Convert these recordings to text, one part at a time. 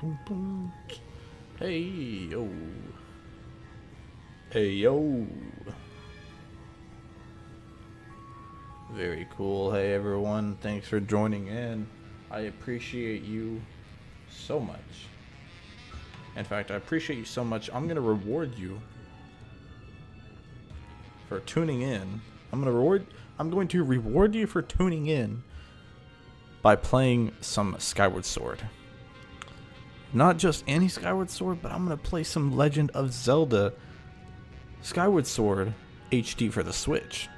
Boom, boom. Hey, yo. Hey, yo. Very cool. Hey, everyone. Thanks for joining in. I appreciate you so much. In fact, I appreciate you so much. I'm going to reward you for tuning in. I'm going to reward you for tuning in by playing some Skyward Sword. Not just any Skyward Sword, but I'm going to play some Legend of Zelda Skyward Sword HD for the Switch.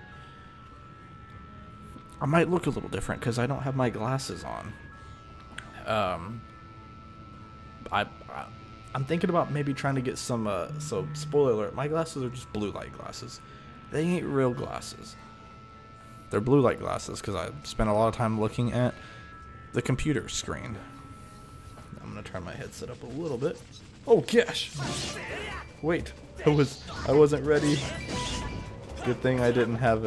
I might look a little different because I don't have my glasses on. I'm thinking about maybe trying to get some, so spoiler alert, my glasses are just blue light glasses. They ain't real glasses. They're blue light glasses because I spent a lot of time looking at the computer screen. I'm gonna turn my headset up a little bit. Oh gosh! Wait, I wasn't ready. Good thing I didn't have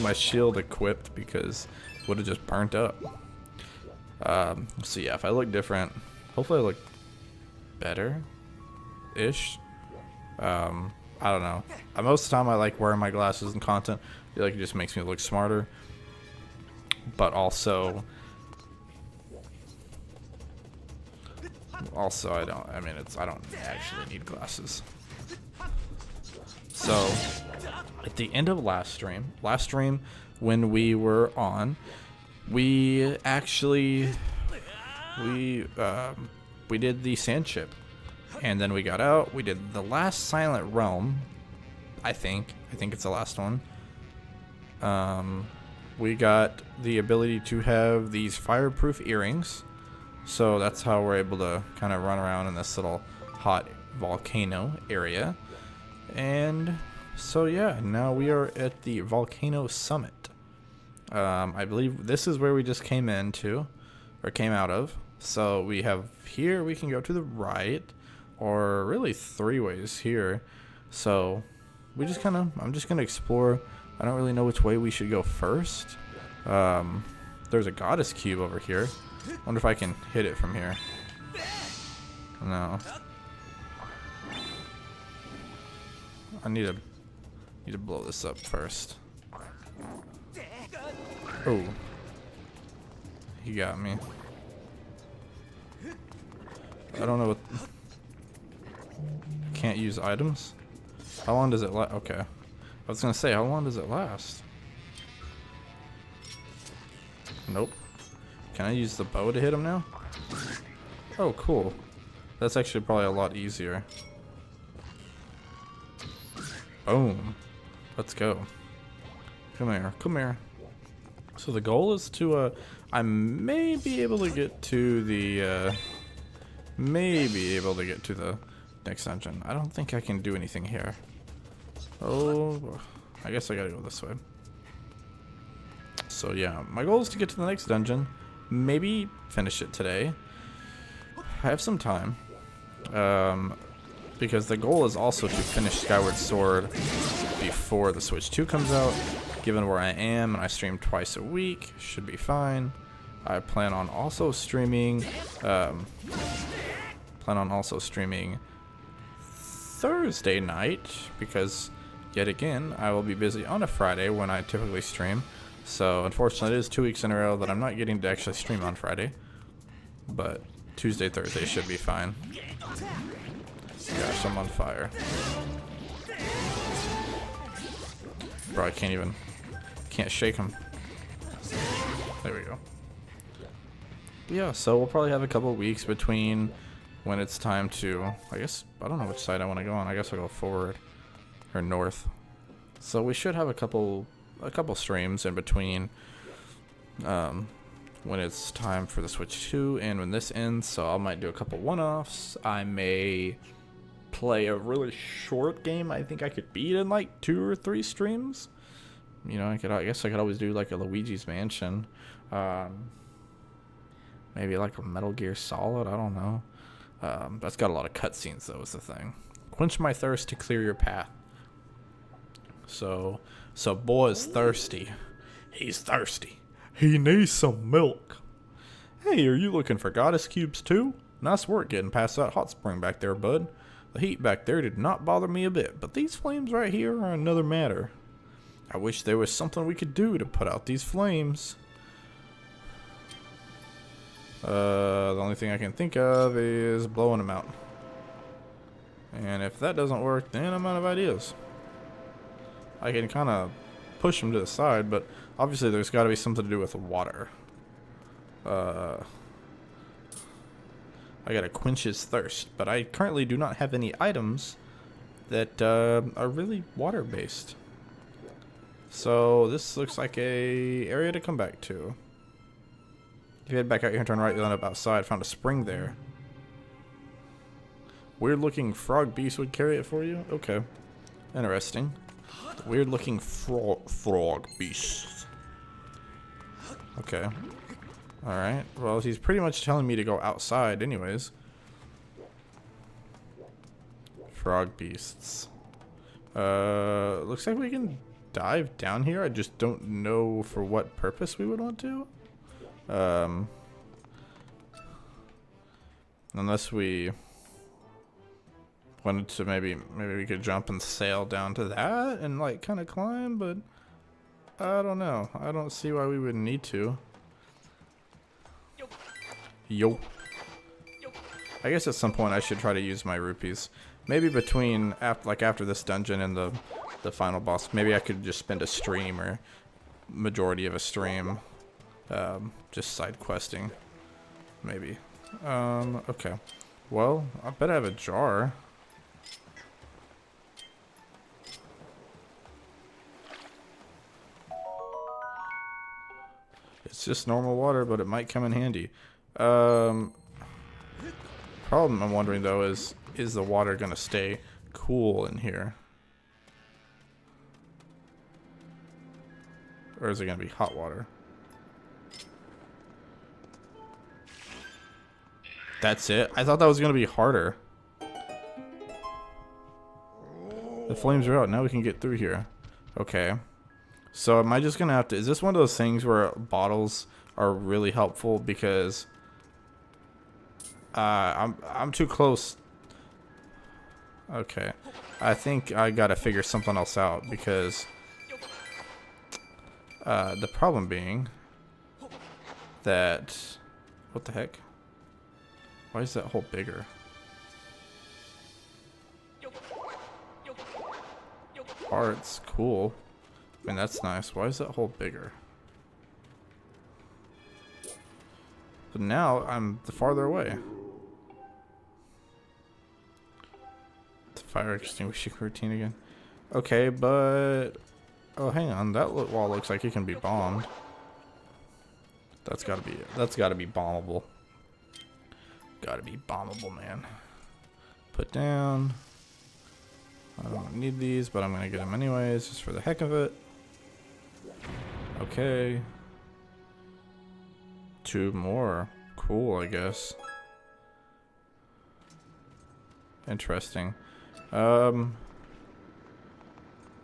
my shield equipped because it would have just burnt up. So yeah, if I look different, hopefully I look better-ish. I don't know. Most of the time I like wearing my glasses in content. I feel like it just makes me look smarter. But also I don't actually need glasses. So at the end of last stream when we were on, we did the sand ship, and then we got out. We did the last Silent Realm. I think it's the last one. We got the ability to have these fireproof earrings. So that's how we're able to kind of run around in this little hot volcano area. And so yeah, now we are at the volcano summit. I believe this is where we just came out of. So we have here, we can go to the right, or really three ways here. So I'm just gonna explore. I don't really know which way we should go first. There's a goddess cube over here. Wonder if I can hit it from here. No. I need to blow this up first. Oh. He got me. I don't know what. Can't use items? How long does it last? Okay. I was gonna say, how long does it last? Nope. Can I use the bow to hit him now? Oh, cool. That's actually probably a lot easier. Boom. Let's go. Come here. So the goal is to, I may be able to get to the, next dungeon. I don't think I can do anything here. Oh, I guess I gotta go this way. So yeah, my goal is to get to the next dungeon. Maybe finish it today. I have some time. Because the goal is also to finish Skyward Sword before the Switch 2 comes out. Given where I am, and I stream twice a week, should be fine. I plan on also streaming Thursday night, because yet again I will be busy on a Friday when I typically stream. So unfortunately it is 2 weeks in a row that I'm not getting to actually stream on Friday, but Tuesday, Thursday should be fine. Gosh, I'm on fire. Bro, I can't shake him. There we go. Yeah, so we'll probably have a couple weeks between when it's time to, I guess, I don't know which side I want to go on. I guess I'll go forward or north. So we should have a couple streams in between when it's time for the Switch 2 and when this ends. So I might do a couple one-offs. I may play a really short game I think I could beat in like 2 or 3 streams. You know, I guess I could always do like a Luigi's Mansion. Maybe like a Metal Gear Solid, I don't know. That's got a lot of cutscenes though, is the thing. Quench my thirst to clear your path. So boy is thirsty. He's thirsty. He needs some milk. Hey, are you looking for goddess cubes too? Nice work getting past that hot spring back there, bud. The heat back there did not bother me a bit, but these flames right here are another matter. I wish there was something we could do to put out these flames. The only thing I can think of is blowing them out. And if that doesn't work, then I'm out of ideas. I can kind of push them to the side, but obviously there's got to be something to do with water. I gotta quench his thirst, but I currently do not have any items that are really water based. So this looks like a area to come back to. If you head back out here and turn right, you'll end up outside. Found a spring there. Weird looking frog beast would carry it for you? Okay. Interesting. Weird looking frog beast. Okay. Alright. Well, he's pretty much telling me to go outside anyways. Frog beasts. Looks like we can dive down here. I just don't know for what purpose we would want to. Unless we wanted to maybe we could jump and sail down to that and like kind of climb, but I don't know. I don't see why we would need to. Yo. I guess at some point I should try to use my rupees. Maybe between after this dungeon and the final boss, maybe I could just spend a stream or majority of a stream just side questing. Maybe. Okay. Well, I bet I have a jar. It's just normal water, but it might come in handy. Problem I'm wondering though is the water gonna stay cool in here? Or is it gonna be hot water? That's it? I thought that was gonna be harder. The flames are out, now we can get through here. Okay. So am I just gonna have to, is this one of those things where bottles are really helpful because I'm too close? Okay. I think I gotta figure something else out because the problem being that, what the heck? Why is that hole bigger? Hearts, cool. I mean, that's nice. Why is that hole bigger? But now I'm the farther away. The fire extinguishing routine again. Okay, but oh, hang on. That wall looks like it can be bombed. That's gotta be bombable. Gotta be bombable, man. Put down. I don't need these, but I'm gonna get them anyways, just for the heck of it. Okay. 2 more. Cool, I guess. Interesting.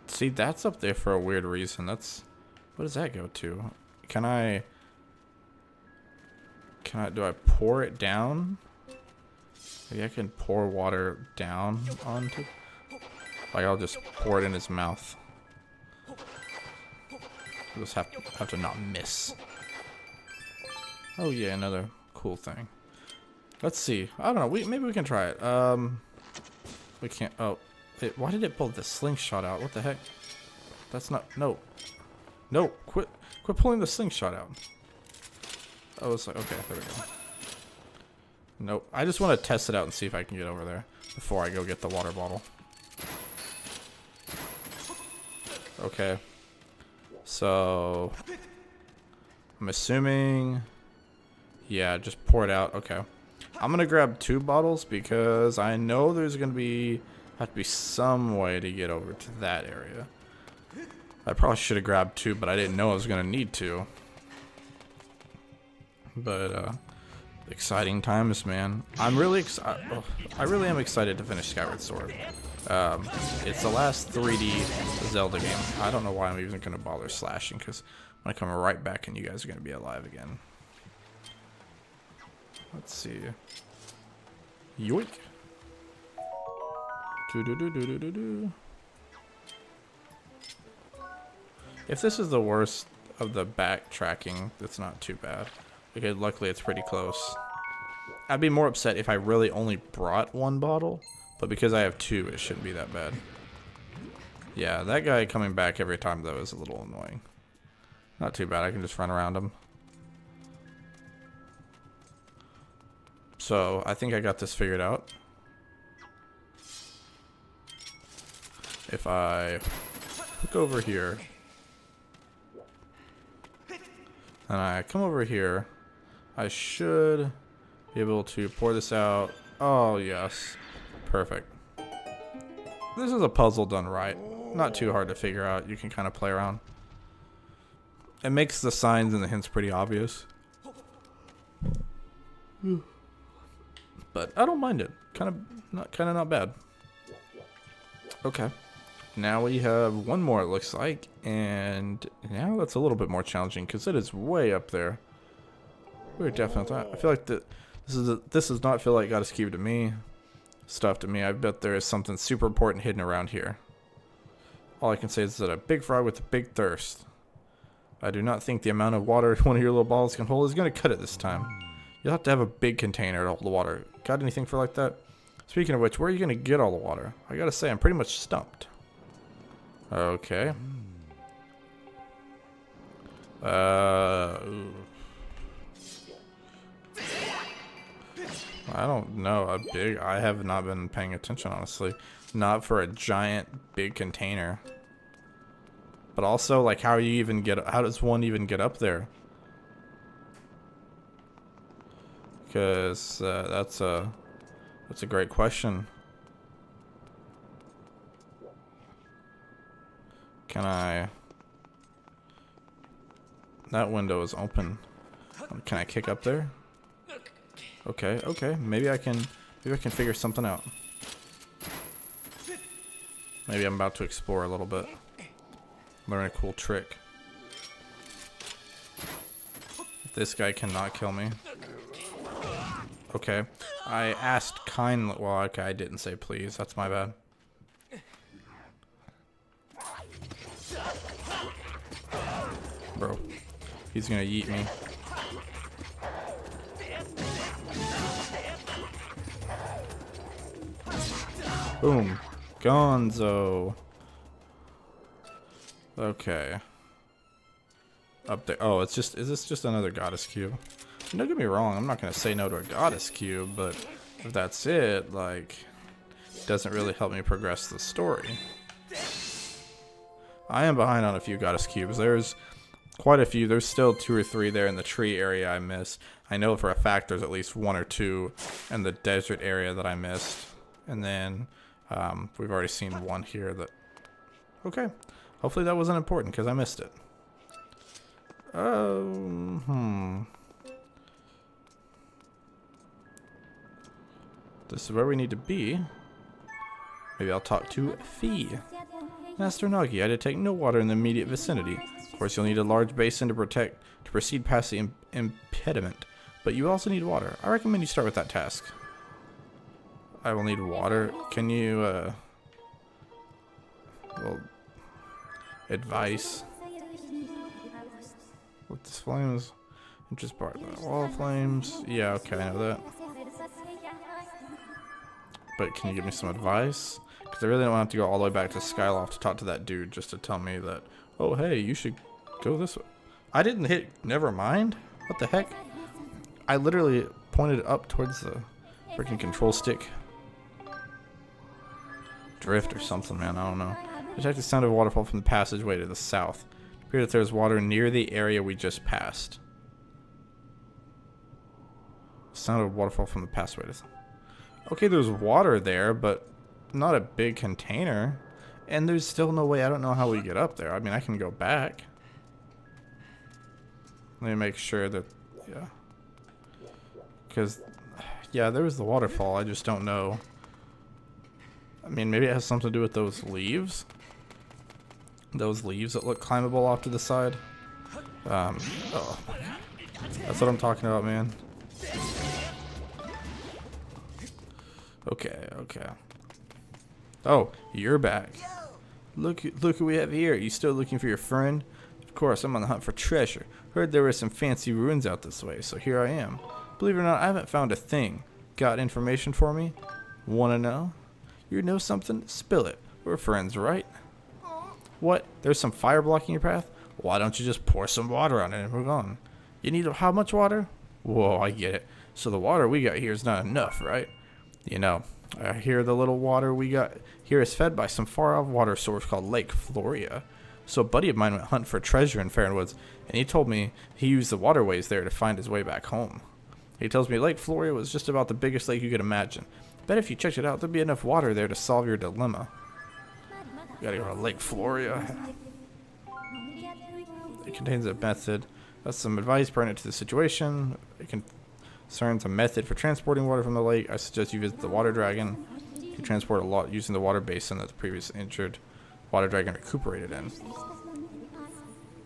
See, that's up there for a weird reason. That's, what does that go to? Do I pour it down? Maybe I can pour water down onto, like I'll just pour it in his mouth. I'll just have to not miss. Oh yeah, another cool thing. Let's see. I don't know. Maybe we can try it. We can't. Oh, why did it pull the slingshot out? What the heck? That's not. No. No. Quit pulling the slingshot out. Oh, it's like, okay, there we go. Nope. I just want to test it out and see if I can get over there before I go get the water bottle. Okay. So I'm assuming, yeah, just pour it out. Okay. I'm gonna grab 2 bottles because I know there's gonna have to be some way to get over to that area. I probably should have grabbed 2, but I didn't know I was gonna need to. But exciting times, man. I'm really excited. I really am excited to finish Skyward Sword. It's the last 3D Zelda game. I don't know why I'm even gonna bother slashing, because I'm gonna come right back and you guys are gonna be alive again. Let's see. Yoink. Do-do-do-do-do-do-do. If this is the worst of the backtracking, it's not too bad. Okay, luckily it's pretty close. I'd be more upset if I really only brought one bottle, but because I have two, it shouldn't be that bad. Yeah, that guy coming back every time, though, is a little annoying. Not too bad, I can just run around him. So, I think I got this figured out. If I look over here, and I come over here, I should be able to pour this out. Oh, yes. Perfect. This is a puzzle done right. Not too hard to figure out. You can kind of play around. It makes the signs and the hints pretty obvious. But I don't mind it. Kind of not bad. Okay. Now we have one more, it looks like, and now that's a little bit more challenging because it is way up there. We're definitely. I feel like this does not feel like Goddess Cube to me. Stuff to me. I bet there is something super important hidden around here. All I can say is that a big frog with a big thirst. I do not think the amount of water one of your little balls can hold is going to cut it this time. You'll have to have a big container to hold the water. Got anything for like that? Speaking of which, where are you going to get all the water? I gotta say, I'm pretty much stumped. Okay. Ooh. I don't know. I have not been paying attention, honestly. Not for a giant, big container. But also, like, how does one even get up there? Because that's a great question. Can I? That window is open. Can I kick up there? Okay, okay. Maybe I can figure something out. Maybe I'm about to explore a little bit. Learn a cool trick. This guy cannot kill me. Okay. I asked kindly. Well, okay, I didn't say please. That's my bad. Bro, he's gonna yeet me. Boom. Gonzo. Okay. Up there. Oh, is this just another goddess cube? Don't get me wrong, I'm not gonna say no to a goddess cube, but if that's it, like, it doesn't really help me progress the story. I am behind on a few goddess cubes. There's quite a few. There's still 2 or 3 there in the tree area I missed. I know for a fact there's at least 1 or 2 in the desert area that I missed. And then we've already seen 1 here that... Okay. Hopefully that wasn't important because I missed it. This is where we need to be. Maybe I'll talk to Fee. Master Nagi, I detect no water in the immediate vicinity. Of course, you'll need a large basin to proceed past the impediment, but you also need water. I recommend you start with that task. I will need water. Can you, well, advice? With this flames, just part of the wall flames. Yeah, okay, I know that. But can you give me some advice? Because I really don't have to go all the way back to Skyloft to talk to that dude just to tell me that, oh, hey, you should go this way. I didn't hit, never mind. What the heck? I literally pointed up towards the freaking control stick. Drift or something, man, I don't know. Detect the sound of a waterfall from the passageway to the south. It appears that there's water near the area we just passed. Sound of a waterfall from the passageway to... Okay, there's water there, but not a big container. And there's still no way, I don't know how we get up there. I mean, I can go back. Let me make sure that, yeah. Because, yeah, there was the waterfall, I just don't know. I mean, maybe it has something to do with those leaves. Those leaves that look climbable off to the side. Oh my god. That's what I'm talking about, man. Okay, okay. Oh, you're back. Look who we have here. You still looking for your friend? Of course, I'm on the hunt for treasure. Heard there were some fancy ruins out this way, so here I am. Believe it or not, I haven't found a thing. Got information for me? Wanna know? You know something? Spill it. We're friends, right? What? There's some fire blocking your path? Why don't you just pour some water on it and we're gone? You need how much water? Whoa, I get it. So the water we got here is not enough, right? You know, I hear the little water we got here is fed by some far-off water source called Lake Floria. So a buddy of mine went hunting for treasure in Fairwoods, and he told me he used the waterways there to find his way back home. He tells me Lake Floria was just about the biggest lake you could imagine. Bet if you checked it out, there'd be enough water there to solve your dilemma. Gotta go to Lake Floria. It contains a method. That's some advice pertinent to the situation. It concerns a method for transporting water from the lake. I suggest you visit the water dragon. You transport a lot using the water basin that the previous injured water dragon recuperated in.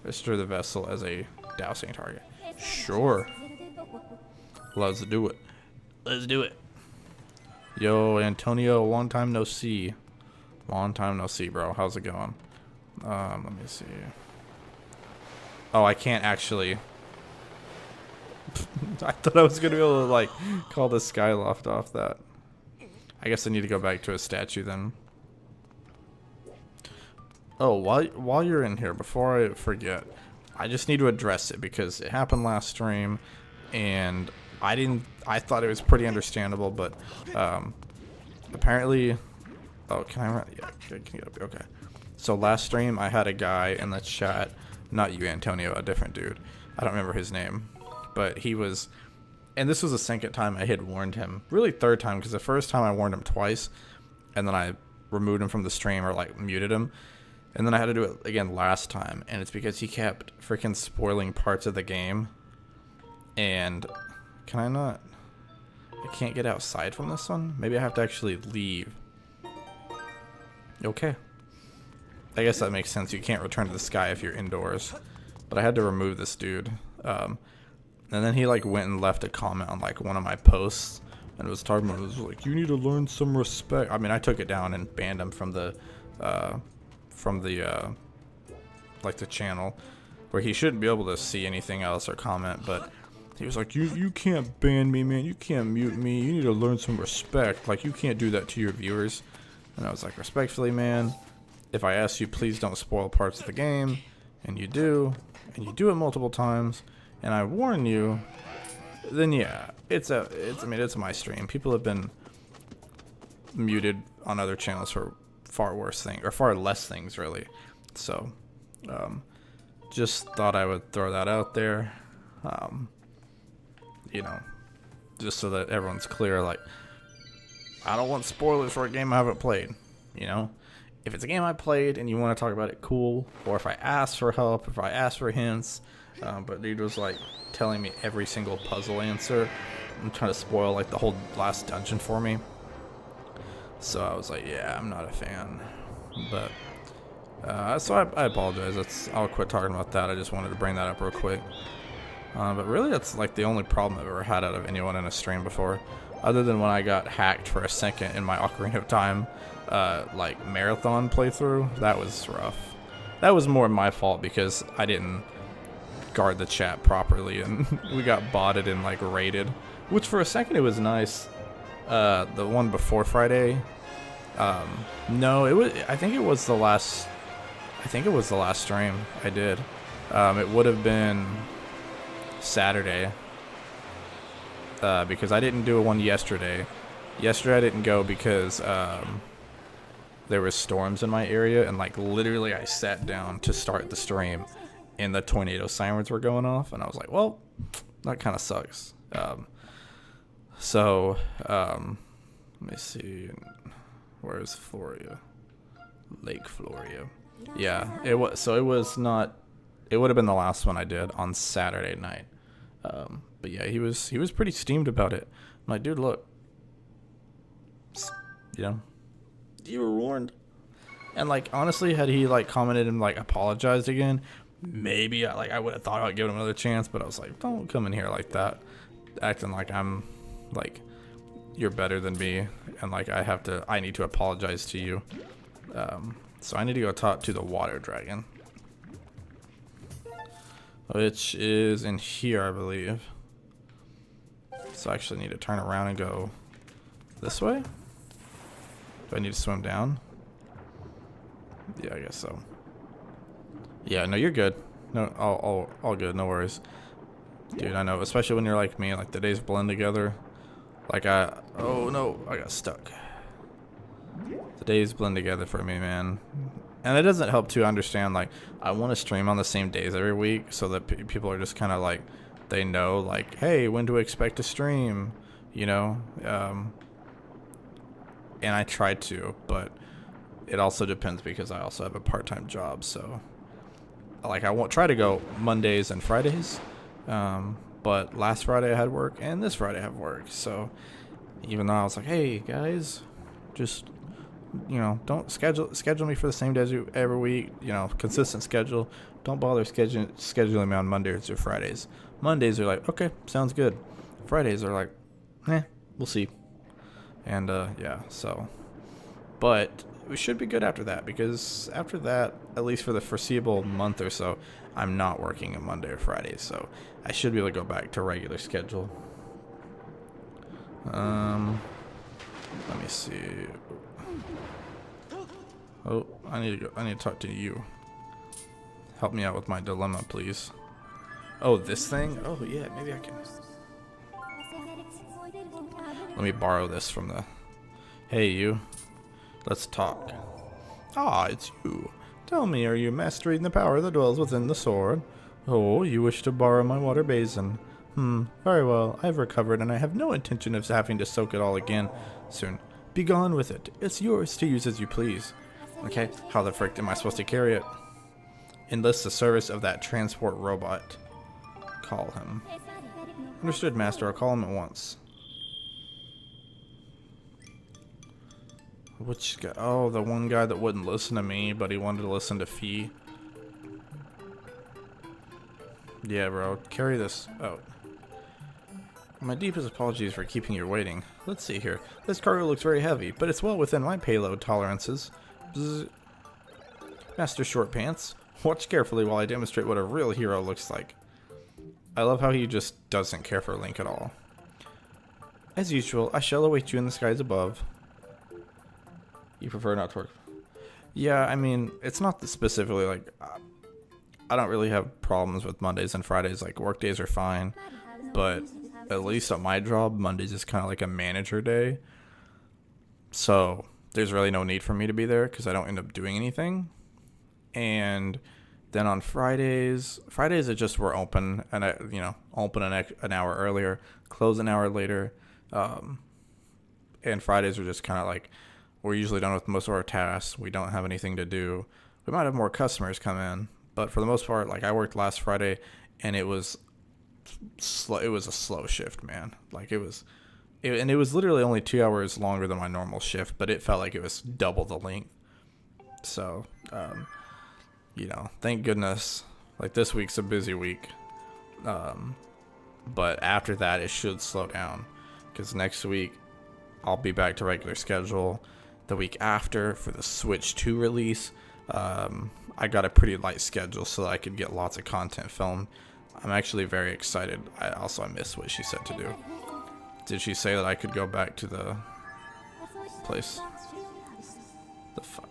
Register the vessel as a dousing target. Sure. Let's do it. Let's do it. Yo, Antonio, long time no see. Long time no see, bro. How's it going? Let me see. Oh, I can't actually. I thought I was gonna be able to like call the Skyloft off that. I guess I need to go back to a statue then. Oh, while you're in here, before I forget, I just need to address it because it happened last stream, and I thought it was pretty understandable, but apparently, oh, can I run? Yeah, can you get up here? Okay. So last stream, I had a guy in the chat, not you, Antonio, a different dude. I don't remember his name, but he was, and this was the second time I had warned him. Really third time, because the first time I warned him twice, and then I removed him from the stream or like muted him. And then I had to do it again last time, and it's because he kept freaking spoiling parts of the game. And can I not? I can't get outside from this one? Maybe I have to actually leave. Okay. I guess that makes sense. You can't return to the sky if you're indoors. But I had to remove this dude. And then he like went and left a comment on like one of my posts. And it was talking about, it was like, you need to learn some respect. I mean, I took it down and banned him from the like the channel, where he shouldn't be able to see anything else or comment, but he was like, you can't ban me, man, you can't mute me, you need to learn some respect, like you can't do that to your viewers. And I was like, respectfully, man, if I ask you, please don't spoil parts of the game, and you do it multiple times, and I warn you, then yeah, I mean, it's my stream. People have been muted on other channels for far worse things, or far less things, really. So, just thought I would throw that out there, you know, just so that everyone's clear. Like, I don't want spoilers for a game I haven't played, you know? If it's a game I played and you want to talk about it, cool. Or if I ask for help, if I ask for hints, but dude was like telling me every single puzzle answer and trying to spoil like the whole last dungeon for me. So I was like, yeah, I'm not a fan. But so I apologize. I'll quit talking about that. I just wanted to bring that up real quick. But really, that's like the only problem I've ever had out of anyone in a stream before, other than when I got hacked for a second in my Ocarina of Time like marathon playthrough. That was rough. That was more my fault because I didn't guard the chat properly, and we got botted and like raided. Which for a second it was nice. The one before Friday. No, it was. I think it was the last stream I did. It would have been Saturday. Because I didn't do one yesterday. Yesterday I didn't go because there was storms in my area, and like literally I sat down to start the stream and the tornado sirens were going off, and I was like, well, that kind of sucks. So let me see, where is Floria? Lake Floria. Yeah, it was. So it was not. It would have been the last one I did on Saturday night. But yeah, he was pretty steamed about it. I'm like, dude, look, you know, you were warned. And like, honestly, had he like commented and like apologized again, maybe I would have thought I'd give him another chance. But I was like, don't come in here like that, acting like I'm like you're better than me, and like I need to apologize to you. So I need to go talk to the water dragon, which is in here, I believe. So I actually need to turn around and go this way. Do I need to swim down? Yeah, I guess so. Yeah, no, you're good. No, all good. No worries, dude. I know, especially when you're like me, like the days blend together. Like oh no, I got stuck. The days blend together for me, man. And it doesn't help to understand, like, I want to stream on the same days every week so that people are just kind of like, they know, like, hey, when to expect to stream, you know? And I try to, but it also depends because I also have a part-time job, so like I won't try to go Mondays and Fridays, but last Friday I had work and this Friday I have work, so even though I was like, hey guys, just, you know, don't schedule me for the same days every week, you know, consistent schedule. Don't bother scheduling me on Mondays or Fridays. Mondays are like, okay, sounds good. Fridays are like, we'll see. And yeah, so, but we should be good after that, because after that, at least for the foreseeable month or so, I'm not working on Monday or Friday, so I should be able to go back to regular schedule. Let me see. Oh, I need to talk to you. Help me out with my dilemma, please. Oh, this thing? Oh yeah, maybe I can. Let me borrow this from the... Hey, you. Let's talk. Ah, it's you. Tell me, are you mastering the power that dwells within the sword? Oh, you wish to borrow my water basin. Very well. I've recovered, and I have no intention of having to soak it all again soon. Be gone with it. It's yours to use as you please. Okay, how the frick am I supposed to carry it? Enlist the service of that transport robot. Call him. Understood, Master. I'll call him at once. Which guy? Oh, the one guy that wouldn't listen to me, but he wanted to listen to Fee. Yeah, bro. Carry this out. My deepest apologies for keeping you waiting. Let's see here. This cargo looks very heavy, but it's well within my payload tolerances. Bzz. Master Short Pants, watch carefully while I demonstrate what a real hero looks like. I love how he just doesn't care for Link at all. As usual, I shall await you in the skies above. You prefer not to work? Yeah, I mean, it's not specifically like... I don't really have problems with Mondays and Fridays. Like, work days are fine. But at least at my job, Mondays is kind of like a manager day. So there's really no need for me to be there because I don't end up doing anything. And then on Fridays it just we're open, and I, you know, open an hour earlier, close an hour later. And Fridays are just kind of like, we're usually done with most of our tasks. We don't have anything to do. We might have more customers come in, but for the most part, like I worked last Friday, and it was slow. It was a slow shift, man. Like it was literally only 2 hours longer than my normal shift, but it felt like it was double the length. So, you know, thank goodness. Like this week's a busy week, but after that, it should slow down, because next week I'll be back to regular schedule. The week after, for the Switch 2 release, I got a pretty light schedule so that I could get lots of content filmed. I'm actually very excited. I missed what she said to do. Did she say that I could go back to the place? The fuck?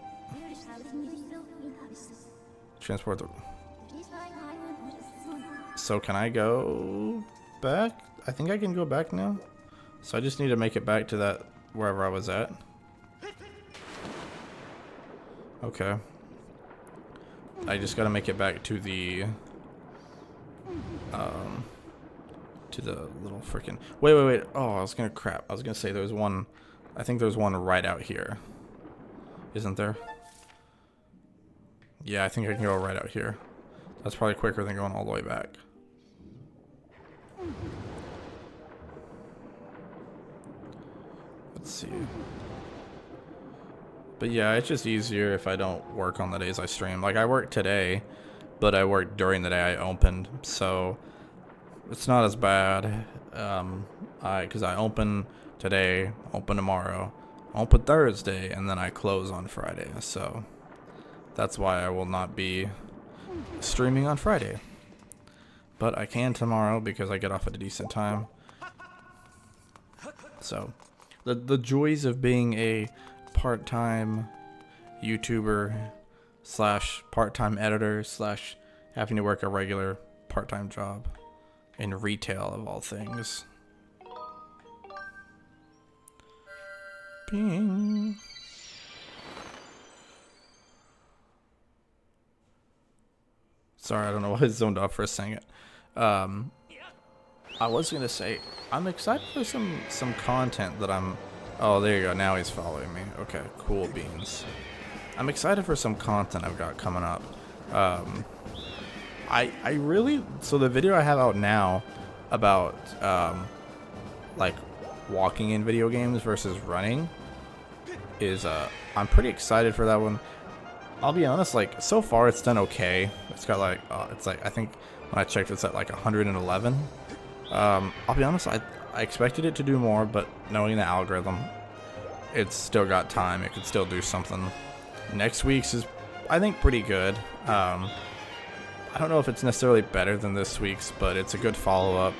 Transport the... So can I go back? I think I can go back now. So I just need to make it back to that wherever I was at. Okay. I just gotta make it back to the little freaking... Wait. Oh, I was gonna say there's one... I think there's one right out here. Isn't there? Yeah, I think I can go right out here. That's probably quicker than going all the way back. Let's see. But yeah, it's just easier if I don't work on the days I stream. Like I worked today, but I worked during the day I opened, so it's not as bad. Because I open today, open tomorrow, open Thursday, and then I close on Friday. So that's why I will not be streaming on Friday. But I can tomorrow because I get off at a decent time. So the joys of being a part-time YouTuber slash part-time editor slash having to work a regular part-time job in retail of all things. Bing. Sorry, I don't know why I zoned off for a second. I was gonna say I'm excited for some content that I'm. Oh, there you go. Now he's following me. Okay, cool beans. I'm excited for some content I've got coming up. I really, so the video I have out now about like walking in video games versus running is I'm pretty excited for that one. I'll be honest, like so far it's done okay. It's got like it's like, I think when I checked it's at like 111. I'll be honest, I expected it to do more, but knowing the algorithm, it's still got time. It could still do something. Next week's is, I think, pretty good. I don't know if it's necessarily better than this week's, but it's a good follow-up.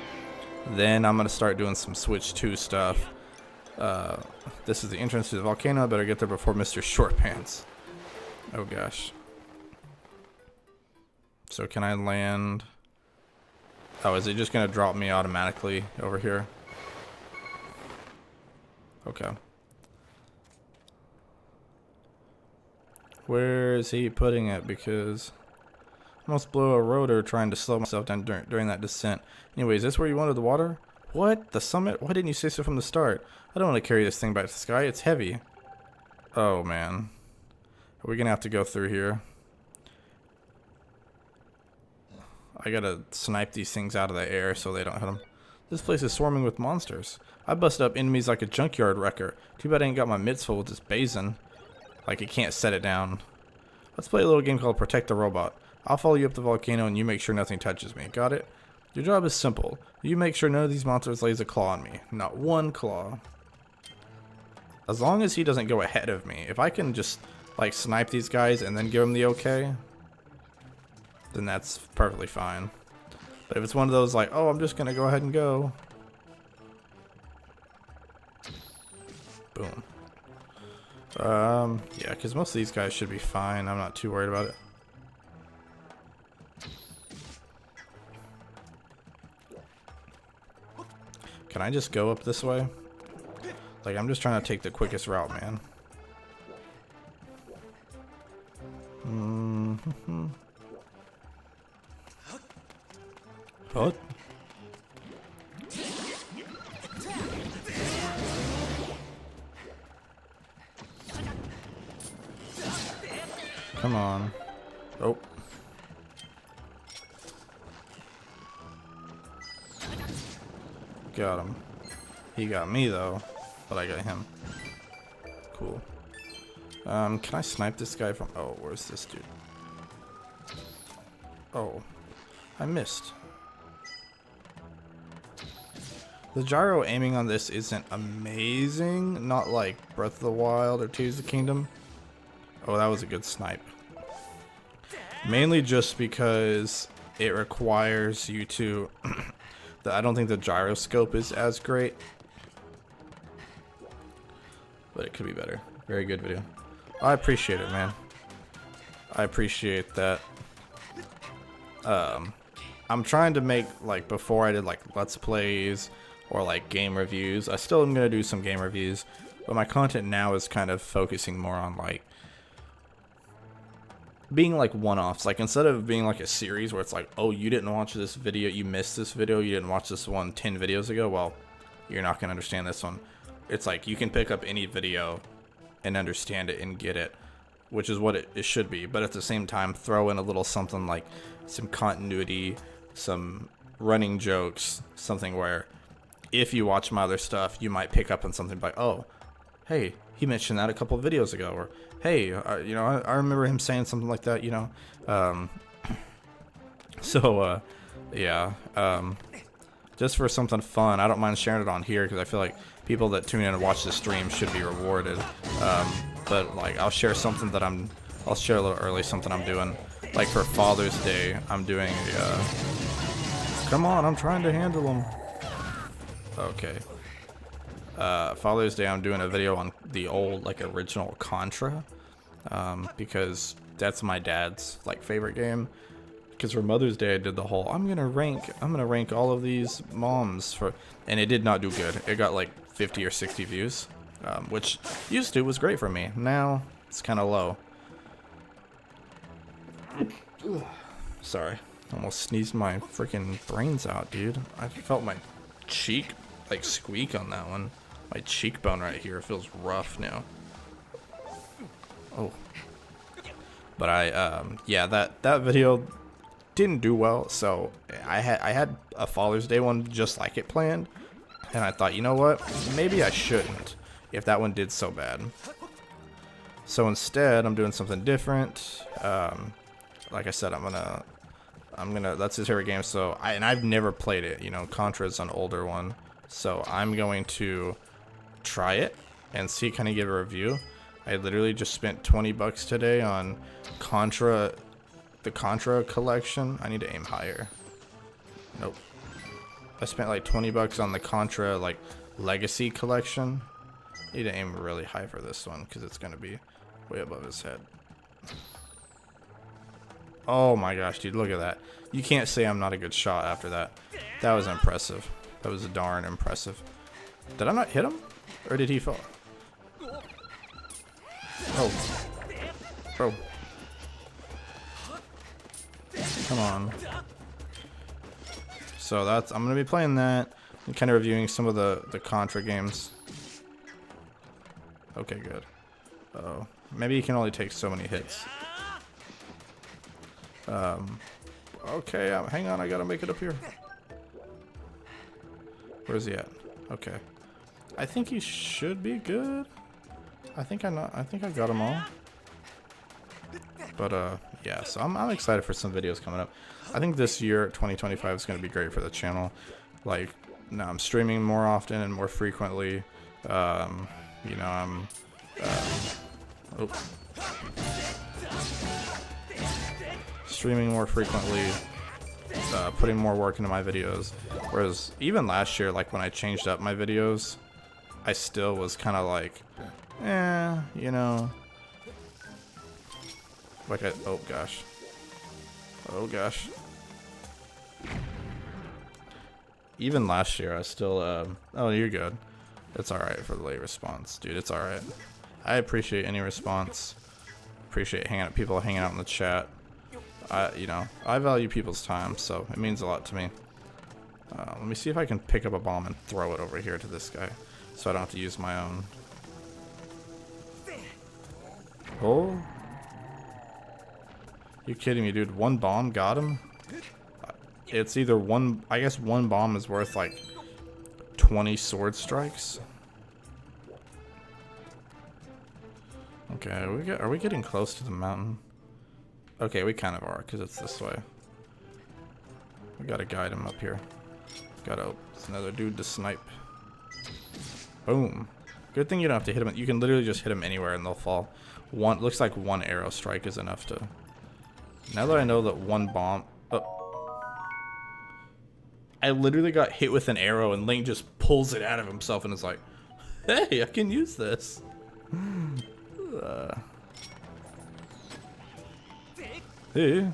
Then I'm going to start doing some Switch 2 stuff. This is the entrance to the volcano. I better get there before Mr. Short Pants. Oh, gosh. So can I land? Oh, is it just going to drop me automatically over here? Okay. Where is he putting it? Because I almost blew a rotor trying to slow myself down during that descent. Anyways, is this where you wanted the water? What? The summit? Why didn't you say so from the start? I don't want to carry this thing back to the sky. It's heavy. Oh, man. Are we going to have to go through here? I gotta snipe these things out of the air so they don't hit them. This place is swarming with monsters. I busted up enemies like a junkyard wrecker. Too bad I ain't got my mitts full with this basin. Like, it can't set it down. Let's play a little game called Protect the Robot. I'll follow you up the volcano and you make sure nothing touches me. Got it? Your job is simple. You make sure none of these monsters lays a claw on me. Not one claw. As long as he doesn't go ahead of me. If I can just, like, snipe these guys and then give him the okay, then that's perfectly fine. But if it's one of those like, oh, I'm just gonna go ahead and go. Boom. Yeah, because most of these guys should be fine. I'm not too worried about it. Can I just go up this way? Like, I'm just trying to take the quickest route, man. Mm-hmm. What? Come on. Oh. Got him. He got me though, but I got him. Cool. Can I snipe this guy from... Oh, where's this dude? Oh. I missed. The gyro aiming on this isn't amazing. Not like Breath of the Wild or Tears of the Kingdom. Oh, that was a good snipe. Mainly just because it requires you to... I don't think the gyroscope is as great. But it could be better. Very good video. I appreciate it, man. I appreciate that. I'm trying to make, like, before I did, like, Let's Plays or, like, game reviews. I still am going to do some game reviews. But my content now is kind of focusing more on, like, being, like, one-offs. Like, instead of being, like, a series where it's like, oh, you didn't watch this video, you missed this video, you didn't watch this one 10 videos ago, well, you're not going to understand this one. It's like, you can pick up any video and understand it and get it, which is what it should be. But at the same time, throw in a little something like some continuity, some running jokes, something where if you watch my other stuff, you might pick up on something like, oh, hey, he mentioned that a couple of videos ago, or hey, you know, I remember him saying something like that, you know. Yeah, just for something fun. I don't mind sharing it on here because I feel like people that tune in and watch the stream should be rewarded. But like, I'll share something that I'll share a little early something I'm doing. Like for Father's Day, I'm doing come on, I'm trying to handle them. Okay. Father's Day, I'm doing a video on the old, like, original Contra, because that's my dad's, like, favorite game. Because for Mother's Day, I did the whole, I'm gonna rank all of these moms for, and it did not do good. It got like 50 or 60 views, which used to was great for me. Now it's kind of low. Sorry, almost sneezed my freaking brains out, dude. I felt my cheek like squeak on that one. My cheekbone right here feels rough now. Oh, but yeah, that video didn't do well, so I had a Father's Day one just like it planned, and I thought, you know what, maybe I shouldn't if that one did so bad. So instead, I'm doing something different. Like I said, I'm gonna that's his favorite game, so I've never played it. You know, Contra's an older one, so I'm going to try it and see, kind of give a review. I literally just spent 20 bucks today on Contra. The Contra collection. I need to aim higher. Nope. I spent like 20 bucks on the Contra like Legacy collection. I need to aim really high for this one because it's gonna be way above his head. Oh my gosh, dude, look at that. You can't say I'm not a good shot after that. That was impressive. That was darn impressive. Did I not hit him? Or did he fall? Oh. Bro. Come on. So I'm gonna be playing that and kind of reviewing some of the Contra games. Okay, good. Oh, maybe he can only take so many hits. Okay, hang on, I gotta make it up here. Where's he at? Okay. I think he should be good. I think I got them all. But yeah, so I'm excited for some videos coming up. I think this year, 2025, is going to be great for the channel. Like, now I'm streaming more often and more frequently. You know, I'm streaming more frequently, putting more work into my videos. Whereas even last year, like when I changed up my videos, I still was kind of like, you know. Like oh gosh. Oh gosh. Even last year, I still, oh, you're good. It's alright for the late response, dude. It's alright. I appreciate any response. Appreciate people hanging out in the chat. You know, I value people's time, so it means a lot to me. Let me see if I can pick up a bomb and throw it over here to this guy, so I don't have to use my own. Oh. You kidding me, dude? One bomb got him? It's either one, I guess one bomb is worth like 20 sword strikes. Okay, are we getting close to the mountain? Okay, we kind of are, because it's this way. We gotta guide him up here. It's another dude to snipe. Boom. Good thing you don't have to hit him. You can literally just hit him anywhere and they'll fall. Looks like one arrow strike is enough to... Now that I know that one bomb... Oh. I literally got hit with an arrow and Link just pulls it out of himself and is like, hey, I can use this. Hey.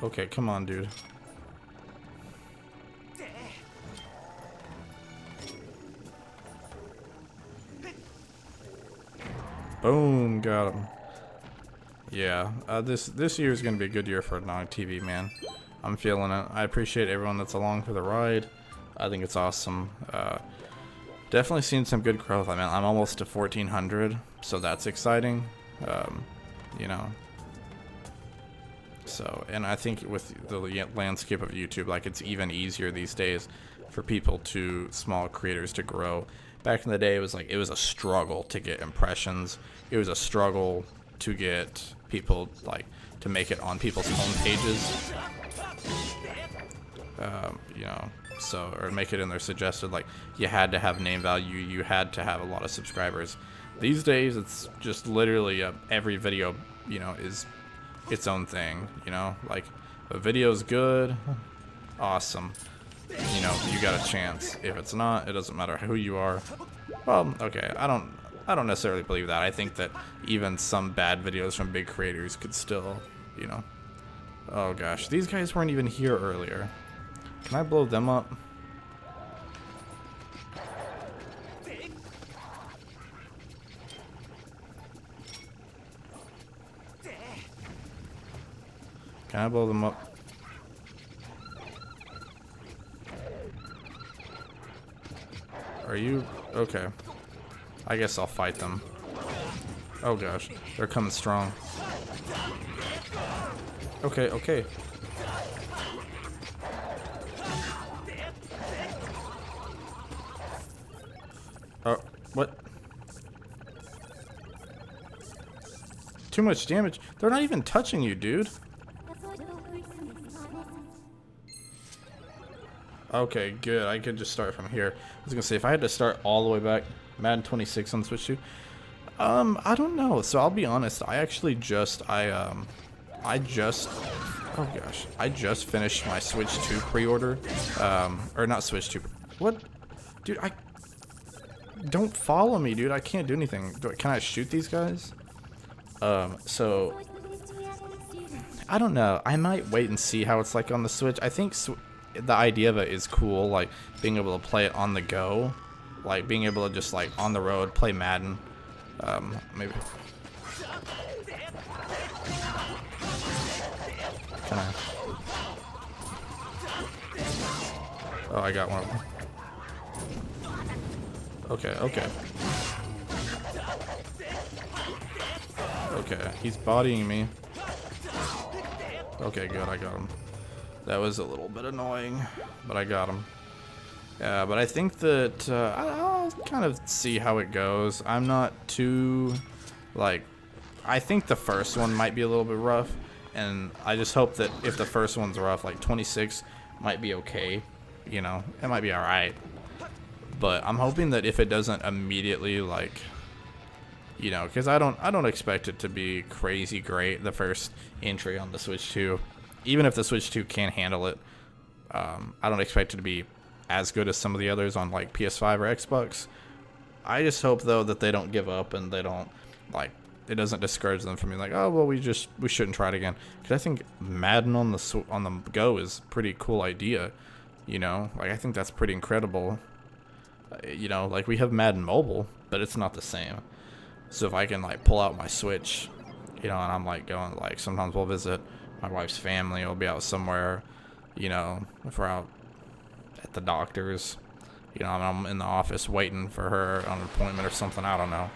Okay, come on, dude. Boom, got him. Yeah, this year is gonna be a good year for Nog TV, man. I'm feeling it. I appreciate everyone that's along for the ride. I think it's awesome. Definitely seen some good growth. I mean, I'm almost to 1,400, so that's exciting. You know. So, and I think with the landscape of YouTube, like, it's even easier these days for small creators to grow. Back in the day, it was a struggle to get impressions. It was a struggle to get people, like, to make it on people's home pages. You know, so, or make it in their suggested, like, you had to have name value, you had to have a lot of subscribers. These days, it's just literally every video, you know, is its own thing, you know, like, if a video's good, awesome, you know, you got a chance. If it's not, it doesn't matter who you are. Well, okay, I don't necessarily believe that. I think that even some bad videos from big creators could still, you know. Oh gosh, these guys weren't even here earlier. Can I blow them up? Can I blow them up? Are you okay? I guess I'll fight them. Oh gosh, they're coming strong. Okay, okay. Oh, what? Too much damage. They're not even touching you, dude. Okay, good. I could just start from here. I was gonna say, if I had to start all the way back, Madden 26 on Switch 2. I don't know. So I'll be honest. I actually just, oh gosh, I just finished my Switch 2 pre-order. Or not Switch 2. What? Dude, don't follow me, dude. I can't do anything. Can I shoot these guys? So I don't know. I might wait and see how it's like on the Switch. I think the idea of it is cool, like being able to play it on the go, like being able to just like on the road play Madden. Maybe. Can I? Oh, I got one of them. Okay, okay. Okay, he's bodying me. Okay, good, I got him. That was a little bit annoying, but I got him. Yeah, but I think that I'll kind of see how it goes. I'm not too, like, I think the first one might be a little bit rough, and I just hope that if the first one's rough, like 26 might be okay, you know, it might be alright. But I'm hoping that if it doesn't immediately, like, you know, because I don't expect it to be crazy great, the first entry on the Switch 2. Even if the Switch 2 can handle it, I don't expect it to be as good as some of the others on, like, PS5 or Xbox. I just hope, though, that they don't give up and they don't, like, it doesn't discourage them from being like, oh, well, we shouldn't try it again. Because I think Madden on the go is a pretty cool idea, you know? Like, I think that's pretty incredible. You know, like, we have Madden Mobile, but it's not the same. So if I can, like, pull out my Switch, you know, and I'm, like, going, like, sometimes we'll visit my wife's family, we'll be out somewhere, you know, if we're out at the doctor's, you know, I'm in the office waiting for her on an appointment or something, I don't know.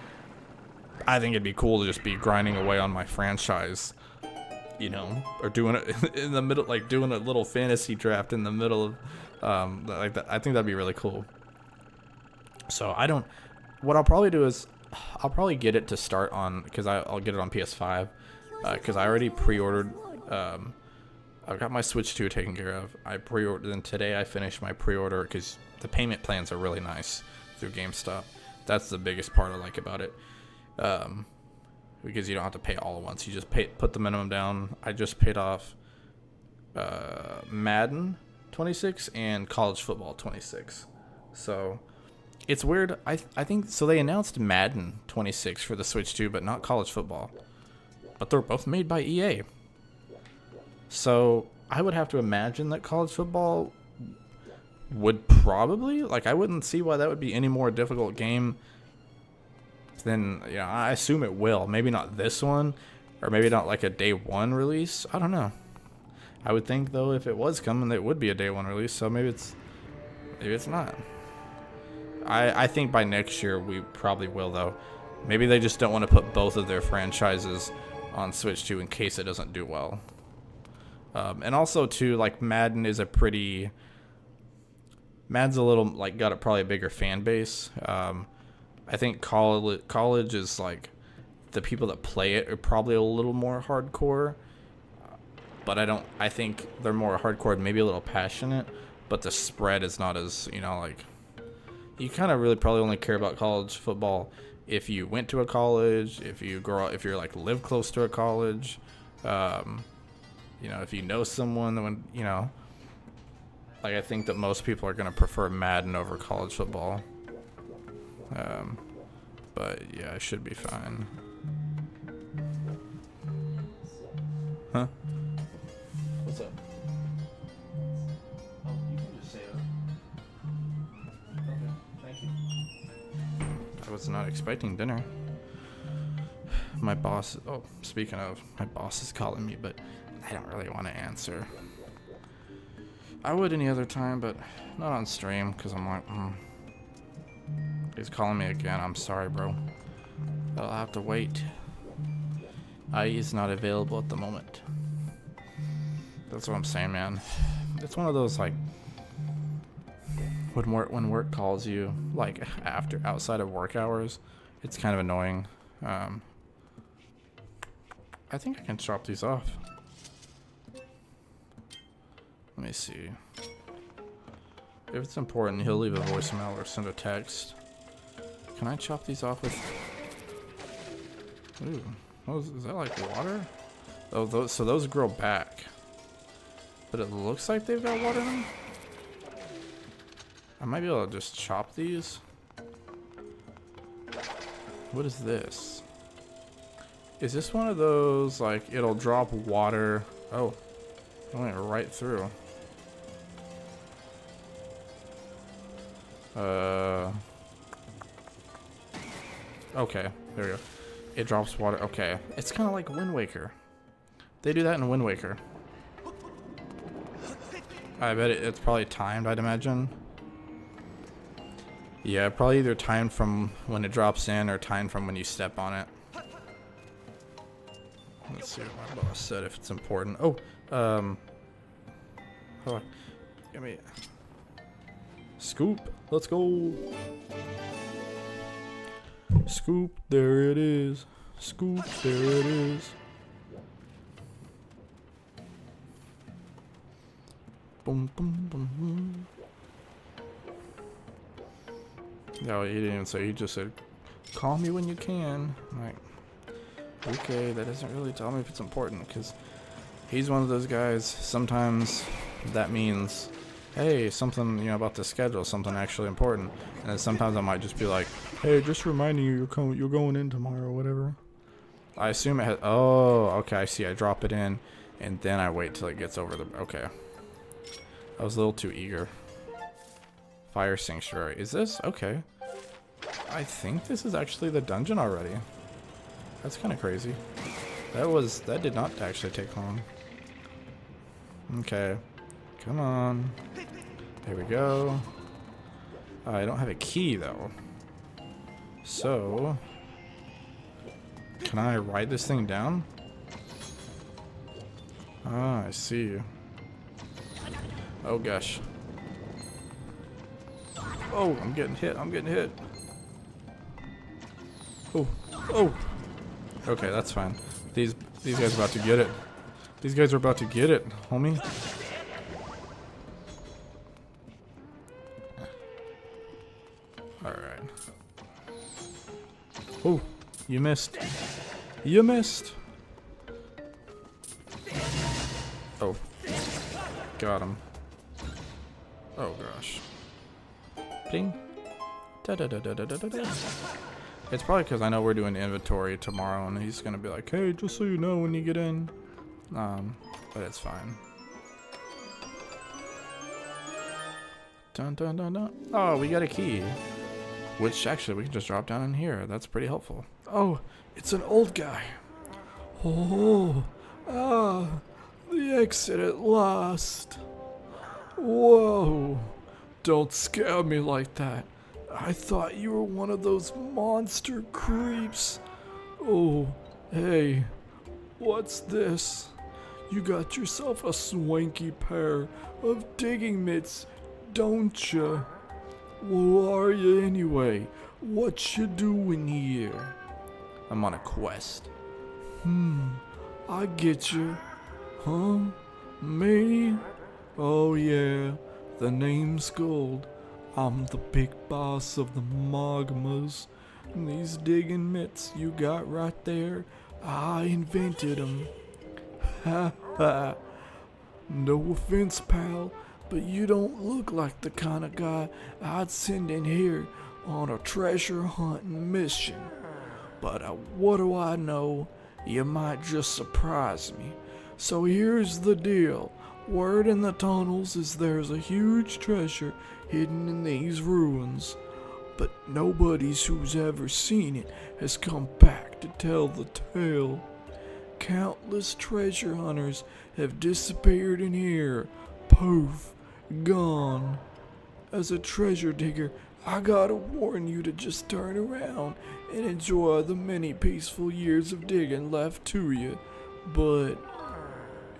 I think it'd be cool to just be grinding away on my franchise, you know, or doing it in the middle, like doing a little fantasy draft in the middle of, like that. I think that'd be really cool. So what I'll probably do is, I'll probably get it to start on, because I'll get it on PS5, because I already pre-ordered, I've got my Switch 2 taken care of. I pre-ordered, and today I finished my pre-order, because the payment plans are really nice through GameStop. That's the biggest part I like about it, because you don't have to pay all at once. You just put the minimum down. I just paid off Madden 26 and College Football 26. So it's weird. I think so. They announced Madden 26 for the Switch 2, but not College Football. But they're both made by EA. So I would have to imagine that College Football would probably, like, I wouldn't see why that would be any more difficult game than, you know, I assume it will. Maybe not this one, or maybe not like a day one release. I don't know. I would think, though, if it was coming, it would be a day one release. So maybe it's not. I think by next year we probably will, though. Maybe they just don't want to put both of their franchises on Switch 2 in case it doesn't do well. And also, too, like, Madden's a little, like, got probably a bigger fan base. I think college is, like, the people that play it are probably a little more hardcore. But I think they're more hardcore and maybe a little passionate. But the spread is not as, you know, like, you kind of really probably only care about college football if you went to a college, if you grow up, if you're like live close to a college, you know, if you know someone that when, you know, like I think that most people are going to prefer Madden over college football. But yeah, I should be fine. Huh? What's up? Oh, you can just say it. Okay, thank you. I was not expecting dinner. My boss, oh, speaking of, my boss is calling me, but I don't really want to answer. I would any other time, but not on stream, because I'm like, He's calling me again. I'm sorry, bro. I'll have to wait. IE's not available at the moment. That's what I'm saying, man. It's one of those, like, when work calls you, like, outside of work hours, it's kind of annoying. I think I can drop these off. Let me see. If it's important, he'll leave a voicemail or send a text. Can I chop these off with... Ooh. Oh, is that like water? Oh, so those grow back. But it looks like they've got water in them. I might be able to just chop these. What is this? Is this one of those, like, it'll drop water? Oh, it went right through. Okay, there we go. It drops water. Okay, it's kind of like Wind Waker. They do that in Wind Waker. I bet it's probably timed, I'd imagine. Yeah, probably either timed from when it drops in or timed from when you step on it. Let's see what my boss said, if it's important. Oh, hold on. Give me scoop. Let's go. Scoop, there it is. Scoop, there it is. Boom, boom, boom, boom. No, he didn't even say. He just said, "Call me when you can." I'm like, okay, that doesn't really tell me if it's important, because he's one of those guys. Sometimes that means, hey, something, you know, about the schedule, something actually important. And then sometimes I might just be like, hey, just reminding you, you're going in tomorrow or whatever. I assume it has, oh, okay, I see. I drop it in, and then I wait till it gets over the, okay. I was a little too eager. Fire Sanctuary. Is this? Okay. I think this is actually the dungeon already. That's kind of crazy. That did not actually take long. Okay. Come on. There we go. I don't have a key though. So, can I ride this thing down? Ah, I see. Oh gosh. Oh, I'm getting hit. I'm getting hit. Oh, oh. Okay, that's fine. These guys are about to get it. These guys are about to get it, homie. Alright. Oh, you missed. You missed. Oh. Got him. Oh gosh. Ding. Da da da da da da da. It's probably because I know we're doing inventory tomorrow, and he's gonna be like, "Hey, just so you know when you get in." But it's fine. Dun dun dun dun. Oh, we got a key. Which actually we can just drop down in here. That's pretty helpful. Oh, it's an old guy. Oh, the exit at last. Whoa, don't scare me like that. I thought you were one of those monster creeps. Oh, hey, what's this? You got yourself a swanky pair of digging mitts, don't ya? Who are you anyway? What you doing here? I'm on a quest. I get you. Huh? Me? Oh yeah, the name's Gold. I'm the big boss of the magmas. And these digging mitts you got right there, I invented them. Ha ha. No offense, pal, but you don't look like the kind of guy I'd send in here on a treasure hunting mission. But what do I know? You might just surprise me. So here's the deal. Word in the tunnels is there's a huge treasure hidden in these ruins. But nobody's who's ever seen it has come back to tell the tale. Countless treasure hunters have disappeared in here. Poof, gone. As a treasure digger, I gotta warn you to just turn around and enjoy the many peaceful years of digging left to you. But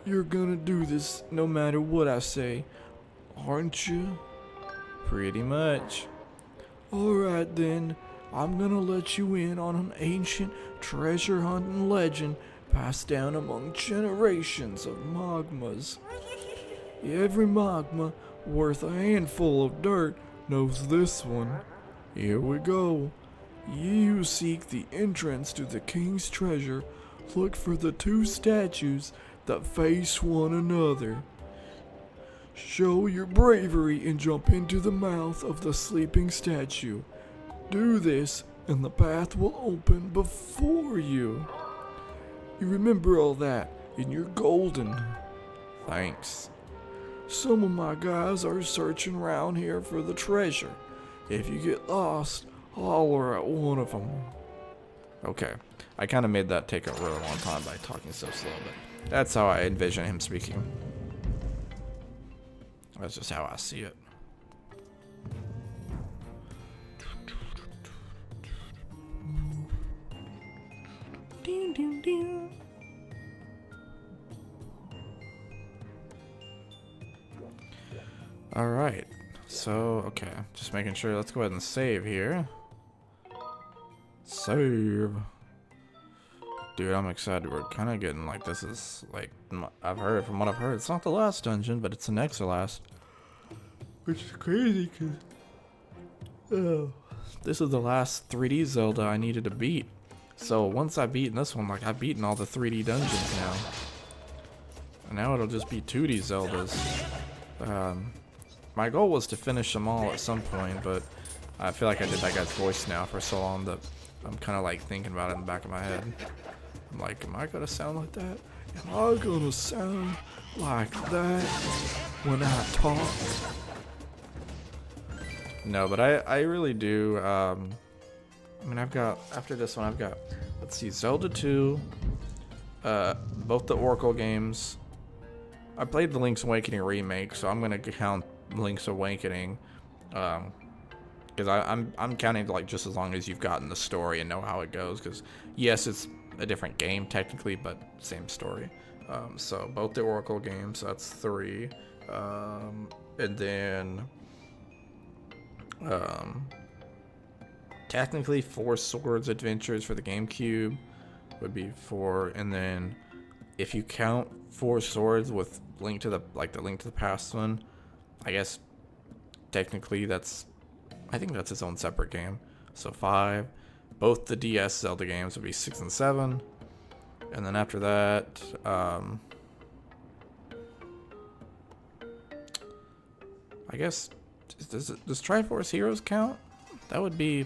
you're gonna do this no matter what I say, aren't you? Pretty much. Alright then, I'm gonna let you in on an ancient treasure hunting legend passed down among generations of magmas. Every magma worth a handful of dirt knows this one. Here we go. Ye who seek the entrance to the king's treasure, look for the two statues that face one another. Show your bravery and jump into the mouth of the sleeping statue. Do this and the path will open before you. You remember all that and you're golden. Thanks. Some of my guys are searching around here for the treasure. If you get lost, holler at one of them. Okay. I kind of made that take a really long time by talking so slow, but that's how I envision him speaking. That's just how I see it. Alright, so, okay, just making sure, let's go ahead and save here. Save. Dude, I'm excited. We're kind of getting like, this is like, I've heard, from what I've heard, it's not the last dungeon, but it's the next to last. Which is crazy, because this is the last 3D Zelda I needed to beat. So once I've beaten this one, like, I've beaten all the 3D dungeons now. And now it'll just be 2D Zeldas. My goal was to finish them all at some point, but I feel like I did that guy's voice now for so long that I'm kind of like thinking about it in the back of my head. I'm like, am I gonna sound like that? Am I gonna sound like that when I talk? No, but I really do. I mean, I've got, after this one, I've got, let's see, Zelda 2, both the Oracle games. I played the Link's Awakening remake, so I'm gonna count Link's Awakening, because I'm counting like just as long as you've gotten the story and know how it goes. Because yes, it's a different game technically, but same story. So both the Oracle games, that's 3, and then technically 4 Swords Adventures for the GameCube would be 4, and then if you count 4 Swords with Link to the Link to the Past one, I guess technically that's, I think that's its own separate game. So 5. Both the DS Zelda games would be 6 and 7. And then after that, I guess, does Triforce Heroes count? That would be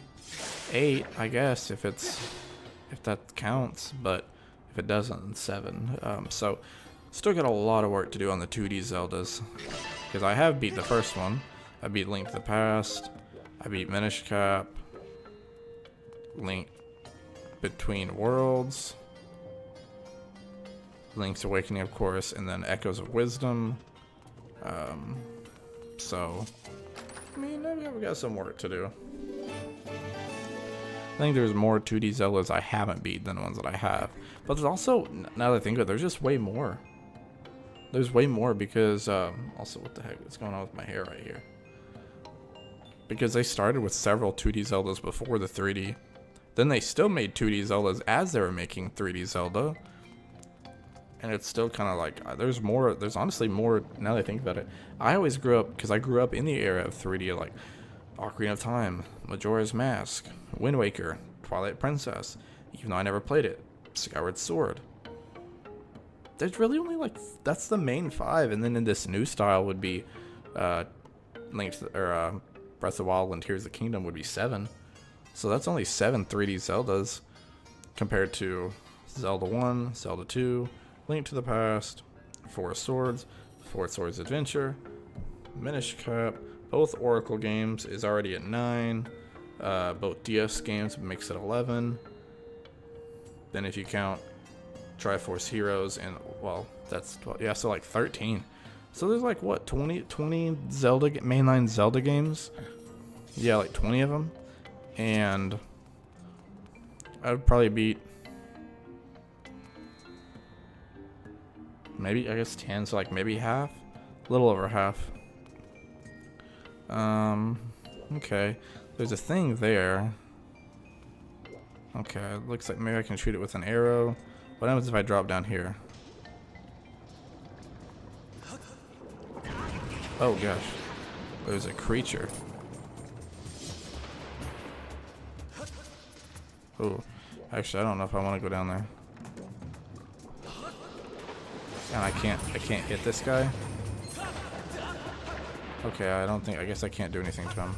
8, I guess, if that counts, but if it doesn't, then 7. So still got a lot of work to do on the 2D Zeldas, because I have beat the first one. I beat Link to the Past. I beat Minish Cap. Link Between Worlds. Link's Awakening, of course, and then Echoes of Wisdom. So, I mean, I've got some work to do. I think there's more 2D Zeldas I haven't beat than the ones that I have. But there's also, now that I think of it, there's just way more. There's way more because, also, what the heck is going on with my hair right here? Because they started with several 2D Zeldas before the 3D. Then they still made 2D Zeldas as they were making 3D Zelda. And it's still kind of like, there's more, there's honestly more now that I think about it. I always grew up, because I grew up in the era of 3D, like Ocarina of Time, Majora's Mask, Wind Waker, Twilight Princess, even though I never played it, Skyward Sword. There's really only like, that's the main 5, and then in this new style would be Breath of the Wild and Tears of the Kingdom would be 7. So that's only 7 3D Zeldas compared to Zelda 1, Zelda 2, Link to the Past, Four Swords Adventure, Minish Cap, both Oracle games is already at 9. Both DS games makes it 11. Then if you count Triforce Heroes and, well, that's 12, yeah, so like 13. So there's like what, 20 Zelda mainline Zelda games? Yeah, like 20 of them. And I would probably beat maybe, I guess 10, so like maybe half, a little over half. Okay, there's a thing there. Okay, it looks like maybe I can shoot it with an arrow. What happens if I drop down here? Oh gosh, there's a creature. Oh, actually, I don't know if I want to go down there. And I can't hit this guy. Okay, I guess I can't do anything to him.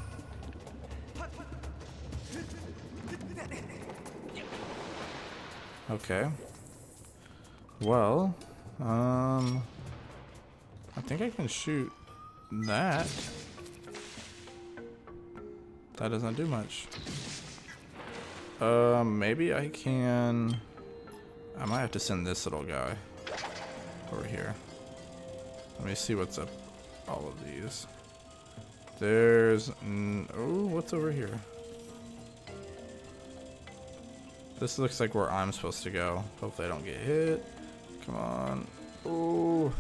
Okay. Well, I think I can shoot that. That doesn't do much. Maybe I can. I might have to send this little guy over here. Let me see what's up. All of these. There's. Oh, what's over here? This looks like where I'm supposed to go. Hopefully I don't get hit. Come on. Oh.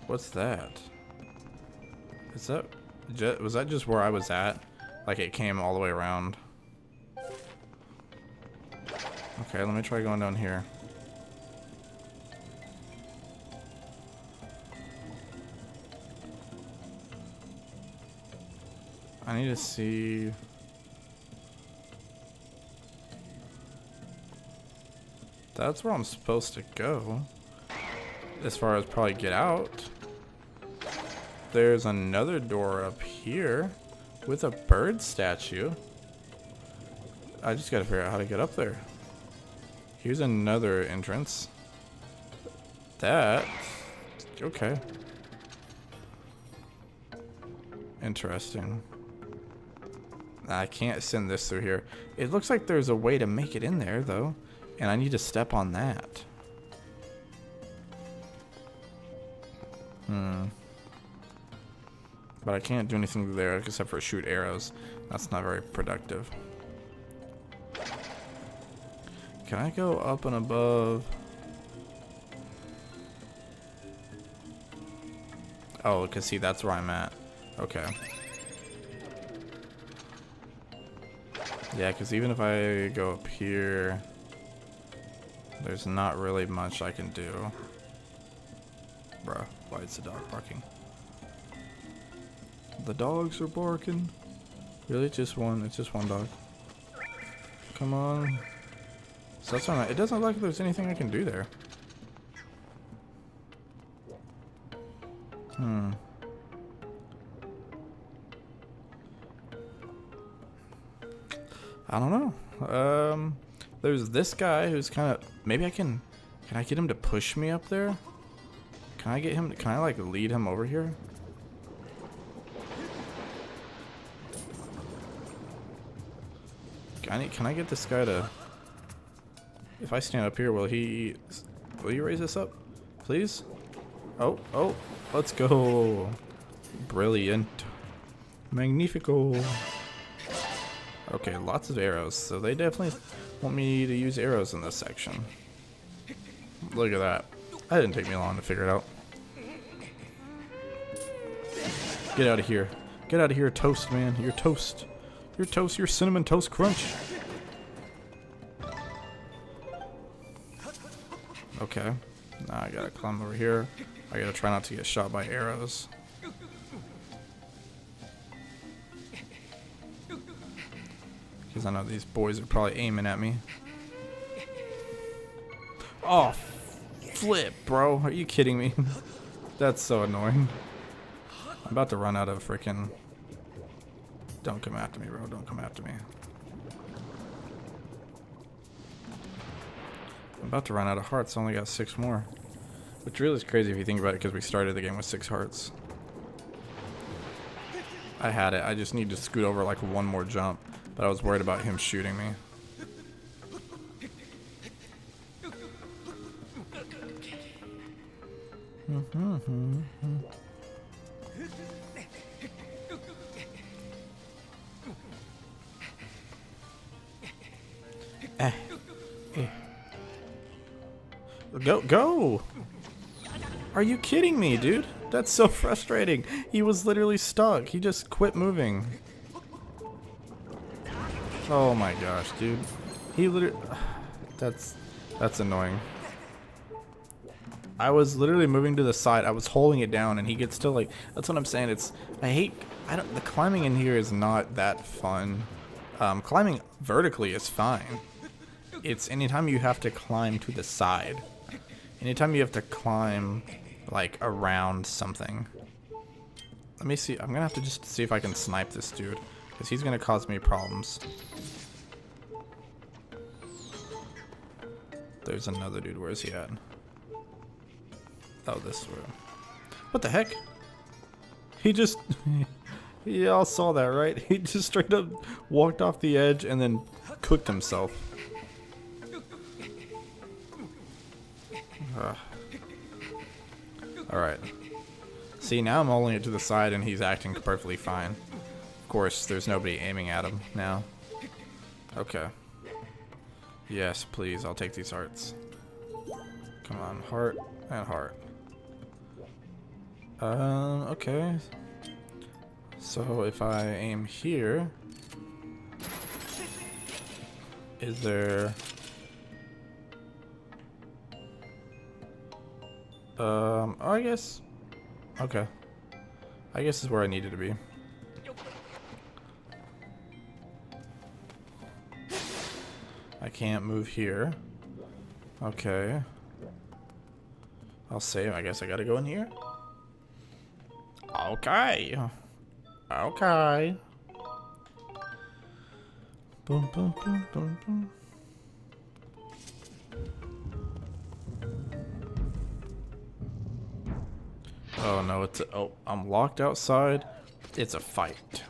What's that? Is that? Was that just where I was at? Like it came all the way around. Okay, let me try going down here. I need to see. That's where I'm supposed to go. As far as probably get out. There's another door up here with a bird statue. I just gotta figure out how to get up there. Here's another entrance. That. Okay. Interesting. I can't send this through here. It looks like there's a way to make it in there, though. And I need to step on that. But I can't do anything there except for shoot arrows. That's not very productive. Can I go up and above? Oh, because see, that's where I'm at. Okay. Yeah, because even if I go up here, there's not really much I can do. Bruh, why is the dog barking? The dogs are barking. Really? Just one? It's just one dog. Come on. So that's what it doesn't look like there's anything I can do there. I don't know. There's this guy who's kind of, maybe can I get him to push me up there? Can I like lead him over here? Can I get this guy to, if I stand up here, will you raise this up, please? Oh, let's go. Brilliant. Magnifico. Okay, lots of arrows. So they definitely want me to use arrows in this section. Look at that. That didn't take me long to figure it out. Get out of here. Get out of here, toast, man. You're toast. Your toast, your cinnamon toast crunch. Okay. Now I gotta climb over here. I gotta try not to get shot by arrows. Because I know these boys are probably aiming at me. Oh, flip, bro. Are you kidding me? That's so annoying. I'm about to run out of freaking... Don't come after me, bro. Don't come after me. I'm about to run out of hearts. I only got 6 more. Which really is crazy if you think about it, because we started the game with 6 hearts. I had it. I just need to scoot over like one more jump. But I was worried about him shooting me. Go! Are you kidding me, dude? That's so frustrating. He was literally stuck. He just quit moving. Oh my gosh, dude. He literally... That's annoying. I was literally moving to the side. I was holding it down and he gets still like... That's what I'm saying. The climbing in here is not that fun. Climbing vertically is fine. It's anytime you have to climb to the side. Anytime you have to climb like around something. Let me see. I'm gonna have to just see if I can snipe this dude, because he's gonna cause me problems. There's another dude. Where is he at? Oh, this way. What the heck? He just... Y'all saw that, right? He just straight up walked off the edge and then cooked himself. Alright. See, now I'm holding it to the side and he's acting perfectly fine. Of course, there's nobody aiming at him now. Okay. Yes, please, I'll take these hearts. Come on, heart and heart. Okay. So if I aim here, is there... I guess... Okay. I guess this is where I needed to be. I can't move here. Okay. I'll save. I guess I gotta go in here. Okay. Okay. Boom, boom, boom, boom, boom. Oh no, it's a, oh, I'm locked outside. It's a fight.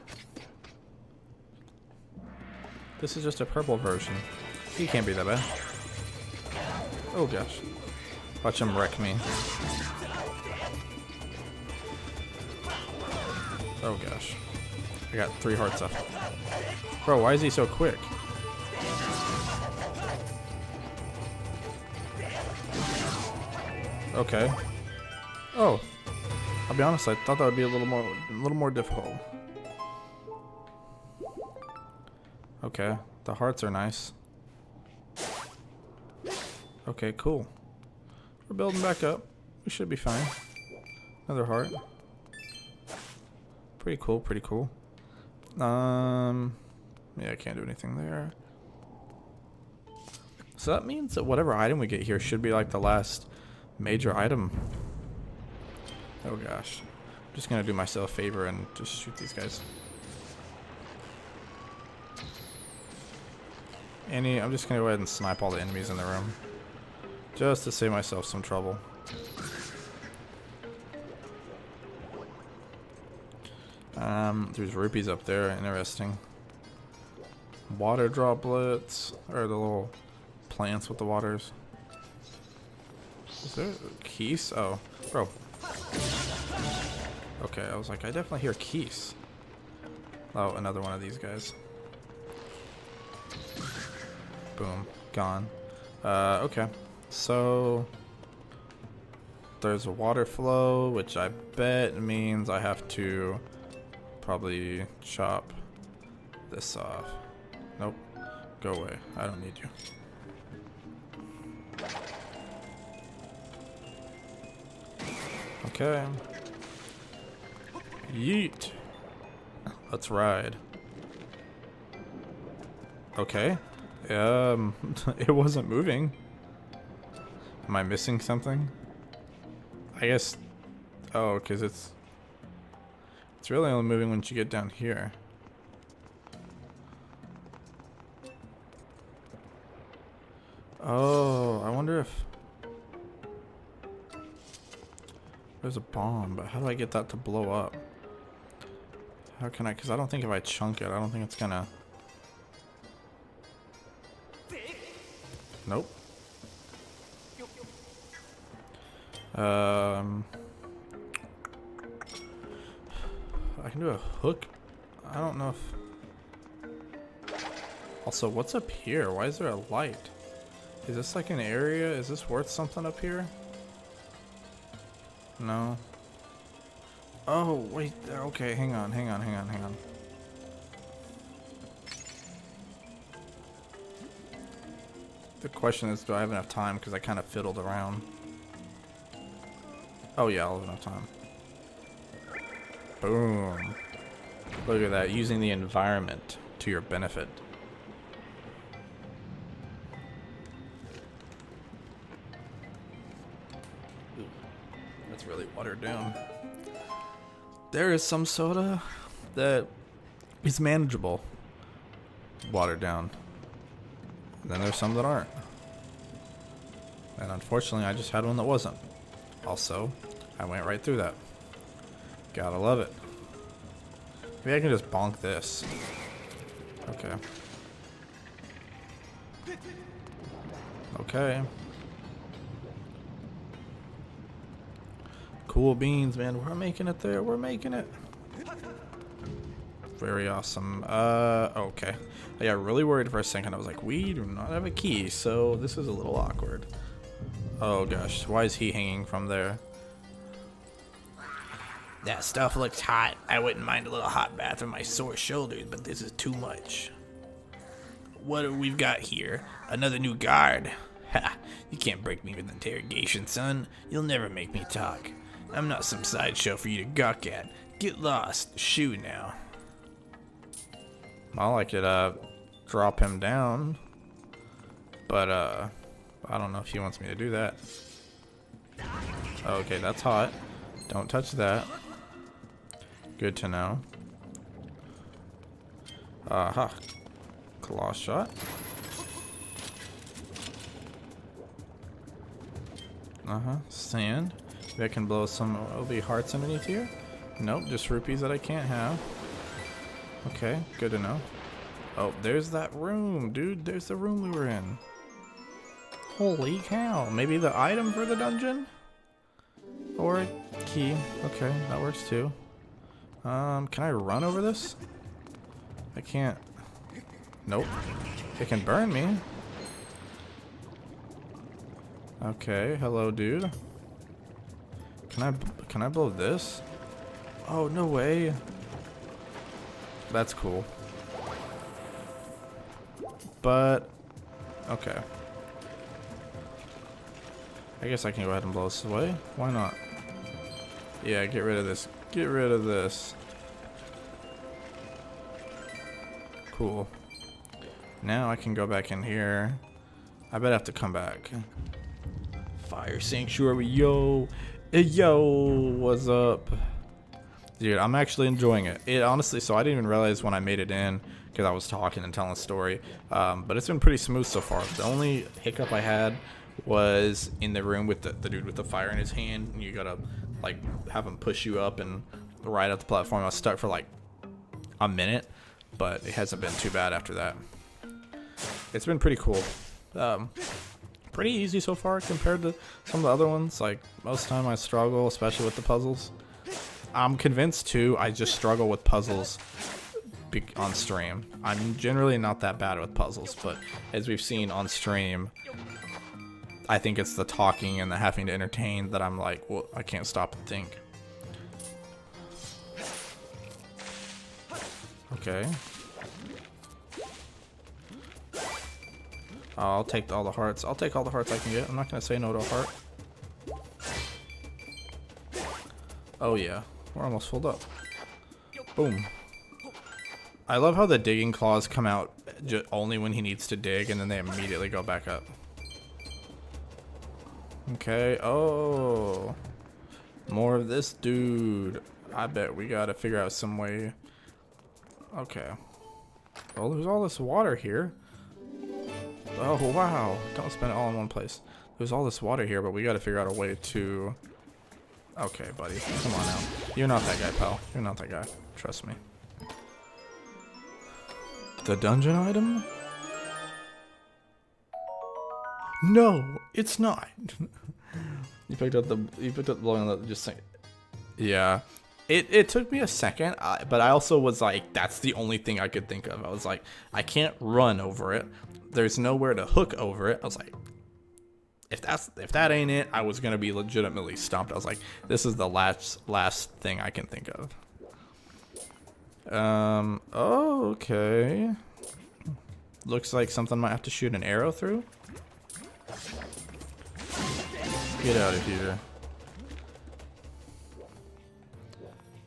This is just a purple version. He can't be that bad. Oh gosh. Watch him wreck me. Oh gosh. I got 3 hearts left. Bro, why is he so quick? Okay. Oh. I'll be honest, I thought that would be a little more difficult. Okay, the hearts are nice. Okay, cool. We're building back up. We should be fine. Another heart. Pretty cool, pretty cool. Yeah, I can't do anything there. So that means that whatever item we get here should be like the last major item. Oh gosh. I'm just gonna do myself a favor and just shoot these guys. I'm just gonna go ahead and snipe all the enemies in the room. Just to save myself some trouble. There's rupees up there, interesting. Water droplets, or the little plants with the waters. Is there keys? Oh, bro. Okay, I was like, I definitely hear keys. Oh, another one of these guys. Boom, gone. Okay, so there's a water flow, which I bet means I have to probably chop this off. Nope. Go away. I don't need you. Okay. Yeet. Let's ride. Okay. It wasn't moving. Am I missing something? I guess. Oh, because it's really only moving once you get down here. Oh, I wonder if there's a bomb, but how do I get that to blow up? How can I? Because I don't think if I chunk it, I don't think it's gonna. Nope. I can do a hook. I don't know if. Also, what's up here? Why is there a light? Is this like an area? Is this worth something up here? No. Oh, wait. Okay, hang on. The question is, do I have enough time? Because I kind of fiddled around. Oh yeah, I'll have enough time. Boom. Look at that, using the environment to your benefit. Ooh, that's really watered down. There is some soda that is manageable, watered down. And then there's some that aren't. And unfortunately, I just had one that wasn't. Also, I went right through that. Gotta love it. Maybe I can just bonk this. Okay. Okay. Cool beans, man. We're making it there. We're making it. Very awesome. Okay. I got really worried for a second. I was like, we do not have a key, so this is a little awkward. Oh gosh, why is he hanging from there? That stuff looks hot. I wouldn't mind a little hot bath for my sore shoulders, but this is too much. What do we've got here? Another new guard. Ha! You can't break me with interrogation, son. You'll never make me talk. I'm not some sideshow for you to gawk at. Get lost. Shoo now. Well, I could drop him down, but I don't know if he wants me to do that. Okay, that's hot. Don't touch that. Good to know. Aha. Claw shot. Sand. Maybe I can blow some OB hearts underneath here. Nope, just rupees that I can't have. Okay, good to know. Oh, there's that room, dude. There's the room we were in. Holy cow. Maybe the item for the dungeon? Or a key. Okay, that works too. Can I run over this? I can't. Nope. It can burn me. Okay, hello, dude. Can I blow this? Oh, no way. That's cool. But okay. I guess I can go ahead and blow this away. Why not? Yeah, get rid of this. Get rid of this. Cool. Now I can go back in here. I bet I have to come back. Fire Sanctuary, yo. Hey, yo, what's up? Dude, I'm actually enjoying it. It honestly, so I didn't even realize when I made it in because I was talking and telling a story. But it's been pretty smooth so far. The only hiccup I had was in the room with the dude with the fire in his hand. And you gotta like have him push you up and ride up the platform. I was stuck for like a minute, but it hasn't been too bad after that. It's been pretty cool. Pretty easy so far compared to some of the other ones. Like most of the time I struggle, especially with the puzzles. I'm convinced too, I just struggle with puzzles on stream. I'm generally not that bad with puzzles, but as we've seen on stream, I think it's the talking and the having to entertain that I'm like, well, I can't stop and think. Okay. I'll take all the hearts. I'll take all the hearts I can get. I'm not gonna say no to a heart. Oh yeah, we're almost filled up. Boom. I love how the digging claws come out only when he needs to dig, and then they immediately go back up. Okay, oh. More of this dude. I bet we gotta figure out some way. Okay. Well, there's all this water here. Oh, wow. Don't spend it all in one place. There's all this water here, but we gotta figure out a way to... Okay, buddy. Come on now. You're not that guy, pal. You're not that guy. Trust me. The dungeon item? No, it's not. You picked up the blowing up, just saying. Yeah. It took me a second, but I also was like, that's the only thing I could think of. I was like, I can't run over it. There's nowhere to hook over it. I was like, if that ain't it, I was gonna be legitimately stumped. I was like, this is the last thing I can think of. Oh, okay. Looks like something might have to shoot an arrow through. Get out of here.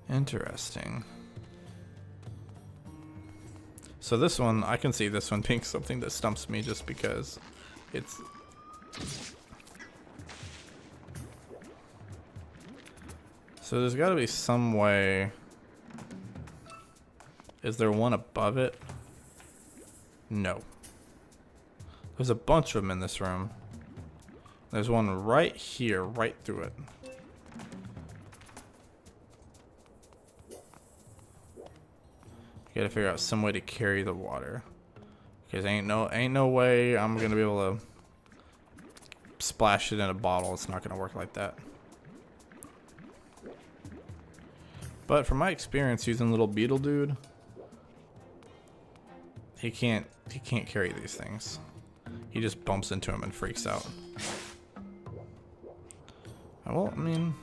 Interesting. So this one, I can see this one being something that stumps me just because it's... So there's got to be some way... Is there one above it? No. There's a bunch of them in this room. There's one right here, right through it. Gotta figure out some way to carry the water. Because ain't no way I'm gonna be able to splash it in a bottle. It's not gonna work like that. But from my experience using little beetle dude, he can't carry these things. He just bumps into him and freaks out. Well, I mean,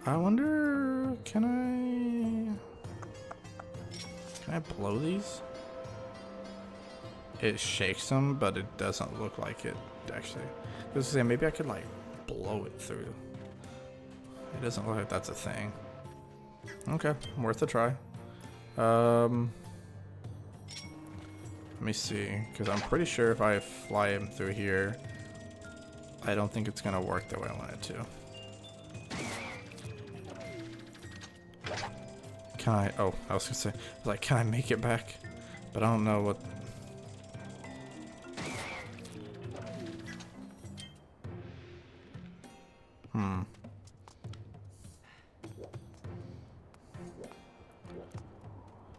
I wonder, can I blow these? It shakes them, but it doesn't look like it actually. I was saying maybe I could like blow it through. It doesn't look like that's a thing. Okay, worth a try. Let me see, because I'm pretty sure if I fly him through here, I don't think it's gonna work the way I want it to. Can I? Oh, I was gonna say, like, can I make it back? But I don't know what.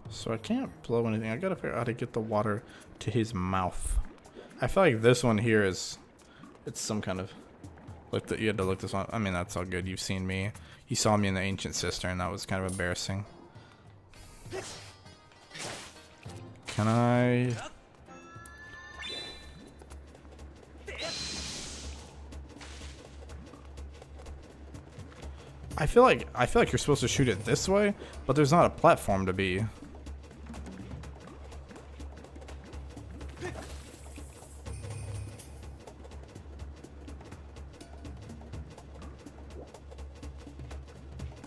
So I can't blow anything. I gotta figure out how to get the water to his mouth. I feel like this one here is, it's some kind of, you had to look this one. I mean, that's all good. You've seen me. You saw me in the ancient cistern. That was kind of embarrassing. Can I? I feel like you're supposed to shoot it this way, but there's not a platform to be.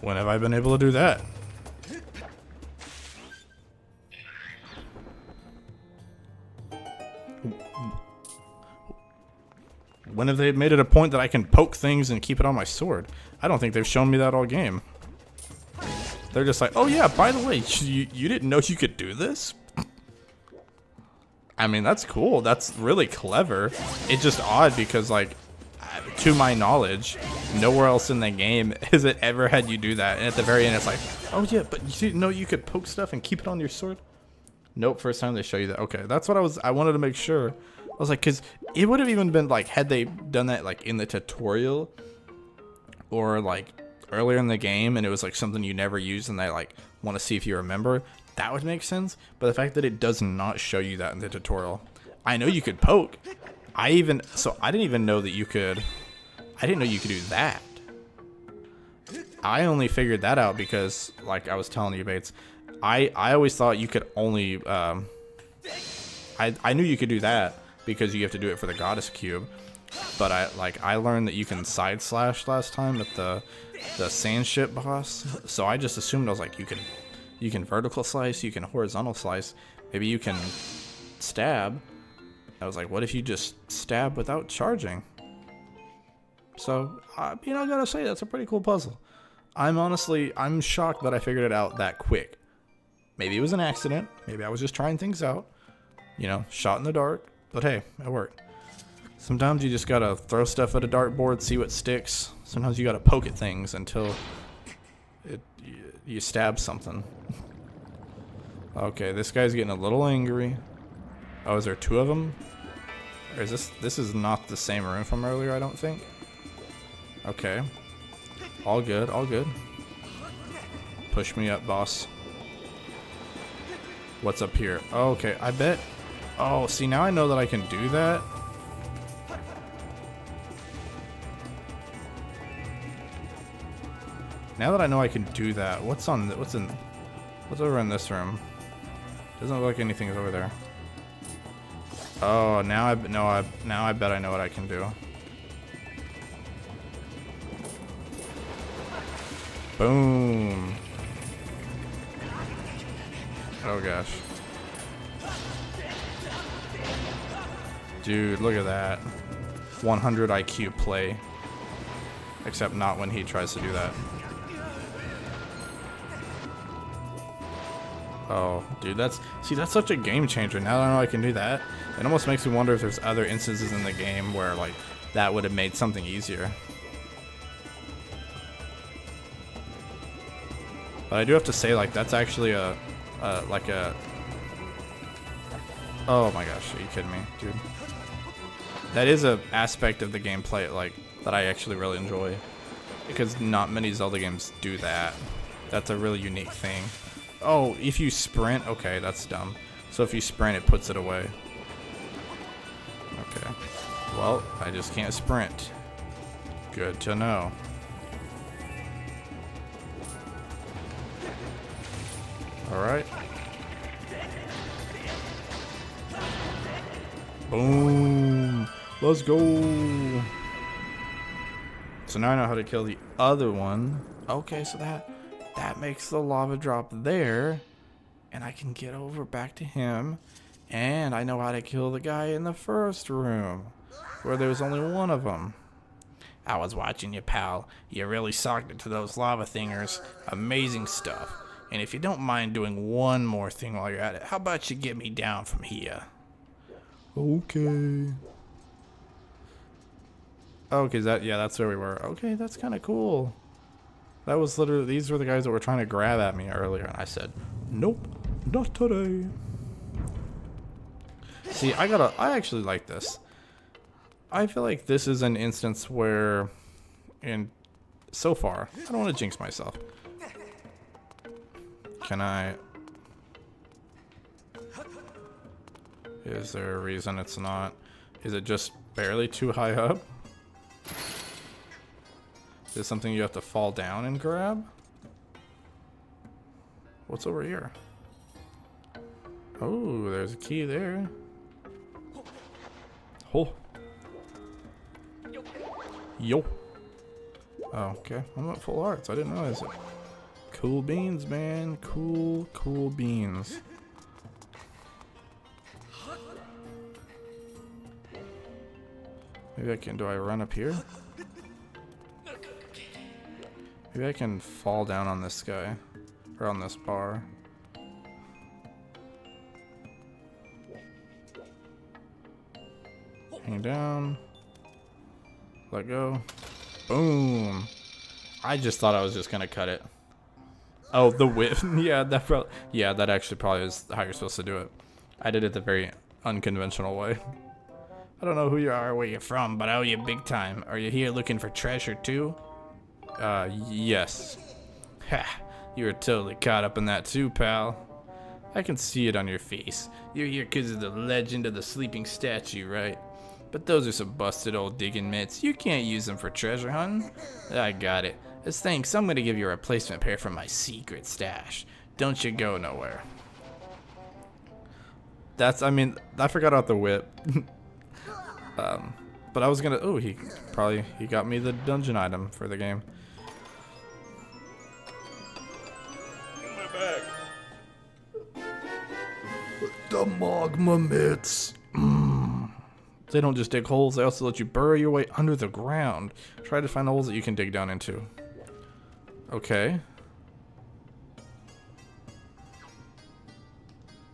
When have I been able to do that? When have they made it a point that I can poke things and keep it on my sword? I don't think they've shown me that all game. They're just like, oh yeah, by the way, you didn't know you could do this? I mean, that's cool. That's really clever. It's just odd because, like, to my knowledge, nowhere else in the game has it ever had you do that. And at the very end, it's like, oh yeah, but you didn't know you could poke stuff and keep it on your sword? Nope, first time they show you that. Okay, that's what I wanted to make sure. I was like, because it would have even been like, had they done that like in the tutorial or like earlier in the game and it was like something you never used and they like want to see if you remember, that would make sense. But the fact that it does not show you that in the tutorial, I know you could poke. I didn't even know that you could, I didn't know you could do that. I only figured that out because, like I was telling you, Bates, I always thought you could only, I knew you could do that, because you have to do it for the goddess cube. But I learned that you can side slash last time at the sand ship boss. So I just assumed, I was like, you can vertical slice, you can horizontal slice, maybe you can stab. I was like, what if you just stab without charging? So, you know, I gotta say, that's a pretty cool puzzle. I'm shocked that I figured it out that quick. Maybe it was an accident. Maybe I was just trying things out. You know, shot in the dark. But hey, it worked. Sometimes you just gotta throw stuff at a dartboard, see what sticks. Sometimes you gotta poke at things until you stab something. Okay, this guy's getting a little angry. Oh, is there two of them? Or is this is not the same room from earlier, I don't think. Okay. All good, all good. Push me up, boss. What's up here? Oh, okay, I bet. Oh, see, now I know that I can do that. Now that I know I can do that, what's over in this room? Doesn't look like anything's over there. Oh, now I bet I know what I can do. Boom. Oh gosh. Dude, look at that. 100 IQ play. Except not when he tries to do that. Oh, dude, that's such a game changer. Now that I know I can do that, it almost makes me wonder if there's other instances in the game where, like, that would have made something easier. But I do have to say, like, that's actually oh my gosh, are you kidding me, dude? That is a aspect of the gameplay, like, that I actually really enjoy. Because not many Zelda games do that. That's a really unique thing. Oh, if you sprint, okay, that's dumb. So if you sprint, it puts it away. Okay. Well, I just can't sprint. Good to know. Alright. Boom. Let's go. So now I know how to kill the other one. Okay, so that makes the lava drop there. And I can get over back to him. And I know how to kill the guy in the first room, where there's only one of them. I was watching you, pal. You really socked it to those lava thingers. Amazing stuff. And if you don't mind doing one more thing while you're at it, how about you get me down from here? Okay. Okay, that's where we were. Okay, that's kind of cool. That was literally, these were the guys that were trying to grab at me earlier, and I said, nope, not today. See, I actually like this. I feel like this is an instance where, and so far, I don't want to jinx myself. Can I? Is there a reason it's not? Is it just barely too high up? Is this something you have to fall down and grab? What's over here? Oh, there's a key there. Oh. Yo. Oh, okay. I'm at full arts. I didn't realize it. Cool beans, man. Cool beans. Maybe I can, do I run up here? Maybe I can fall down on this guy. Or on this bar. Hang down. Let go. Boom. I just thought I was just gonna cut it. Oh, the whip. Yeah, that actually probably is how you're supposed to do it. I did it the very unconventional way. I don't know who you are or where you're from, but I owe you big time. Are you here looking for treasure too? Yes. Ha, you were totally caught up in that too, pal. I can see it on your face. You're here because of the legend of the sleeping statue, right? But those are some busted old digging mitts. You can't use them for treasure hunting. I got it. As thanks, I'm gonna give you a replacement pair from my secret stash. Don't you go nowhere. I forgot about the whip. But I was gonna. Oh, he got me the dungeon item for the game. In my bag. The magma mitts. They don't just dig holes, they also let you burrow your way under the ground. Try to find holes that you can dig down into. Okay.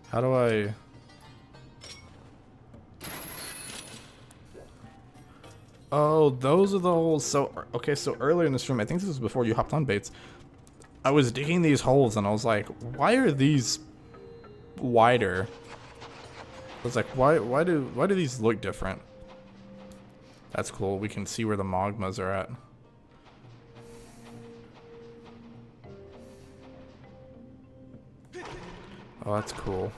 How do I... Oh, those are the holes. So, okay, so earlier in this room, I think this was before you hopped on Bates, I was digging these holes and I was like, why are these wider? I was like, why do these look different? That's cool. We can see where the magmas are at. Oh, that's cool.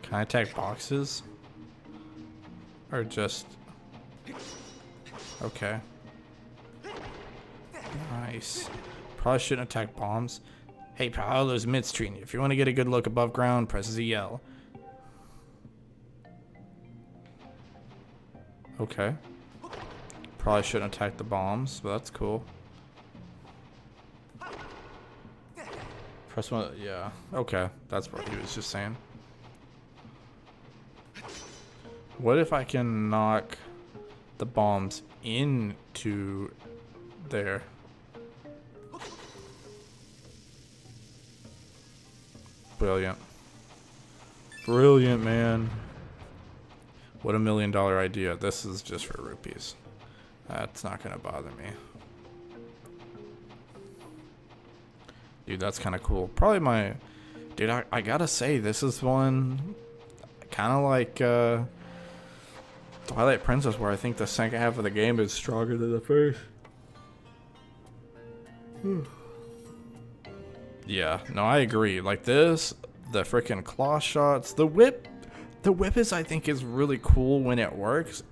Can I attack boxes? Or just... Okay. Nice. Probably shouldn't attack bombs. Hey, Paolo's midstream. If you want to get a good look above ground, press ZL. Okay. Probably shouldn't attack the bombs, but that's cool. Press one. Yeah. Okay. That's what he was just saying. What if I can knock the bombs into there? Brilliant. Brilliant, man. What a $1 million idea. This is just for rupees. That's not gonna bother me. Dude, that's kind of cool. Probably my... Dude, I gotta say, this is one... Kind of like Twilight Princess, where I think the second half of the game is stronger than the first. Yeah, no, I agree. Like this, the freaking claw shots, the whip is, I think, is really cool when it works.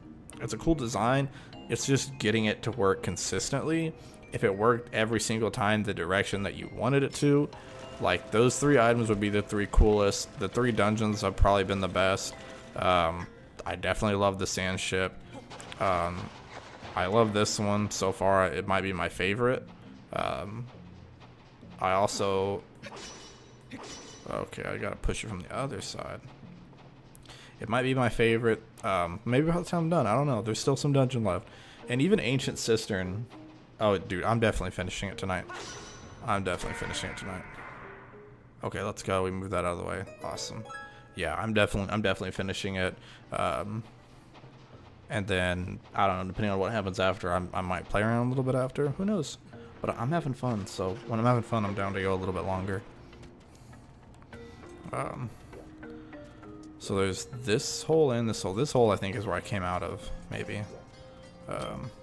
It's a cool design. It's just getting it to work consistently. If it worked every single time the direction that you wanted it to, like those 3 items would be the 3 coolest. The 3 dungeons have probably been the best. I definitely love the sand ship. I love this one so far. It might be my favorite. I also... Okay, I gotta push it from the other side. It might be my favorite. Maybe by the time I'm done, I don't know. There's still some dungeon left. And even Ancient Cistern. Oh, dude, I'm definitely finishing it tonight. Okay, let's go. We move that out of the way. Awesome. Yeah, I'm definitely finishing it. And then, I don't know, depending on what happens after, I might play around a little bit after. Who knows? But I'm having fun, so when I'm having fun, I'm down to go a little bit longer. So there's this hole and this hole. This hole, I think, is where I came out of, maybe.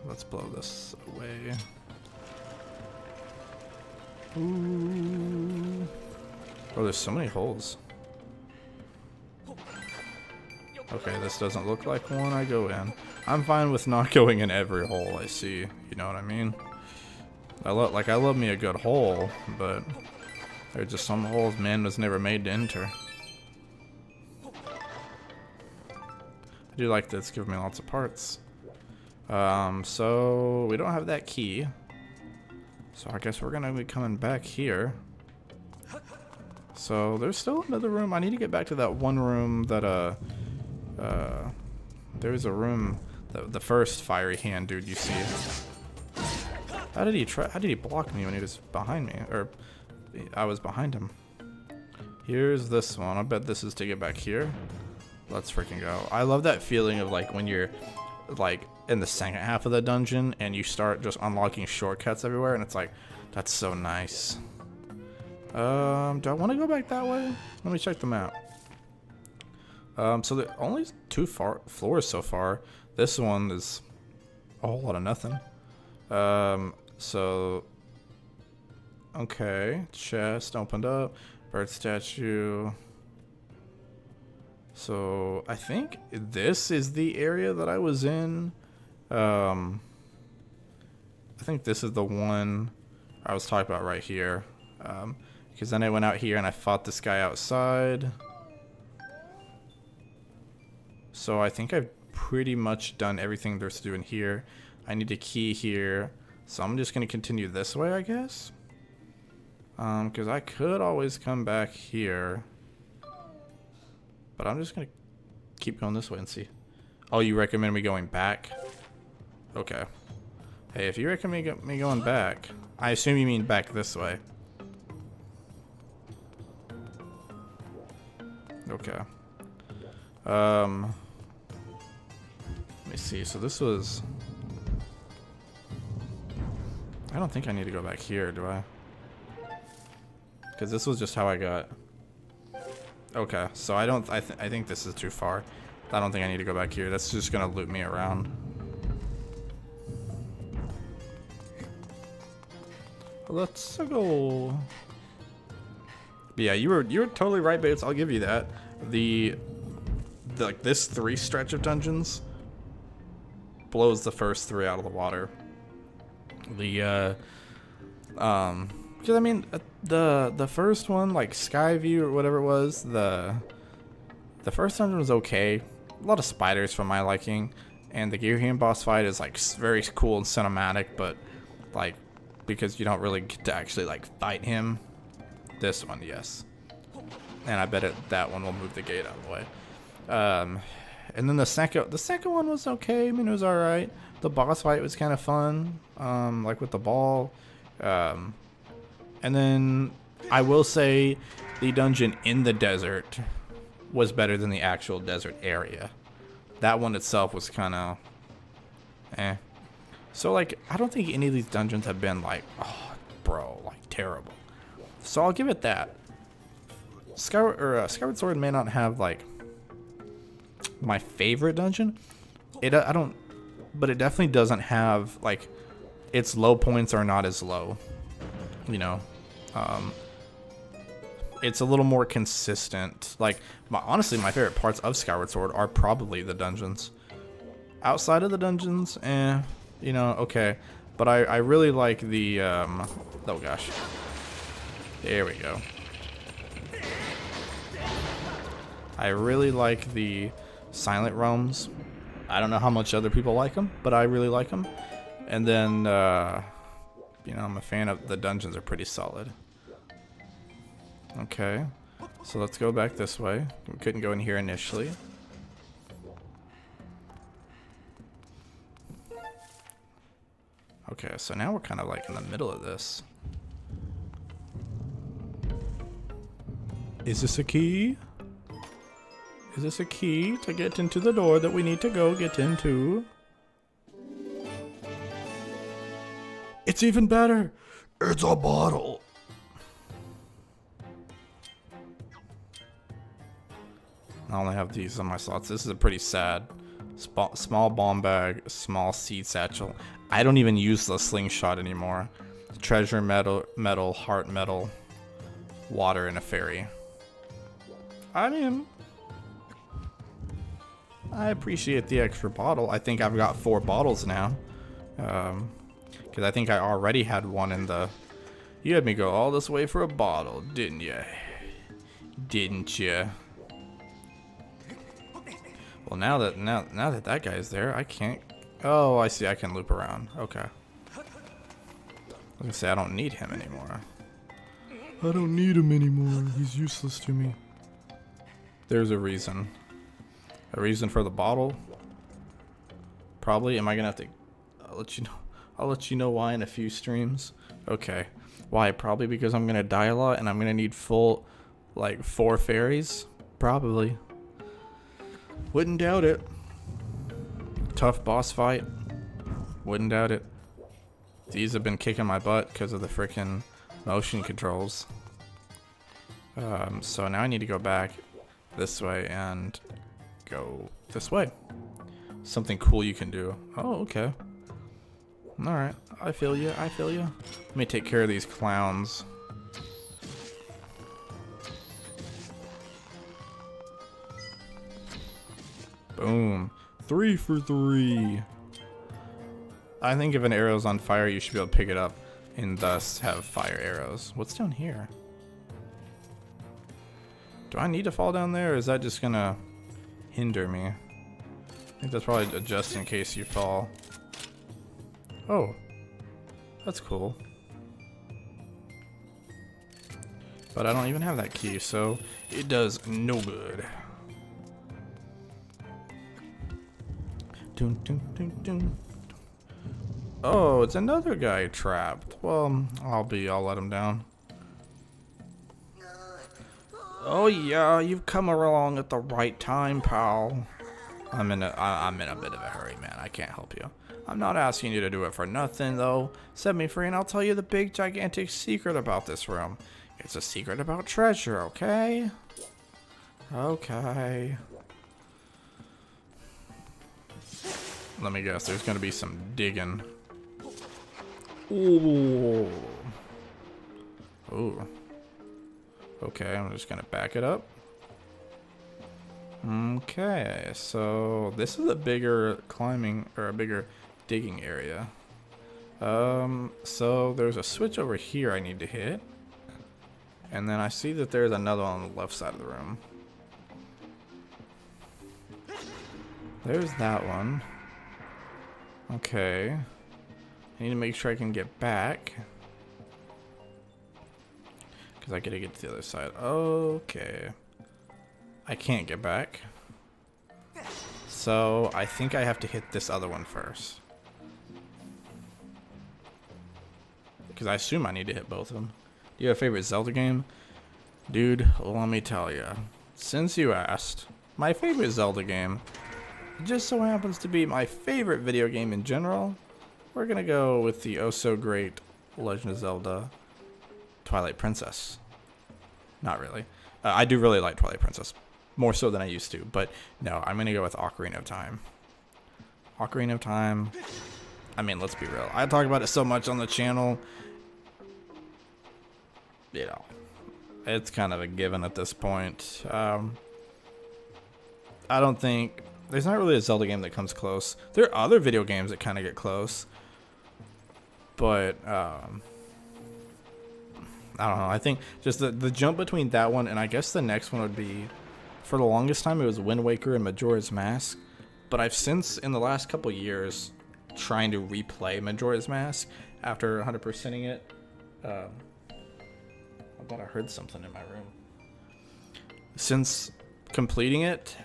Let's blow this away. Ooh. Oh, there's so many holes. Okay, this doesn't look like one I go in. I'm fine with not going in every hole I see. You know what I mean? I love me a good hole, but there's just some holes man was never made to enter. I do like this, giving me lots of parts. So we don't have that key. So I guess we're gonna be coming back here. So there's still another room. I need to get back to that one room that there's a room, the first fiery hand dude you see. How did he block me when he was behind me? Or I was behind him. Here's this one. I bet this is to get back here. Let's freaking go. I love that feeling of like when you're like in the second half of the dungeon and you start just unlocking shortcuts everywhere, and it's like, that's so nice. Do I want to go back that way? Let me check the map. So there are only 2 floors so far. This one is a whole lot of nothing. So okay, chest opened up, bird statue. So I think this is the area that I was in. I think this is the one I was talking about right here. Because then I went out here and I fought this guy outside. So I think I've pretty much done everything there's to do in here. I need a key here. So I'm just going to continue this way, I guess. Because I could always come back here. But I'm just going to keep going this way and see. Oh, you recommend me going back? Okay. Hey, if you recommend me going back, I assume you mean back this way. Okay. Let me see. So this was... I don't think I need to go back here, do I? Because this was just how I got... Okay, so I think this is too far. I don't think I need to go back here. That's just gonna loop me around. Let's go. But yeah, you were totally right, Bates. I'll give you that. The like this 3 stretch of dungeons blows the first 3 out of the water. The because I mean the first one, like Skyview or whatever it was, the first dungeon was okay. A lot of spiders for my liking, and the Gearham boss fight is like very cool and cinematic, but like because you don't really get to actually like fight him. This one, yes, and I bet that one will move the gate out of the way. And then the second one was okay. I mean, it was all right. The boss fight was kind of fun, like with the ball. And then I will say the dungeon in the desert was better than the actual desert area. That one itself was kind of eh. So like, I don't think any of these dungeons have been like, oh, bro, like terrible. So I'll give it that. Skyward Sword may not have like my favorite dungeon. But it definitely doesn't have like its low points are not as low. You know, it's a little more consistent. Like, honestly, my favorite parts of Skyward Sword are probably the dungeons. Outside of the dungeons, you know, okay. But I really like the, oh gosh. There we go. I really like the Silent Realms. I don't know how much other people like them, but I really like them. And then, you know, I'm a fan of the dungeons are pretty solid. Okay, so let's go back this way. We couldn't go in here initially. Okay, so now we're kind of like in the middle of this. Is this a key? Is this a key to get into the door that we need to go get into? It's even better. It's a bottle. I only have these on my slots. This is a pretty sad. Small bomb bag, small seed satchel. I don't even use the slingshot anymore. Treasure metal, heart metal, water, and a fairy. I mean, I appreciate the extra bottle. I think I've got 4 bottles now. Because I think I already had one in the... You had me go all this way for a bottle, didn't you? Didn't you? Well, now that that guy's there, I can't... Oh, I see. I can loop around. Okay. I was gonna say, I don't need him anymore. I don't need him anymore. He's useless to me. There's a reason. A reason for the bottle? Probably. Am I gonna have to... I'll let you know why in a few streams. Okay. Why? Probably because I'm gonna die a lot and I'm gonna need full, like, 4 fairies? Probably. Wouldn't doubt it. Tough boss fight. Wouldn't doubt it. These have been kicking my butt because of the freaking motion controls. So now I need to go back this way and go this way. Something cool you can do. Oh, okay. Alright, I feel you, I feel you. Let me take care of these clowns. Boom. 3 for 3. I think if an arrow's on fire, you should be able to pick it up and thus have fire arrows. What's down here? Do I need to fall down there, or is that just gonna hinder me? think that's probably just in case you fall. Oh, that's cool. But I don't even have that key, so it does no good. Dun, dun, dun, dun. Oh, it's another guy trapped. Well, I'll let him down. Oh yeah, you've come along at the right time, pal. I'm in a bit of a hurry, man. I can't help you. I'm not asking you to do it for nothing, though. Set me free and I'll tell you the big, gigantic secret about this room. It's a secret about treasure, okay? Okay. Let me guess, there's gonna be some digging. Ooh. Ooh. Okay, I'm just gonna back it up. Okay, so this is a bigger climbing, or a bigger digging area. So there's a switch over here I need to hit. And then I see that there's another one on the left side of the room. There's that one. Okay. I need to make sure I can get back. Because I gotta get to the other side. Okay. I can't get back. So I think I have to hit this other one first. Because I assume I need to hit both of them. Do you have a favorite Zelda game? Dude, let me tell you. Since you asked, my favorite Zelda game just so happens to be my favorite video game in general. We're gonna go with the oh so great Legend of Zelda Twilight Princess. Not really. I do really like Twilight Princess. More so than I used to. But no, I'm gonna go with Ocarina of Time. Ocarina of Time. I mean, let's be real. I talk about it so much on the channel. You know, it's kind of a given at this point. I don't think... There's not really a Zelda game that comes close. There are other video games that kind of get close. But, I don't know. I think just the jump between that one and I guess the next one would be... For the longest time, it was Wind Waker and Majora's Mask. But I've since, in the last couple years, trying to replay Majora's Mask after 100%ing it. I thought I heard something in my room. Since completing it,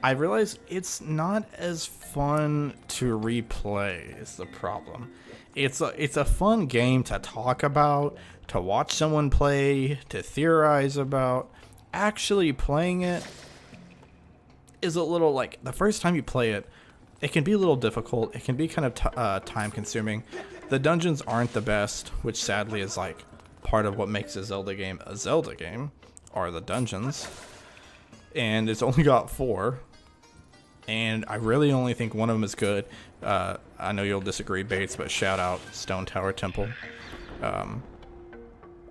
I realized it's not as fun to replay is the problem. It's a fun game to talk about, to watch someone play, to theorize about. Actually playing it is a little like the first time you play it, it can be a little difficult. It can be kind of time consuming. The dungeons aren't the best, which sadly is like part of what makes a Zelda game, are the dungeons. And it's only got 4. And I really only think one of them is good. I know you'll disagree, Bates, but shout out Stone Tower Temple.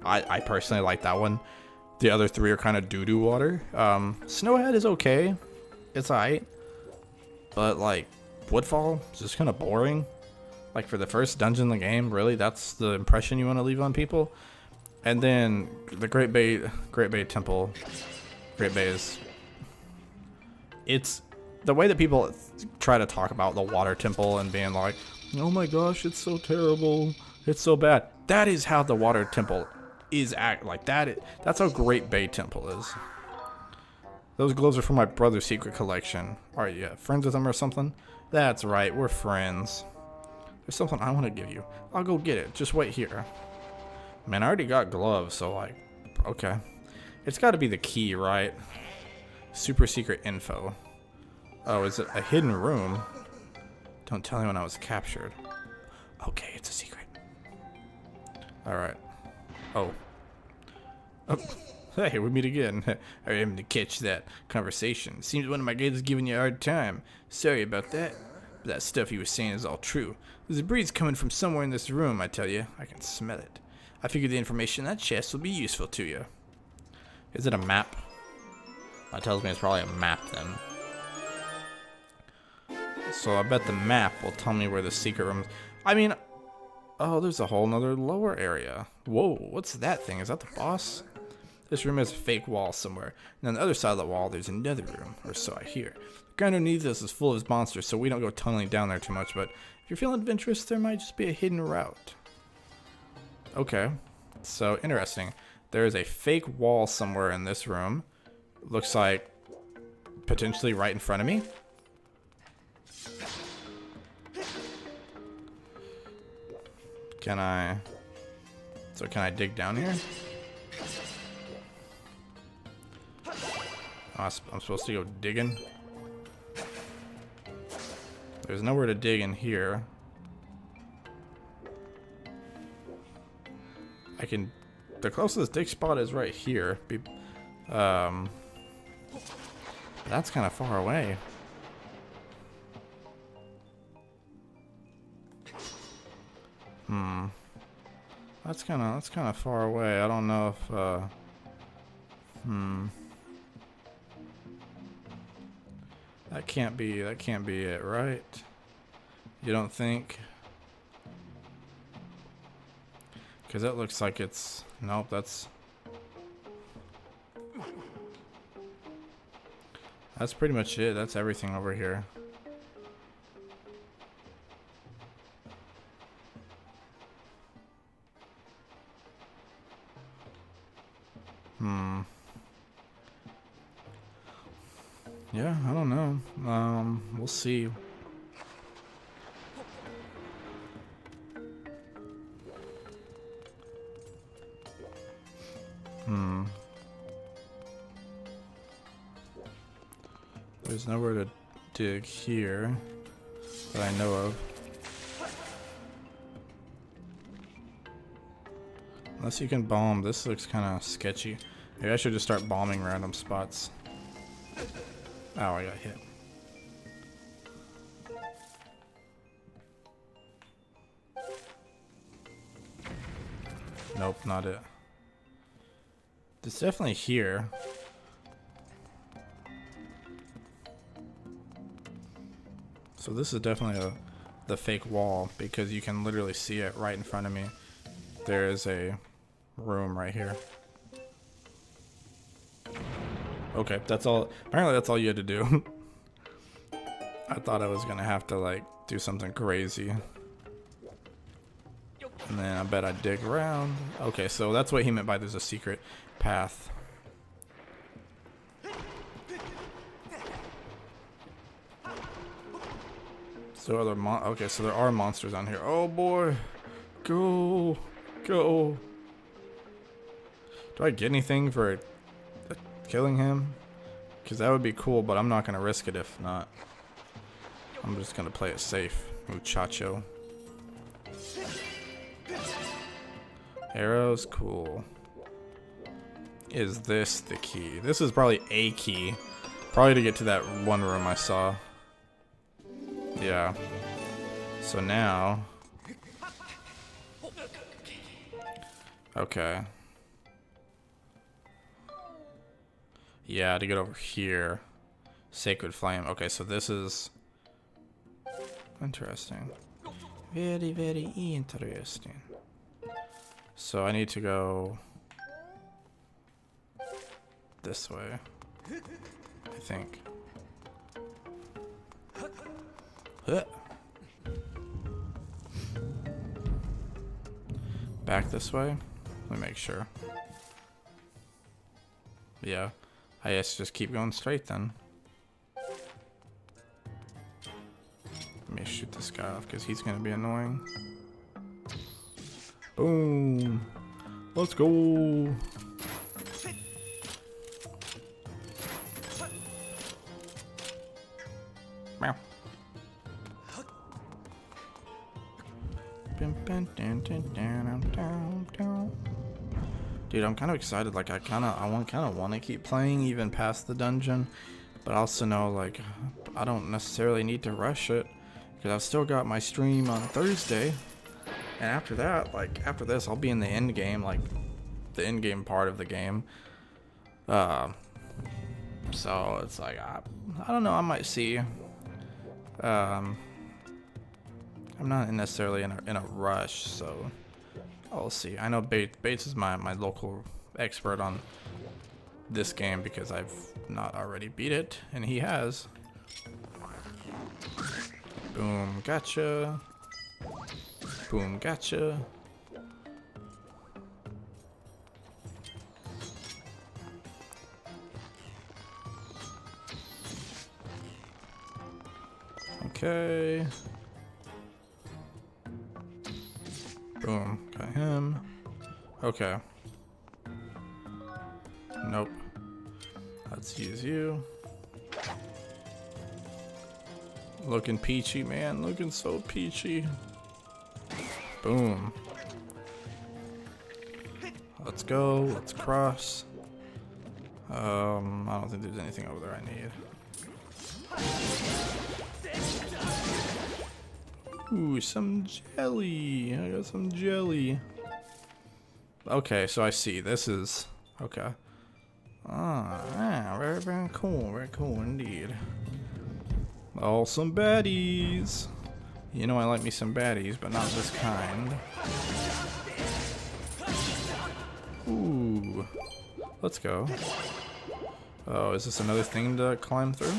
I personally like that one. The other 3 are kind of doo-doo water. Snowhead is okay. It's alright. But, like, Woodfall is just kind of boring. Like, for the first dungeon in the game, really, that's the impression you want to leave on people. And then the Great Bay Temple. Great Bay is... It's... The way that people try to talk about the water temple and being like, oh my gosh, it's so terrible. It's so bad. That is how the water temple is like that. That's how Great Bay Temple is. Those gloves are from my brother's secret collection. Are you friends with him or something? That's right, we're friends. There's something I want to give you. I'll go get it. Just wait here. Man, I already got gloves, so like, okay. It's got to be the key, right? Super secret info. Oh, is it a hidden room? Don't tell anyone I was captured. Okay, it's a secret. Alright. Oh. Hey, we meet again. I am to catch that conversation. Seems one of my guys is giving you a hard time. Sorry about that. But that stuff you were saying is all true. There's a breeze coming from somewhere in this room, I tell you. I can smell it. I figure the information in that chest will be useful to you. Is it a map? That tells me it's probably a map then. So I bet the map will tell me where the secret room is. I mean, oh, there's a whole nother lower area. Whoa, what's that thing? Is that the boss? This room has a fake wall somewhere. And on the other side of the wall, there's another room, or so I hear. ground underneath us is full of monsters, so we don't go tunneling down there too much, but if you're feeling adventurous, there might just be a hidden route. Okay, so interesting. There is a fake wall somewhere in this room. Looks like potentially right in front of me. Can I dig down here? Oh, I'm supposed to go digging? There's nowhere to dig in here. The closest dig spot is right here. That's kind of far away. That's kind of far away. I don't know if that can't be it, right? You don't think? Because that looks like it's... Nope, that's pretty much it. That's everything over here. Yeah, I don't know. We'll see. There's nowhere to dig here that I know of. Unless you can bomb. This looks kind of sketchy. Maybe I should just start bombing random spots. Oh, I got hit. Nope, not it. It's definitely here. So this is definitely the fake wall because you can literally see it right in front of me. There is a room right here. Okay, that's all. Apparently that's all you had to do. I thought I was gonna have to like do something crazy. And then I bet I'd dig around. Okay, so that's what he meant by there's a secret path. So are there okay, so there are monsters on here. Oh boy. Go. Go. Do I get anything for killing him? Because that would be cool, but I'm not going to risk it if not. I'm just going to play it safe. Muchacho. Arrows, cool. Is this the key? This is probably a key. Probably to get to that one room I saw. Yeah. So now... Okay. Yeah, to get over here. Sacred Flame. Okay, so this is... Interesting. Very, very interesting. So I need to go... this way. I think. Back this way? Let me make sure. Yeah. I guess just keep going straight then. Let me shoot this guy off because he's going to be annoying. Boom. Let's go. Meow. Dude, I'm kind of excited. Like I kind of want to keep playing even past the dungeon, but I also know like I don't necessarily need to rush it because I've still got my stream on Thursday, and after that, like after this, I'll be in the end game, like the end game part of the game. So it's like I don't know. I might see. I'm not necessarily in a rush, so I'll see. I know Bates is my local expert on this game because I've not already beat it, and he has. Boom, gotcha. Boom, gotcha. Okay. Boom, got him. Okay. Nope. Let's use you. Looking peachy, man. Looking so peachy. Boom. Let's go. Let's cross. I don't think there's anything over there I need. Ooh, some jelly. I got some jelly. Okay, so I see. This is... Okay. Ah, yeah, very, very cool. Very cool indeed. Oh, some baddies. You know I like me some baddies, but not this kind. Ooh. Let's go. Oh, is this another thing to climb through?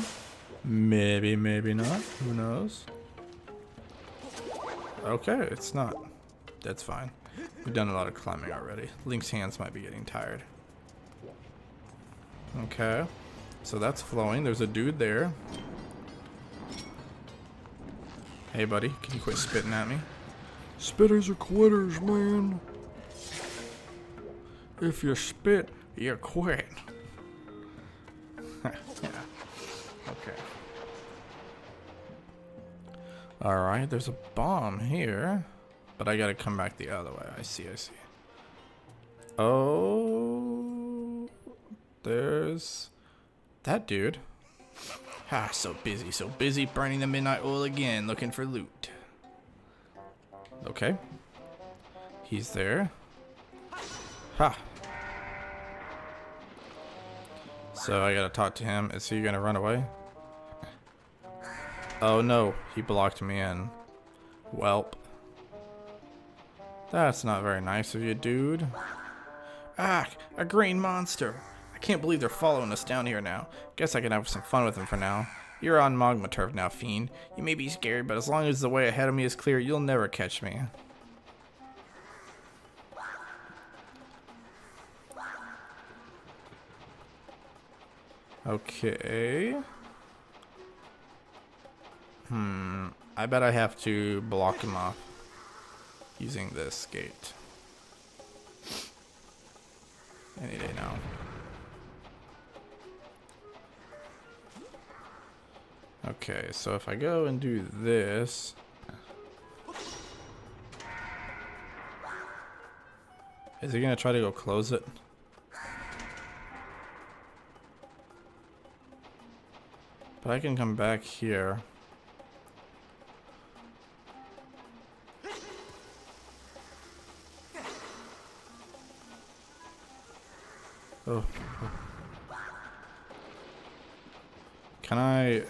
Maybe, maybe not. Who knows? Okay, it's not. That's fine. We've done a lot of climbing already. Link's hands might be getting tired. Okay. So that's flowing. There's a dude there. Hey, buddy. Can you quit spitting at me? Spitters are quitters, man. If you spit, you quit. Yeah. Okay. Alright, there's a bomb here. But I gotta come back the other way. I see, I see. Oh... There's... that dude. Ah, so busy burning the midnight oil again, looking for loot. Okay. He's there. Ha! So I gotta talk to him. Is he gonna run away? Oh no, he blocked me in. Welp. That's not very nice of you, dude. Ah, a green monster. I can't believe they're following us down here now. Guess I can have some fun with them for now. You're on Magma Turf now, fiend. You may be scared, but as long as the way ahead of me is clear, you'll never catch me. Okay. I bet I have to block him off using this gate. Any day now. Okay, so if I go and do this... Is he gonna try to go close it? But I can come back here. Oh. Can I...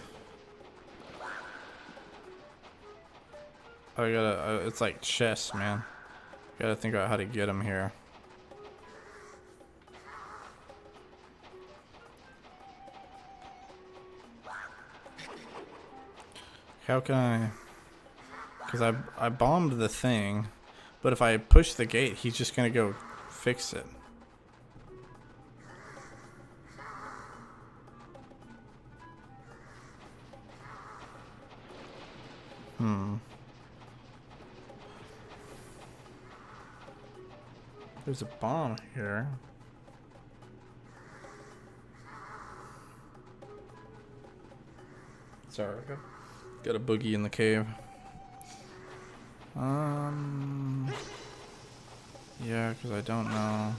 I gotta... it's like chess, man. Gotta think about how to get him here. How can I... Because I bombed the thing, but if I push the gate, he's just gonna go fix it. There's a bomb here. Sorry, got a boogie in the cave. Yeah, because I don't know.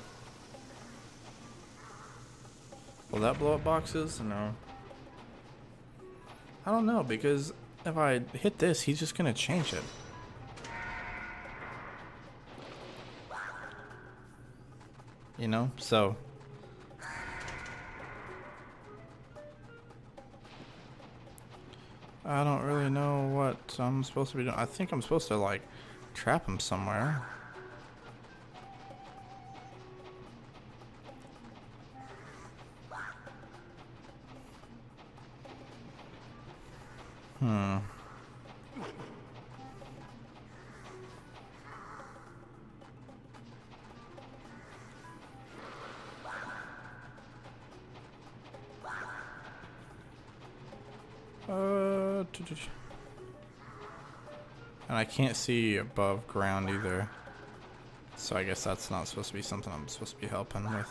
Will that blow up boxes? No. I don't know, because if I hit this, he's just gonna change it. You know, so I don't really know what I'm supposed to be doing. I think I'm supposed to like trap him somewhere. Hmm. And I can't see above ground either. So I guess that's not supposed to be something I'm supposed to be helping with.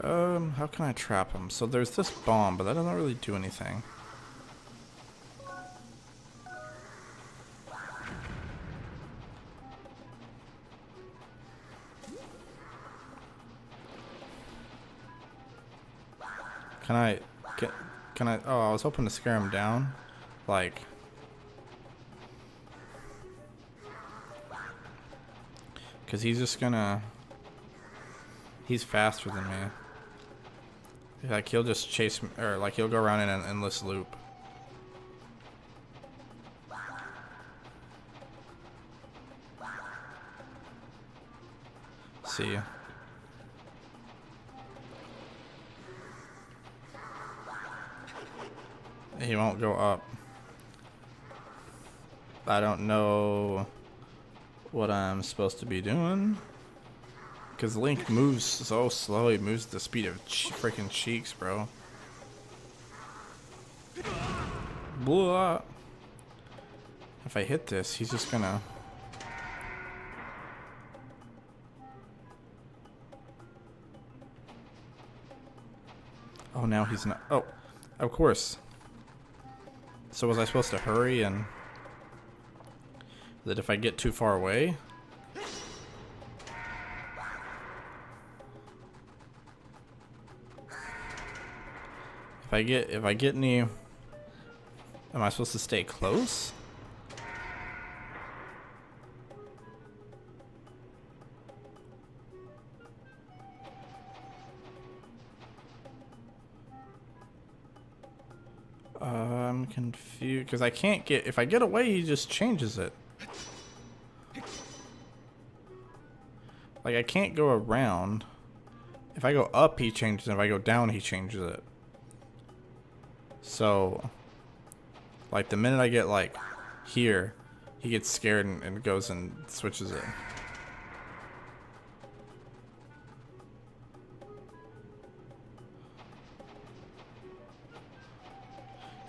How can I trap him? So there's this bomb, but that doesn't really do anything. Can I, oh, I was hoping to scare him down. Like, because he's just gonna, he's faster than me. Like, he'll just chase me, or like he'll go around in an endless loop. See ya. He won't go up. I don't know what I'm supposed to be doing. Because Link moves so slow, he moves at the speed of freaking cheeks, bro. Blah. If I hit this, he's just gonna... Oh, now he's not... Oh, of course. So was I supposed to hurry and... That if I get too far away... If I get any... Am I supposed to stay close? I'm confused because I can't get. If I get away, he just changes it. Like I can't go around. If I go up, he changes it. If I go down, he changes it. So, like the minute I get like here, he gets scared and goes and switches it.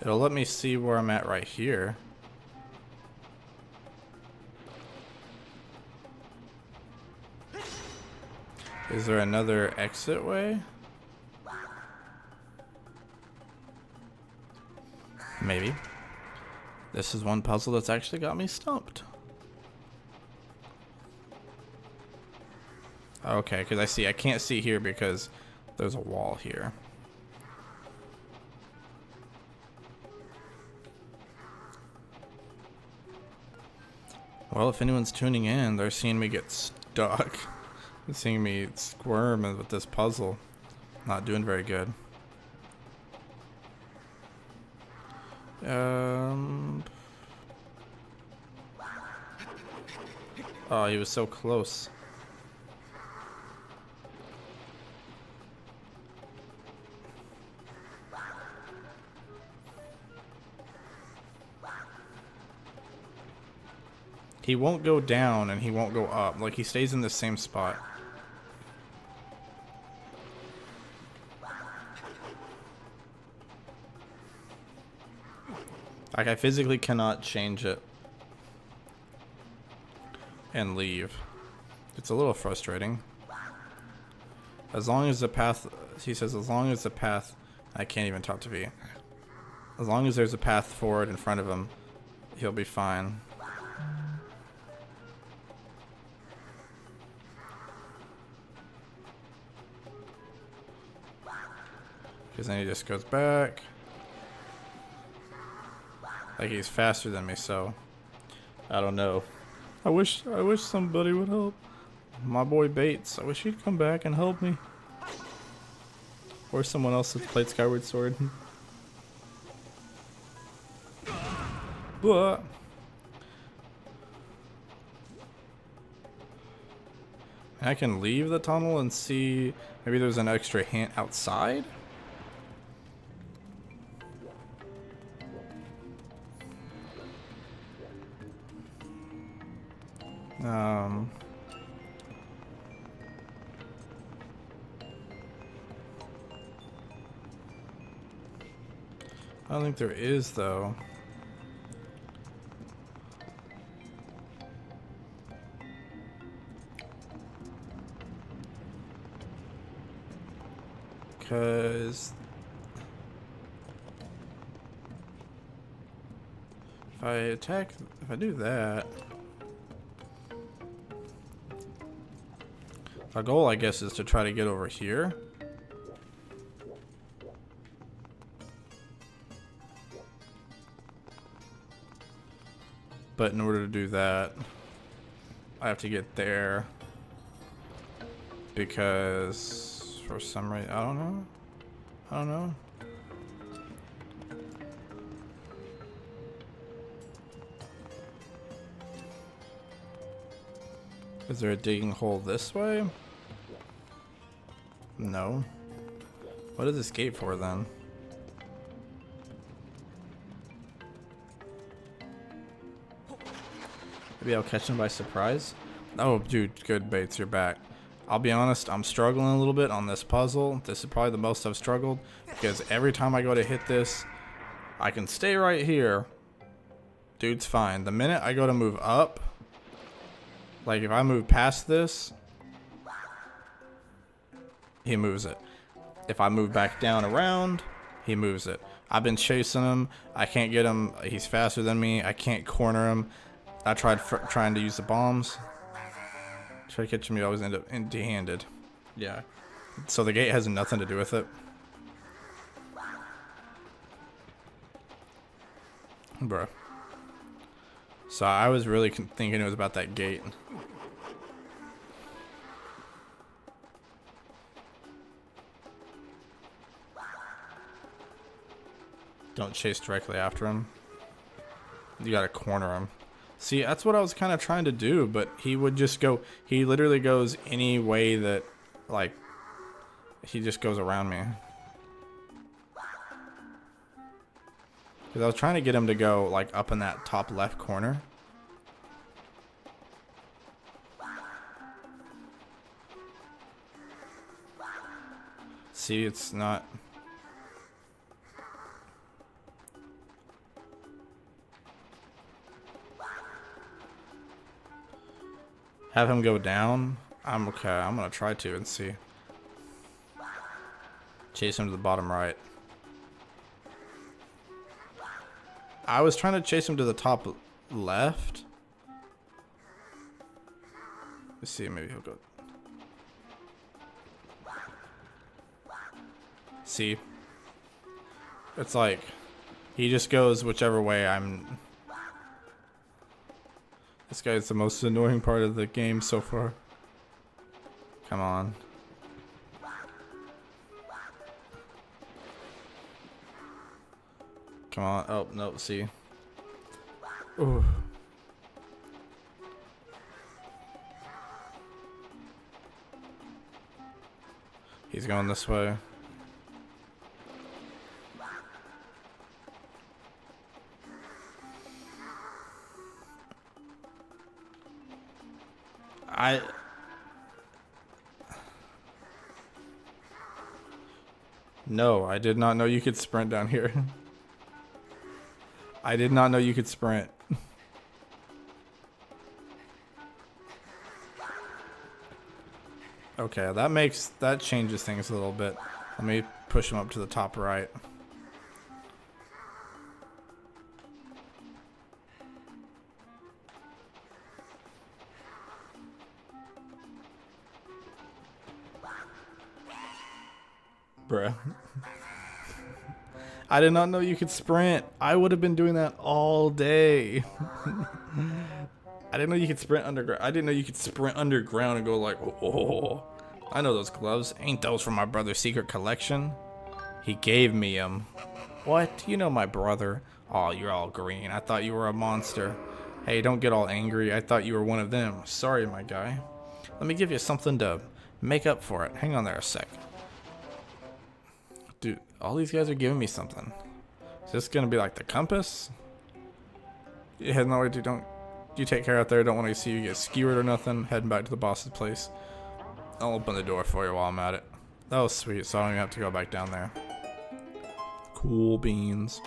It'll let me see where I'm at right here. Is there another exit way? Maybe. This is one puzzle that's actually got me stumped. Okay, because I can't see here because there's a wall here. Well, if anyone's tuning in, they're seeing me get stuck. They're seeing me squirm with this puzzle. Not doing very good. Oh, he was so close. He won't go down and he won't go up. Like he stays in the same spot. Like I physically cannot change it and leave. It's a little frustrating. As long as the path, he says, as long as the path, I can't even talk to V. As long as there's a path forward in front of him, he'll be fine. Because then he just goes back. Like he's faster than me, so I don't know. I wish somebody would help. My boy Bates, I wish he'd come back and help me. Or someone else that's played Skyward Sword. But I can leave the tunnel and see maybe there's an extra hint outside. Um, I don't think there is, though. Because if I do that, our goal, I guess, is to try to get over here. But in order to do that, I have to get there because for some reason, I don't know. Is there a digging hole this way? No. What is this gate for then? Maybe I'll catch him by surprise. Oh, dude, good Bates, you're back. I'll be honest, I'm struggling a little bit on this puzzle. This is probably the most I've struggled because every time I go to hit this, I can stay right here. Dude's fine. The minute I go to move up, like if I move past this, he moves it. If I move back down around, he moves it. I've been chasing him. I can't get him. He's faster than me. I can't corner him. I tried trying to use the bombs. Try to catch him, you always end up empty-handed. Yeah. So the gate has nothing to do with it. Bruh. So I was really thinking it was about that gate. Don't chase directly after him. You gotta corner him. See, that's what I was kind of trying to do, but he would just go, he literally goes any way that, like, he just goes around me. Because I was trying to get him to go, like, up in that top left corner. See, it's not... Have him go down. I'm okay. I'm gonna try to and see. Chase him to the bottom right. I was trying to chase him to the top left. Let's see. Maybe he'll go. See? It's like he just goes whichever way I'm. This guy's the most annoying part of the game so far. Come on. Come on. Oh, no, see. Ooh. He's going this way. No, I did not know you could sprint down here. I did not know you could sprint. Okay, that changes things a little bit. Let me push him up to the top right. Bruh. I did not know you could sprint. I would have been doing that all day. I didn't know you could sprint underground. I didn't know you could sprint underground and go like, oh. I know those gloves. Ain't those from my brother's secret collection? He gave me them. What? You know my brother. Oh, you're all green. I thought you were a monster. Hey, don't get all angry. I thought you were one of them. Sorry, my guy. Let me give you something to make up for it. Hang on there a sec. Dude, all these guys are giving me something. Is this gonna be like the compass? You heading that way, dude? Don't. You take care out there. Don't want to see you get skewered or nothing. Heading back to the boss's place. I'll open the door for you while I'm at it. That was sweet, so I don't even have to go back down there. Cool beans.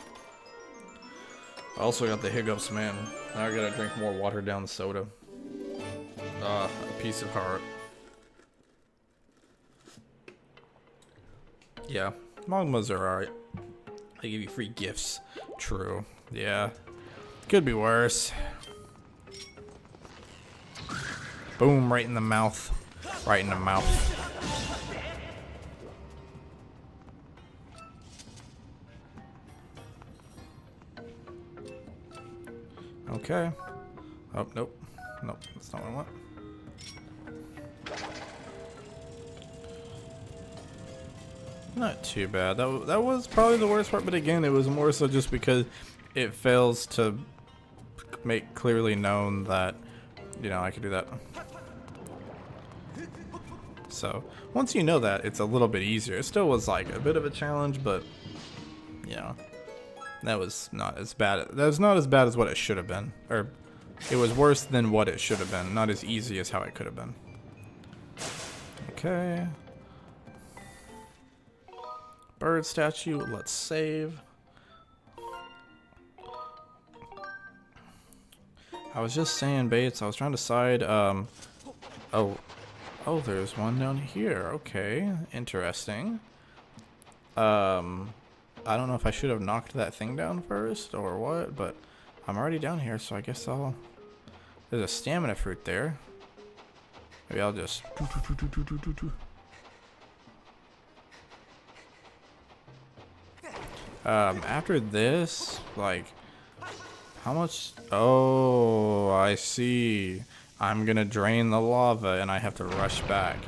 I also got the hiccups, man. Now I gotta drink more watered down soda. A piece of heart. Yeah, Magmas are alright. They give you free gifts. True. Yeah. Could be worse. Boom, right in the mouth. Right in the mouth. Okay. Oh, nope. Nope, that's not what I want. Not too bad. That was probably the worst part, but again, it was more so just because it fails to make clearly known that, you know, I could do that. So, once you know that, it's a little bit easier. It still was like a bit of a challenge, but, you know, that was not as bad. That was not as bad as what it should have been. Or, it was worse than what it should have been. Not as easy as how it could have been. Okay. Bird statue, let's save. I was just saying, Bates, I was trying to decide, oh, there's one down here. Okay, interesting. I don't know if I should have knocked that thing down first or what, but I'm already down here, so I guess I'll... There's a stamina fruit there. Maybe I'll just... After this, like... How much... Oh, I see. I'm gonna drain the lava and I have to rush back.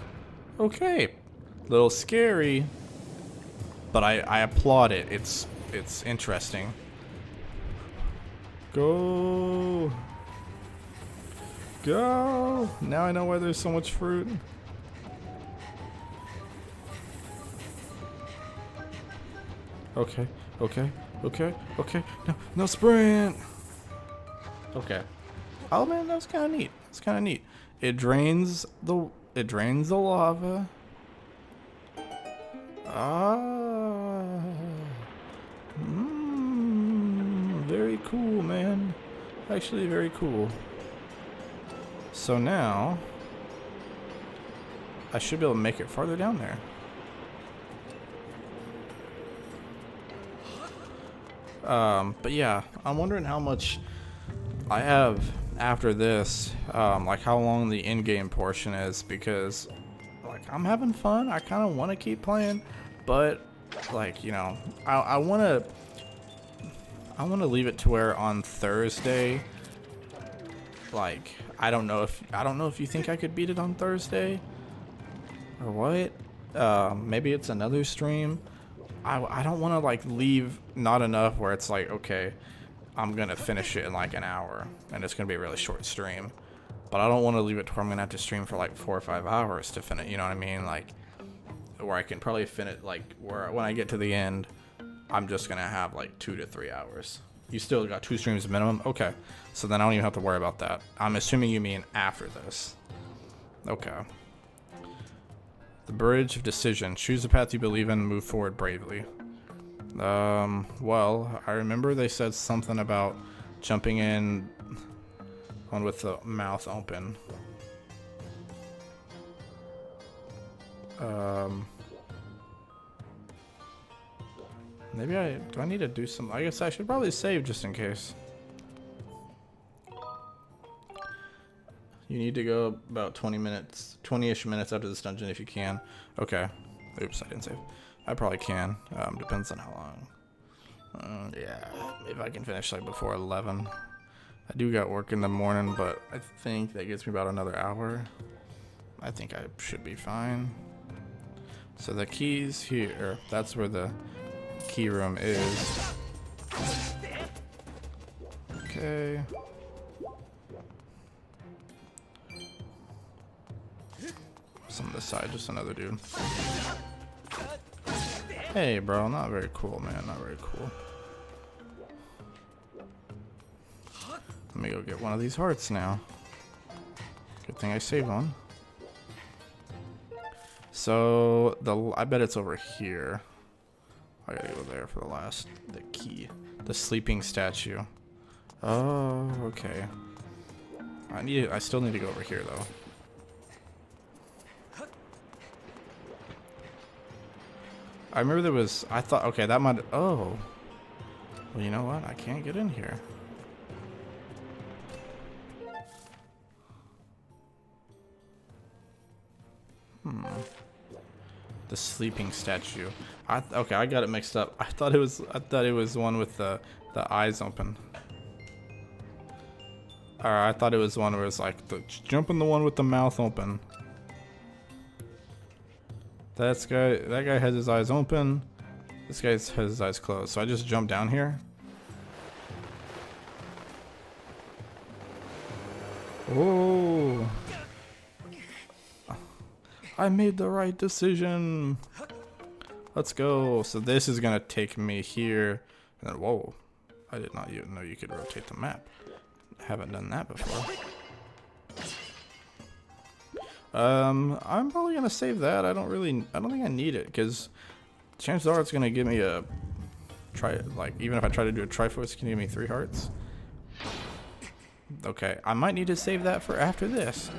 Okay. Little scary. But I applaud it. It's interesting. Go. Go. Now I know why there's so much fruit. Okay. Okay. Okay. Okay. No sprint. Okay. Oh man, that was kind of neat. It's kind of neat. It drains the lava. Very cool, man. Actually, very cool. So now I should be able to make it farther down there. But yeah, I'm wondering how much I have after this, like how long the in-game portion is, because like I'm having fun. I kind of want to keep playing, but like, you know, I want to leave it to where on Thursday, like I don't know if you think I could beat it on Thursday or what. Maybe it's another stream. I don't want to like leave not enough where it's like, okay, I'm gonna finish it in like an hour and it's gonna be a really short stream, but I don't want to leave it to where I'm gonna have to stream for like 4 or 5 hours to finish, you know what I mean? Like where I can probably finish, like where when I get to the end I'm just gonna have like 2 to 3 hours. You still got 2 streams minimum? Okay, so then I don't even have to worry about that. I'm assuming you mean after this. Okay. The Bridge of Decision. Choose the path you believe in, move forward bravely. Well, I remember they said something about jumping in one with the mouth open. Maybe do I need to do some? I guess I should probably save just in case. You need to go about 20-ish minutes after this dungeon if you can. Okay. Oops, I didn't save. I probably can. Depends on how long. Yeah, if I can finish like before 11. I do got work in the morning, but I think that gets me about another hour. I think I should be fine. So the key's here. That's where the key room is. Okay. On this side, just another dude. Hey, bro, not very cool, man. Not very cool. Let me go get one of these hearts now. Good thing I saved one. So I bet it's over here. I gotta go there for the key. The sleeping statue. Oh, okay. I still need to go over here though. I remember there was, I thought, okay, that might, oh. Well, you know what? I can't get in here. The sleeping statue. Okay, I got it mixed up. I thought it was the one with the eyes open. Or I thought it was the one where it's like jump in the one with the mouth open. That guy has his eyes open. This guy has his eyes closed. So I just jump down here. Oh. I made the right decision. Let's go. So this is gonna take me here. And then, whoa. I did not even know you could rotate the map. Haven't done that before. I'm probably gonna save that. I don't think I need it, because chances are it's gonna give me a even if I try to do a Triforce, it's gonna give me 3 hearts. Okay, I might need to save that for after this.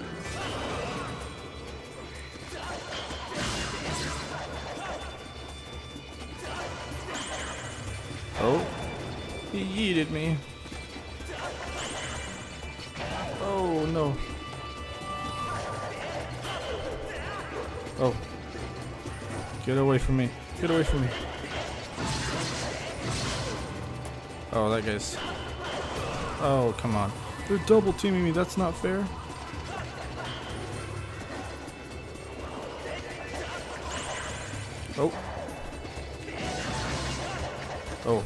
Oh, he yeeted me. Oh no. Oh. Get away from me. Get away from me. Oh, that guy's... Oh, come on. They're double teaming me. That's not fair. Oh. Oh.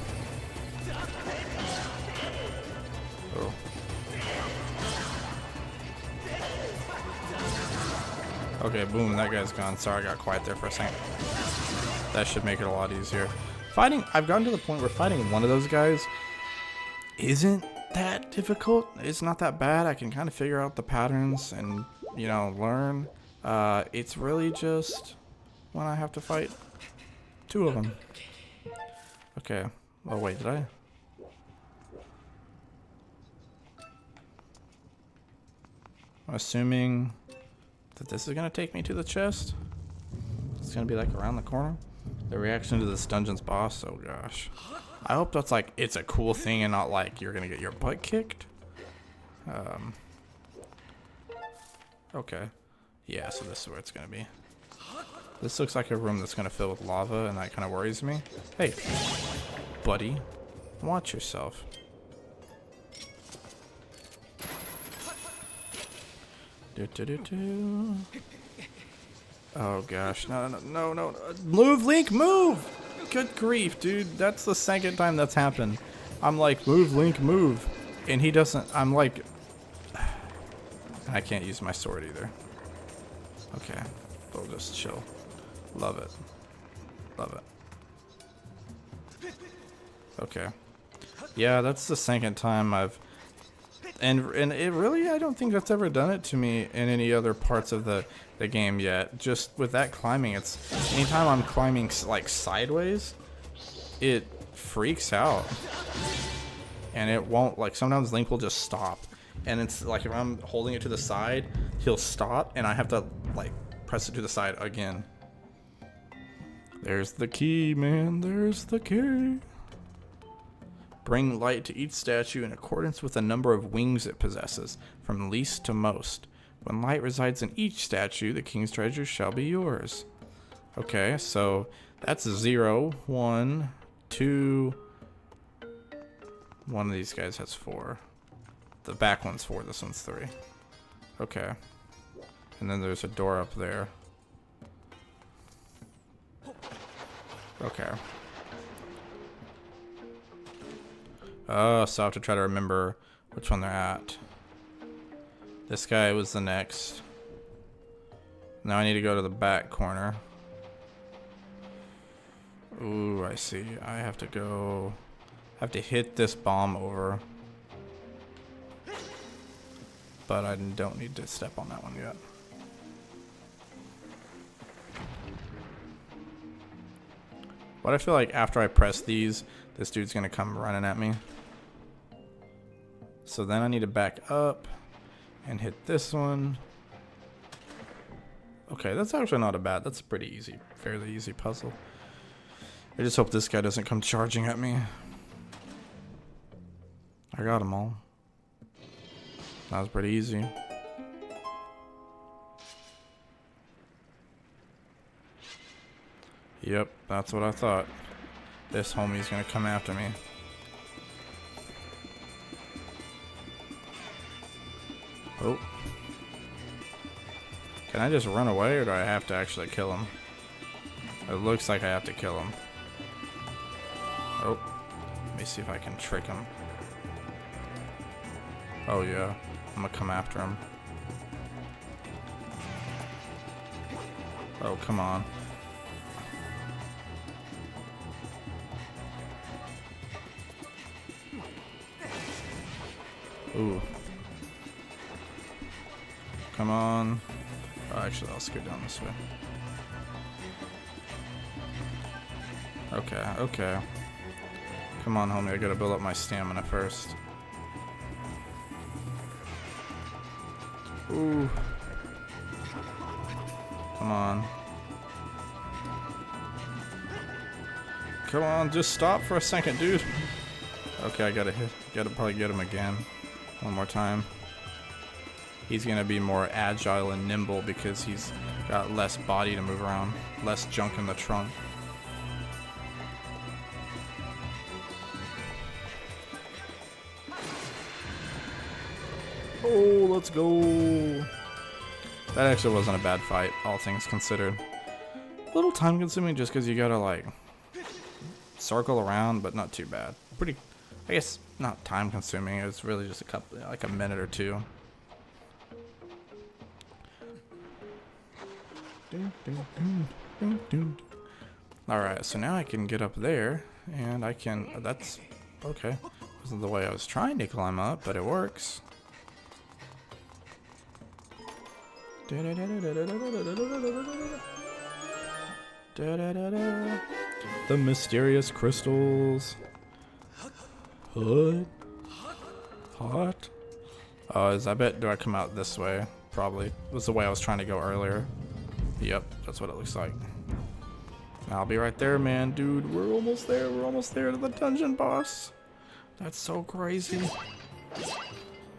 Oh. Okay, boom, that guy's gone. Sorry, I got quiet there for a second. That should make it a lot easier. I've gotten to the point where fighting one of those guys isn't that difficult. It's not that bad. I can kind of figure out the patterns and, you know, learn. It's really just when I have to fight 2 of them. Okay. Oh, wait, did I? I'm assuming that this is going to take me to the chest. It's going to be like around the corner. The reaction to this dungeon's boss, oh gosh. I hope that's like, it's a cool thing and not like you're going to get your butt kicked. Okay. Yeah, so this is where it's going to be. This looks like a room that's going to fill with lava, and that kind of worries me. Hey, buddy, watch yourself. Oh gosh, no. Move, Link, move! Good grief, dude. That's the second time that's happened. I'm like, move, Link, move. And he doesn't, I'm like... I can't use my sword either. Okay, we'll just chill. Love it. Love it. Okay. Yeah, that's the second time I've... And it really, I don't think that's ever done it to me in any other parts of the game yet. Just with that climbing, it's... Anytime I'm climbing, like, sideways, it freaks out. And it won't, like, sometimes Link will just stop. And it's like, if I'm holding it to the side, he'll stop, and I have to, like, press it to the side again. There's the key, man. There's the key. Bring light to each statue in accordance with the number of wings it possesses, from least to most. When light resides in each statue, the king's treasure shall be yours. Okay, so that's 0, 1, 2. One of these guys has 4. The back one's 4, this one's 3. Okay. And then there's a door up there. Okay. Oh, so I have to try to remember which one they're at. This guy was the next. Now I need to go to the back corner. Ooh, I see. I have to go... I have to hit this bomb over. but I don't need to step on that one yet. But I feel like after I press these, this dude's gonna come running at me. So then I need to back up and hit this one. Okay, that's actually not a bad, that's a pretty easy, fairly easy puzzle. I just hope this guy doesn't come charging at me. I got them all. That was pretty easy. Yep, that's what I thought. This homie's gonna come after me. Oh. Can I just run away, or do I have to actually kill him? It looks like I have to kill him. Oh. Let me see if I can trick him. Oh yeah. I'm gonna come after him. Oh, come on. Ooh. Come on. Oh, actually, I'll scoot down this way. Okay, okay. Come on, homie. I gotta build up my stamina first. Ooh. Come on. Come on, just stop for a second, dude. Okay, I gotta probably get him again. One more time. He's gonna be more agile and nimble because he's got less body to move around, less junk in the trunk. Oh, let's go. That actually wasn't a bad fight, all things considered. A little time consuming just because you gotta like circle around, but not too bad. Pretty, I guess not time consuming. It was really just a couple, like a minute or two. Alright, so now I can get up there, and I can, that's, okay. Wasn't the way I was trying to climb up, but it works. The mysterious crystals. Hot. Hot. Oh, I bet, do I come out this way? Probably. Was the way I was trying to go earlier. Yep, that's what it looks like. I'll be right there, man. Dude, we're almost there. We're almost there to the dungeon boss. That's so crazy.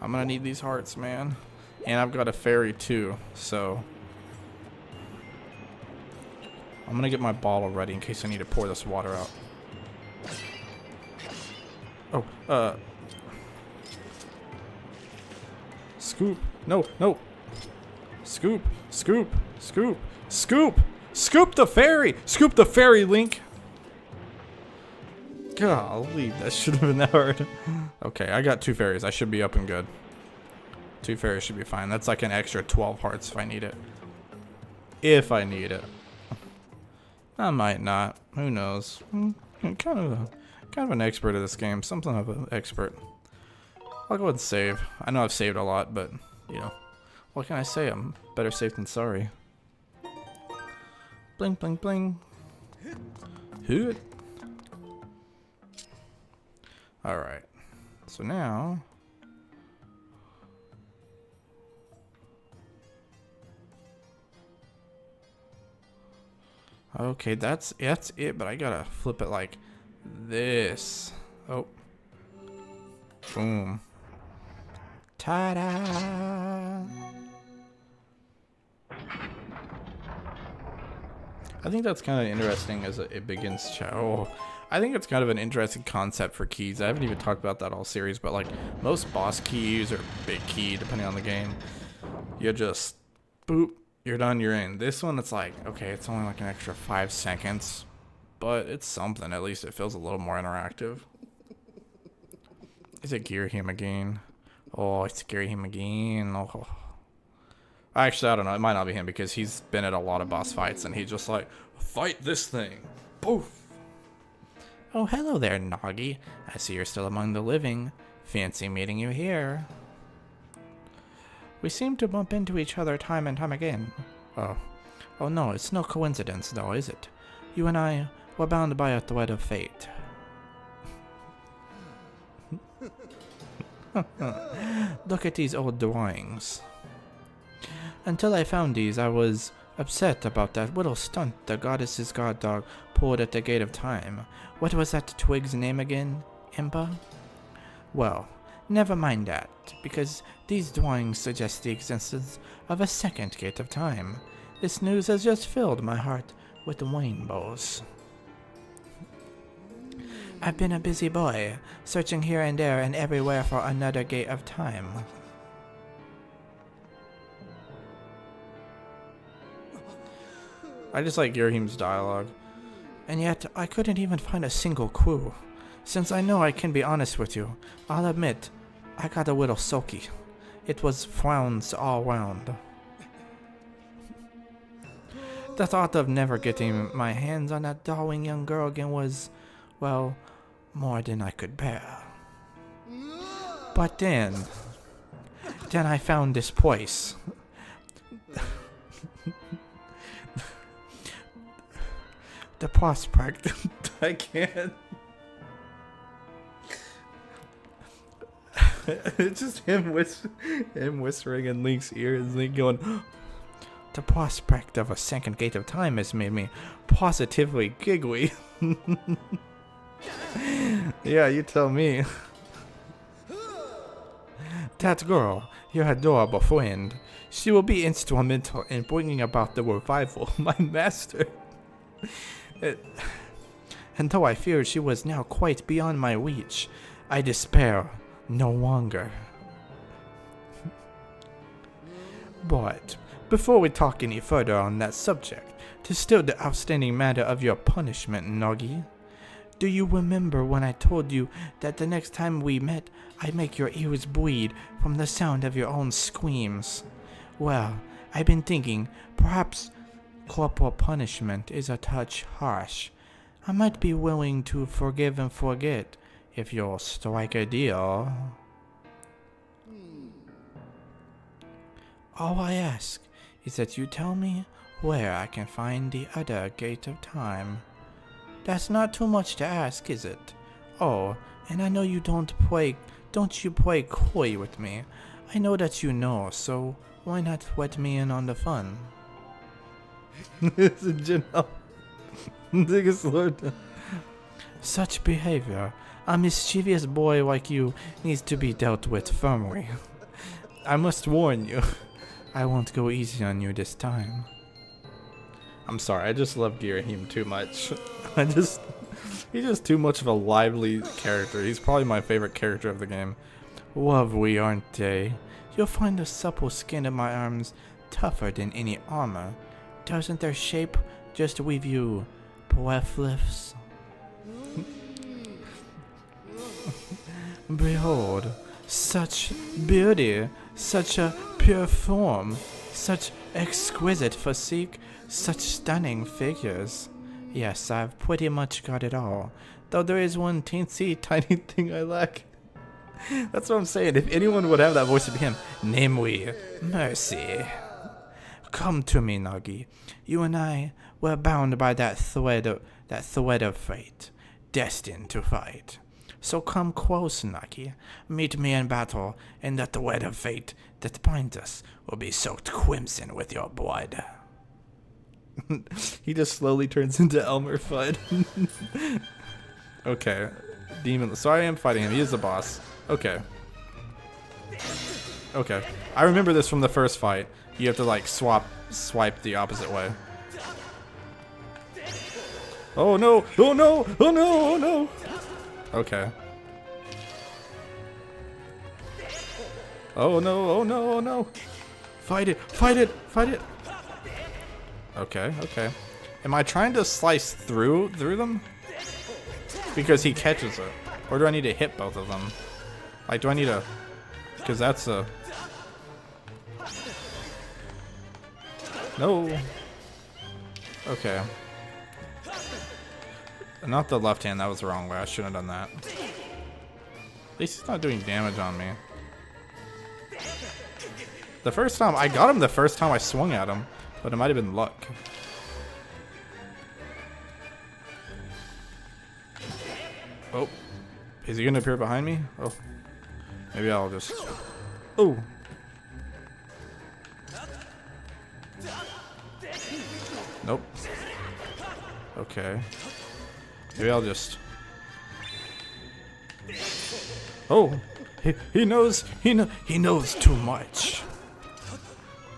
I'm gonna need these hearts, man. And I've got a fairy too, so I'm gonna get my bottle ready in case I need to pour this water out. Oh, scoop. No, no. Scoop, scoop, scoop, scoop, scoop the fairy! Scoop the fairy, Link! Golly, that should have been that hard. Okay, I got 2 fairies. I should be up and good. 2 fairies should be fine. That's like an extra 12 hearts if I need it. If I need it. I might not. Who knows? I'm kind of an expert at this game. Something of an expert. I'll go ahead and save. I know I've saved a lot, but, you know. What can I say? I'm better safe than sorry. Bling, bling, bling. Hoot. Alright. So now... Okay, that's it, but I gotta flip it like this. Oh. Boom. Ta-da! I think that's kind of interesting as it begins. Oh, I think it's kind of an interesting concept for keys. I haven't even talked about that all series, but like most boss keys or big key, depending on the game, you just boop, you're done, you're in. This one, it's like, okay, it's only like an extra 5 seconds, but it's something. At least it feels a little more interactive. Is it Gear him again? Oh, it's Gear him again. Oh. Actually, I don't know. It might not be him because he's been at a lot of boss fights and he's just like, fight this thing. Poof. Oh, hello there, Noggy. I see you're still among the living. Fancy meeting you here. We seem to bump into each other time and time again. Oh. Oh no, it's no coincidence though, is it? You and I were bound by a thread of fate. Look at these old drawings. Until I found these, I was upset about that little stunt the goddess's guard dog pulled at the gate of time. What was that twig's name again? Impa? Well, never mind that, because these drawings suggest the existence of a second gate of time. This news has just filled my heart with rainbows. I've been a busy boy, searching here and there and everywhere for another gate of time. I just like Yerhim's dialogue. And yet, I couldn't even find a single clue. Since I know I can be honest with you, I'll admit, I got a little sulky. It was frowns all round. The thought of never getting my hands on that darling young girl again was, well, more than I could bear. But then I found this place. The prospect. I can't. It's just him whispering in Link's ears, Link going, the prospect of a second gate of time has made me positively giggly. Yeah, you tell me. That girl, your adorable friend, she will be instrumental in bringing about the revival of my master. And though I feared she was now quite beyond my reach, I despair no longer. But before we talk any further on that subject, 'tis still the outstanding matter of your punishment, Noggy. Do you remember when I told you that the next time we met, I'd make your ears bleed from the sound of your own screams? Well, I've been thinking, perhaps corporal punishment is a touch harsh. I might be willing to forgive and forget if you'll strike a deal. All I ask is that you tell me where I can find the other gate of time. That's not too much to ask, is it? Oh, and I know you don't you play coy with me. I know that you know, so why not let me in on the fun? It's a general. Biggest lord. Such behavior, a mischievous boy like you needs to be dealt with firmly. I must warn you, I won't go easy on you this time. I'm sorry, I just love Girahim too much. He's just too much of a lively character. He's probably my favorite character of the game. Lovely, aren't they? You'll find the supple skin of my arms tougher than any armor. Doesn't their shape just leave you breathless? Behold, such beauty, such a pure form, such exquisite physique, such stunning figures. Yes, I've pretty much got it all, though there is one teensy tiny thing I lack. That's what I'm saying. If anyone would have that voice, it'd be him. Namely, mercy. Come to me, Nagi. You and I were bound by that thread of fate, destined to fight. So come close, Nagi. Meet me in battle, and the thread of fate that binds us will be soaked crimson with your blood. He just slowly turns into Elmer Fudd. Okay. Demon. So I am fighting him. He is the boss. Okay. Okay. I remember this from the first fight. You have to like swipe the opposite way. Oh no! Oh no! Oh no! Oh no! Okay. Oh no! Oh no! Oh no! Fight it! Fight it! Fight it! Okay, okay. Am I trying to slice through them? Because he catches it. Or do I need to hit both of them? Like, do I need to... Because that's a... No! Okay. Not the left hand, that was the wrong way. I shouldn't have done that. At least he's not doing damage on me. The first time, I got him the first time I swung at him, but it might have been luck. Oh, is he gonna appear behind me? Oh, maybe I'll just, oh. Nope. Okay. Maybe I'll just, oh, he knows too much.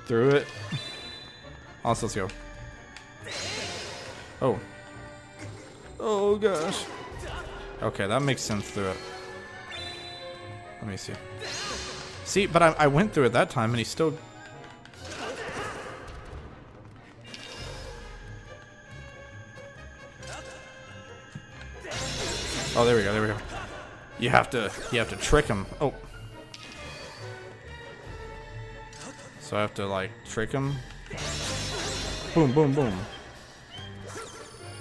Through it. Also, let's go. Oh. Oh gosh. Okay, that makes sense through it. Let me see. See, but I went through it that time and he still... Oh, there we go, there we go. You have to trick him. Oh. So I have to like trick him. Boom, boom, boom.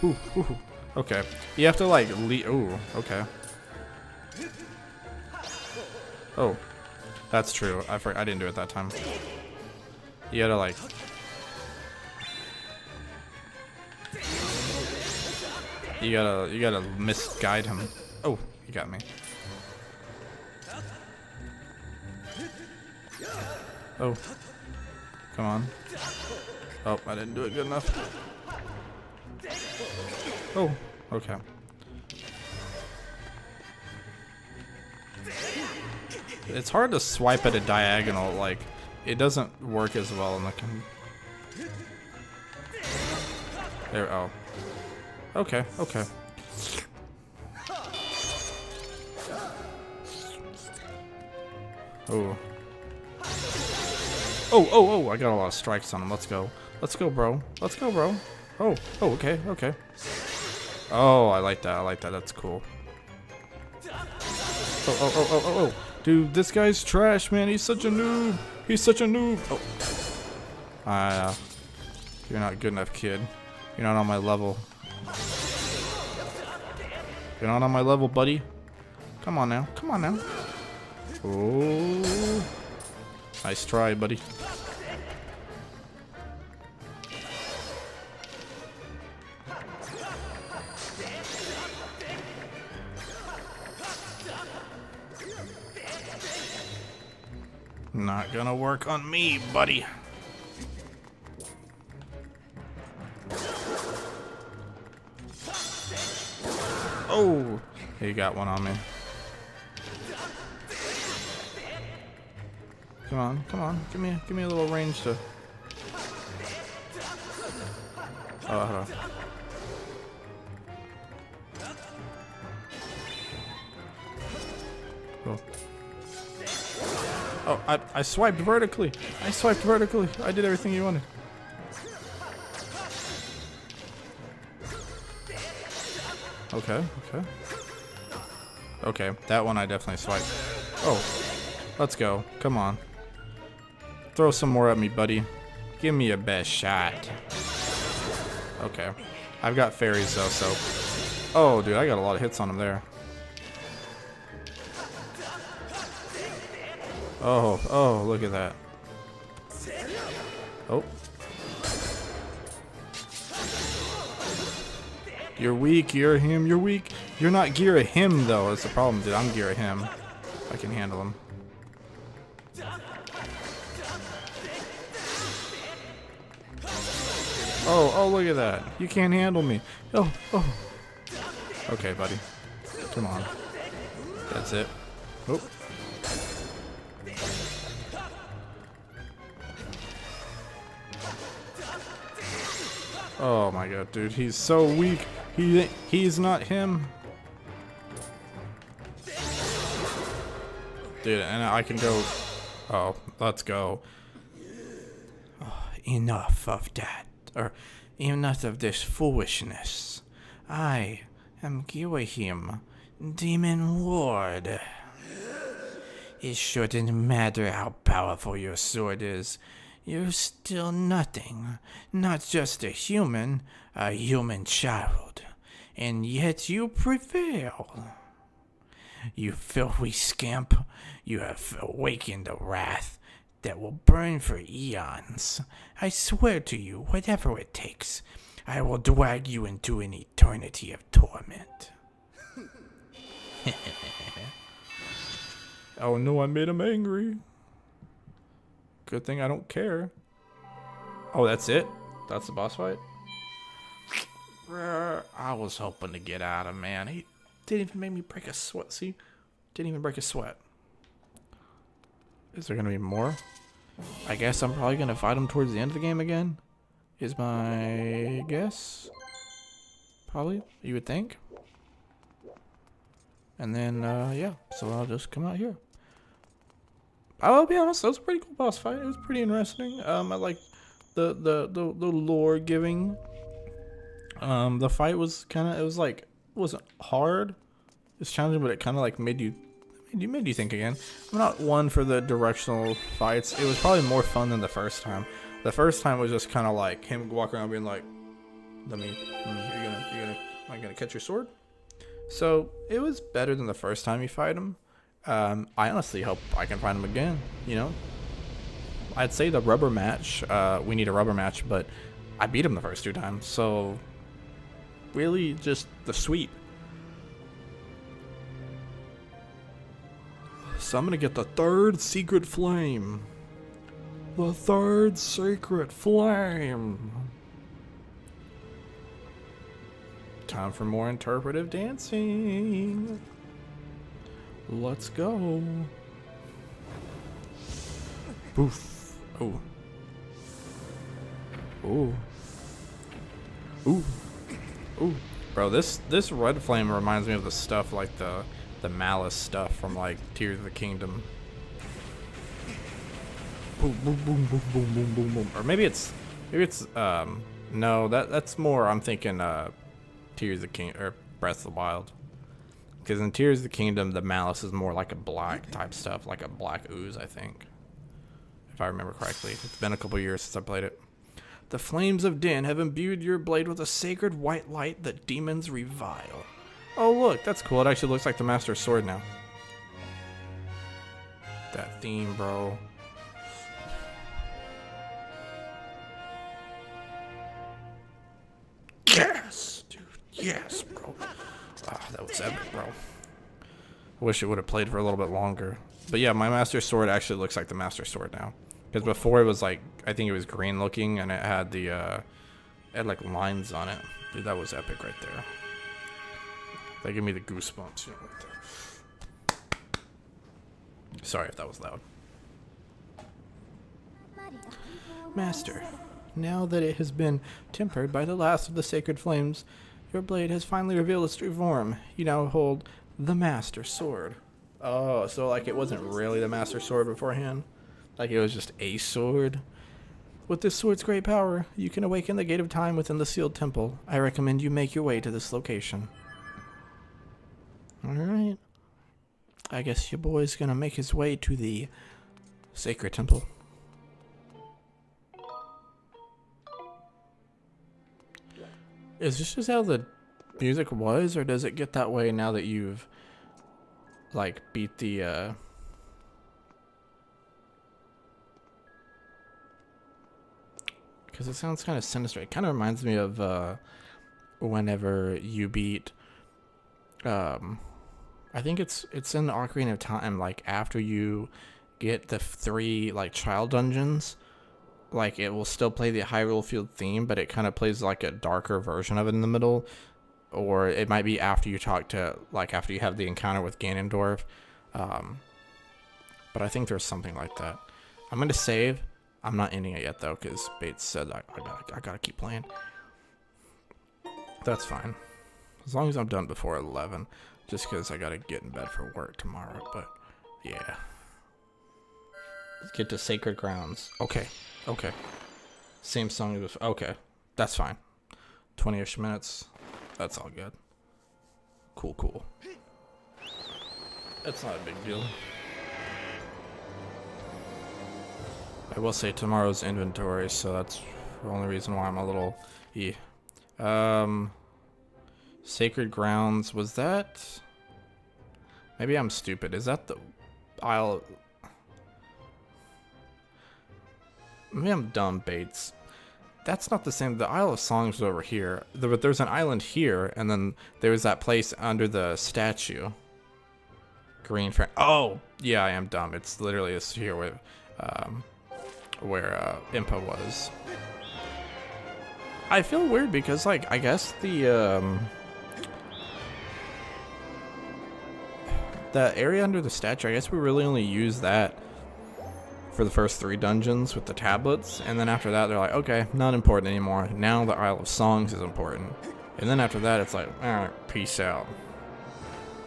Ooh, ooh. Okay. You have to like ooh, okay. Oh. That's true. I didn't do it that time. You gotta like You gotta misguide him. Oh, you got me. Oh. Come on. Oh, I didn't do it good enough. Oh, okay. It's hard to swipe at a diagonal, like, it doesn't work as well in the... There, oh. Okay, okay. Oh. Oh, I got a lot of strikes on him. Let's go. Let's go, bro. Let's go, bro. Oh, okay, okay. Oh, I like that. I like that. That's cool. Oh. Dude, this guy's trash, man. He's such a noob. He's such a noob. Oh. You're not good enough, kid. You're not on my level. You're not on my level, buddy. Come on now. Come on now. Oh. Nice try, buddy. Not gonna work on me, buddy. Oh, he got one on me. Come on, come on. Give me a little range to... Oh, hold on. Cool. Oh, I swiped vertically. I swiped vertically. I did everything you wanted. Okay, okay. Okay, that one I definitely swiped. Oh, let's go. Come on. Throw some more at me, buddy. Give me your best shot. Okay. I've got fairies, though, so... Oh, dude, I got a lot of hits on him there. Oh, look at that. Oh. You're weak, you're him, you're weak. You're not Gira him, though. That's the problem, dude. I'm Gira him. I can handle him. Oh, look at that. You can't handle me. Oh. Okay, buddy. Come on. That's it. Oh. Oh my god, dude. He's so weak. He's not him. Dude, and I can go... Oh, let's go. Oh, enough of that. Or enough of this foolishness. I am Girahim, Demon Lord. It shouldn't matter how powerful your sword is. You're still nothing. Not just a human child. And yet you prevail. You filthy scamp. You have awakened the wrath. that will burn for eons. I swear to you, whatever it takes, I will drag you into an eternity of torment. Oh no, I made him angry. Good thing I don't care. Oh, that's it? That's the boss fight? I was hoping to get out of, man. He didn't even make me break a sweat. See? Didn't even break a sweat. Is there going to be more? I guess I'm probably going to fight him towards the end of the game again. Is my guess. Probably, you would think. And then, yeah. So I'll just come out here. I'll be honest, that was a pretty cool boss fight. It was pretty interesting. I like the lore giving. The fight was kind of, it wasn't hard. It's challenging, but it kind of like made you think again. I'm not one for the directional fights. It was probably more fun than the first time. The first time was just kind of like him walking around being like, am I gonna catch your sword? So it was better than the first time you fight him. I honestly hope I can find him again, you know? I'd say the rubber match, we need a rubber match, but I beat him the first 2 times, so really just the sweep. So I'm gonna get the 3rd secret flame. The 3rd secret flame. Time for more interpretive dancing. Let's go. Boof. Oh. Ooh. Ooh. Ooh. Bro, this red flame reminds me of the stuff like the malice stuff from like Tears of the Kingdom. Boom boom boom boom boom boom boom boom. Or maybe it's no, that's more, I'm thinking Tears of the King or Breath of the Wild. Because in Tears of the Kingdom, the malice is more like a black type stuff, like a black ooze, I think. If I remember correctly. It's been a couple years since I played it. The flames of Din have imbued your blade with a sacred white light that demons revile. Oh look, that's cool. It actually looks like the Master's Sword now. That theme, bro. Yes, dude. Yes, bro. Ah, that was epic, bro. I wish it would have played for a little bit longer. But yeah, my Master Sword actually looks like the Master Sword now. Because before it was like, I think it was green looking and it had the, it had like lines on it. Dude, that was epic right there. That gave me the goosebumps, you know, right there. Sorry if that was loud. Master, now that it has been tempered by the last of the sacred flames, your blade has finally revealed its true form. You now hold the Master Sword. Oh, so like it wasn't really the Master Sword beforehand? Like it was just a sword? With this sword's great power, you can awaken the Gate of Time within the sealed temple. I recommend you make your way to this location. Alright. I guess your boy's gonna make his way to the sacred temple. Is this just how the music was, or does it get that way now that you've, like, beat the, because it sounds kind of sinister. It kind of reminds me of, whenever you beat, I think it's in the Ocarina of Time, like, after you get the 3, like, trial dungeons, like, it will still play the Hyrule Field theme, but it kind of plays, like, a darker version of it in the middle. Or it might be after you talk to, like, after you have the encounter with Ganondorf. But I think there's something like that. I'm going to save. I'm not ending it yet, though, because Bates said I gotta keep playing. That's fine. As long as I'm done before 11. Just because I gotta get in bed for work tomorrow. But, yeah. Let's get to Sacred Grounds. Okay. Okay. Same song as before. Okay. That's fine. 20-ish minutes. That's all good. Cool, cool. That's not a big deal. I will say tomorrow's inventory, so that's the only reason why I'm a little... Sacred Grounds, was that... Maybe I'm stupid. Is that the... Maybe I'm dumb, Bates. That's not the same. The Isle of Songs is over here. But there's an island here, and then there's that place under the statue. Green friend. Oh, yeah, I am dumb. It's literally this here where Impa was. I feel weird because, like, I guess the area under the statue, I guess we really only use that for the first 3 dungeons with the tablets, and then after that they're like, okay, not important anymore. Now the Isle of Songs is important, and then after that it's like, all right, peace out.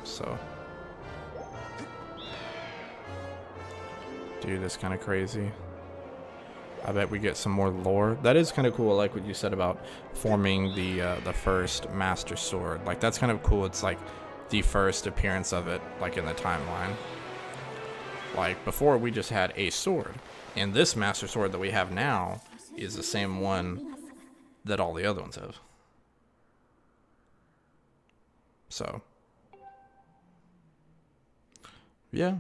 So, dude, that's kind of crazy. I bet we get some more lore. That is kind of cool. I like what you said about forming the first Master Sword. Like, that's kind of cool. It's like the first appearance of it, like, in the timeline. Like, before we just had a sword, and this Master Sword that we have now is the same one that all the other ones have. So, yeah,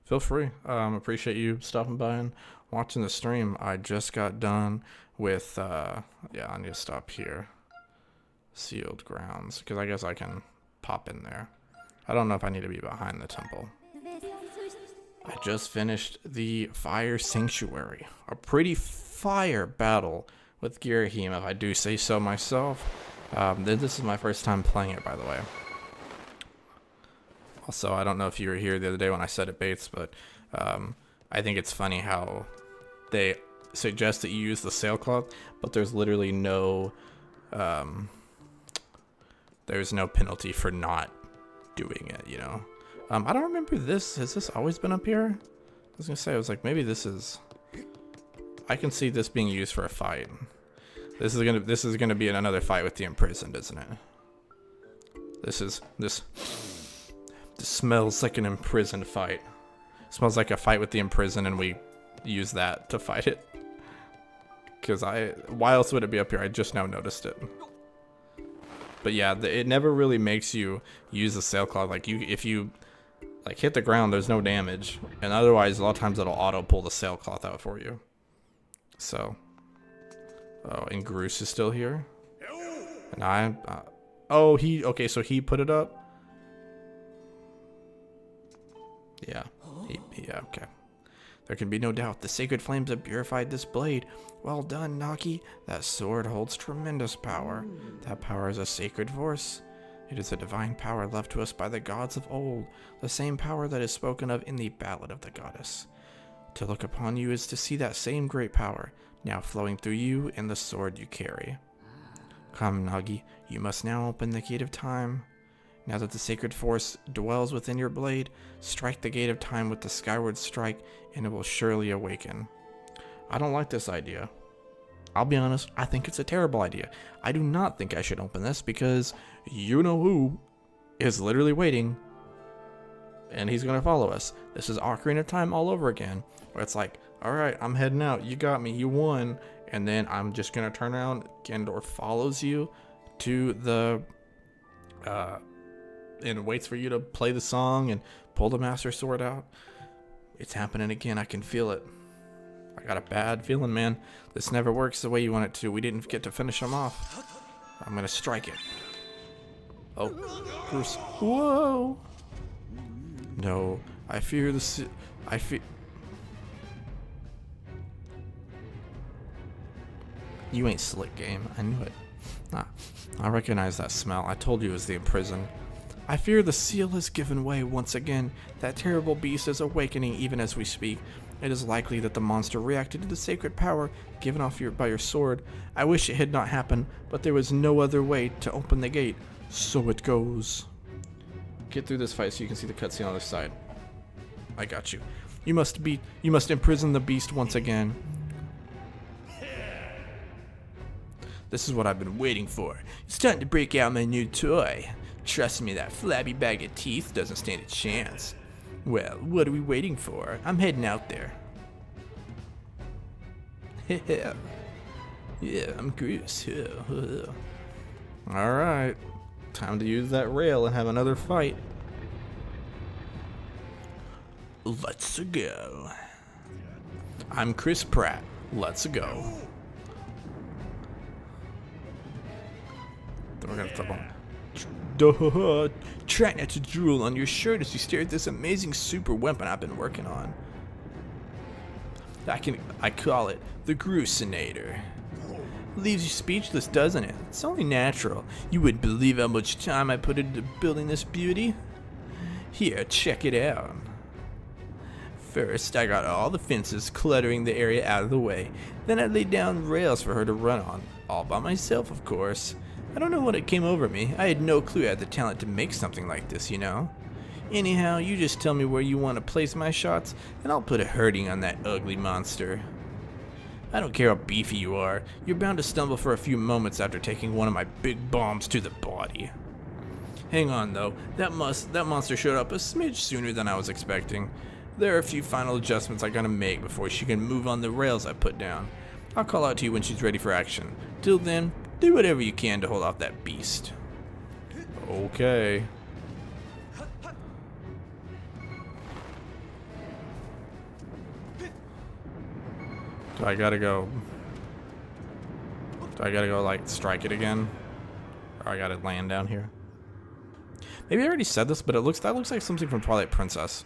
feel free. Appreciate you stopping by and watching the stream. I just got done with, yeah, I need to stop here. Sealed grounds, because I guess I can pop in there. I don't know if I need to be behind the temple. I just finished the Fire Sanctuary. A pretty fire battle with Girahim, if I do say so myself. This is my first time playing it, by the way. Also, I don't know if you were here the other day when I said it, Bates, but I think it's funny how they suggest that you use the sailcloth, but there's literally no there's no penalty for not doing it, you know. I don't remember this. Has this always been up here? I was gonna say, I was like, maybe this is. I can see this being used for a fight. This is gonna be another fight with the imprisoned, isn't it? This smells like an imprisoned fight. It smells like a fight with the imprisoned, and we use that to fight it. Because why else would it be up here? I just now noticed it. But yeah, it never really makes you use the sailcloth. Like, if you like hit the ground, there's no damage, and otherwise a lot of times it'll auto pull the sailcloth out for you. So, oh, and Groose is still here, and okay, so he put it up. Yeah, yeah, okay. There can be no doubt the sacred flames have purified this blade. Well done, Naki. That sword holds tremendous power. That power is a sacred force. It is a divine power left to us by the gods of old, the same power that is spoken of in the Ballad of the Goddess. To look upon you is to see that same great power, now flowing through you and the sword you carry. Come, Nagi, you must now open the gate of time. Now that the sacred force dwells within your blade, strike the gate of time with the Skyward strike, and it will surely awaken. I don't like this idea. I'll be honest, I think it's a terrible idea. I do not think I should open this because you-know-who is literally waiting, and he's going to follow us. This is Ocarina of Time all over again, where it's like, alright, I'm heading out, you got me, you won, and then I'm just going to turn around, Ganondorf follows you to the, and waits for you to play the song and pull the Master Sword out. It's happening again, I can feel it. I got a bad feeling, man. This never works the way you want it to. We didn't get to finish him off. I'm gonna strike it. Oh, Bruce. Whoa. No, I fear the I fear. You ain't slick, game. I knew it. Ah, I recognize that smell. I told you it was the imprisoned. I fear the seal has given way once again. That terrible beast is awakening even as we speak. It is likely that the monster reacted to the sacred power given off by your sword. I wish it had not happened, but there was no other way to open the gate. So it goes. Get through this fight so you can see the cutscene on the other side. I got you. You must imprison the beast once again. This is what I've been waiting for. It's time to break out my new toy. Trust me, that flabby bag of teeth doesn't stand a chance. Well, what are we waiting for? I'm heading out there. Yeah, I'm Groose. Alright, time to use that rail and have another fight. Let's go. I'm Chris Pratt. Let's go. Then we're gonna flip on. Duh. Try not to drool on your shirt as you stare at this amazing super weapon I've been working on. I call it the Grucinator. Leaves you speechless, doesn't it? It's only natural. You wouldn't believe how much time I put into building this beauty. Here, check it out. First, I got all the fences cluttering the area out of the way. Then I laid down rails for her to run on. All by myself, of course. I don't know what it came over me. I had no clue I had the talent to make something like this, you know? Anyhow, you just tell me where you want to place my shots, and I'll put a hurting on that ugly monster. I don't care how beefy you are. You're bound to stumble for a few moments after taking one of my big bombs to the body. Hang on, though. That monster showed up a smidge sooner than I was expecting. There are a few final adjustments I gotta make before she can move on the rails I put down. I'll call out to you when she's ready for action. Till then, do whatever you can to hold off that beast. Okay. Do I gotta go like strike it again? Or I gotta land down here? Maybe I already said this, but that looks like something from Twilight Princess.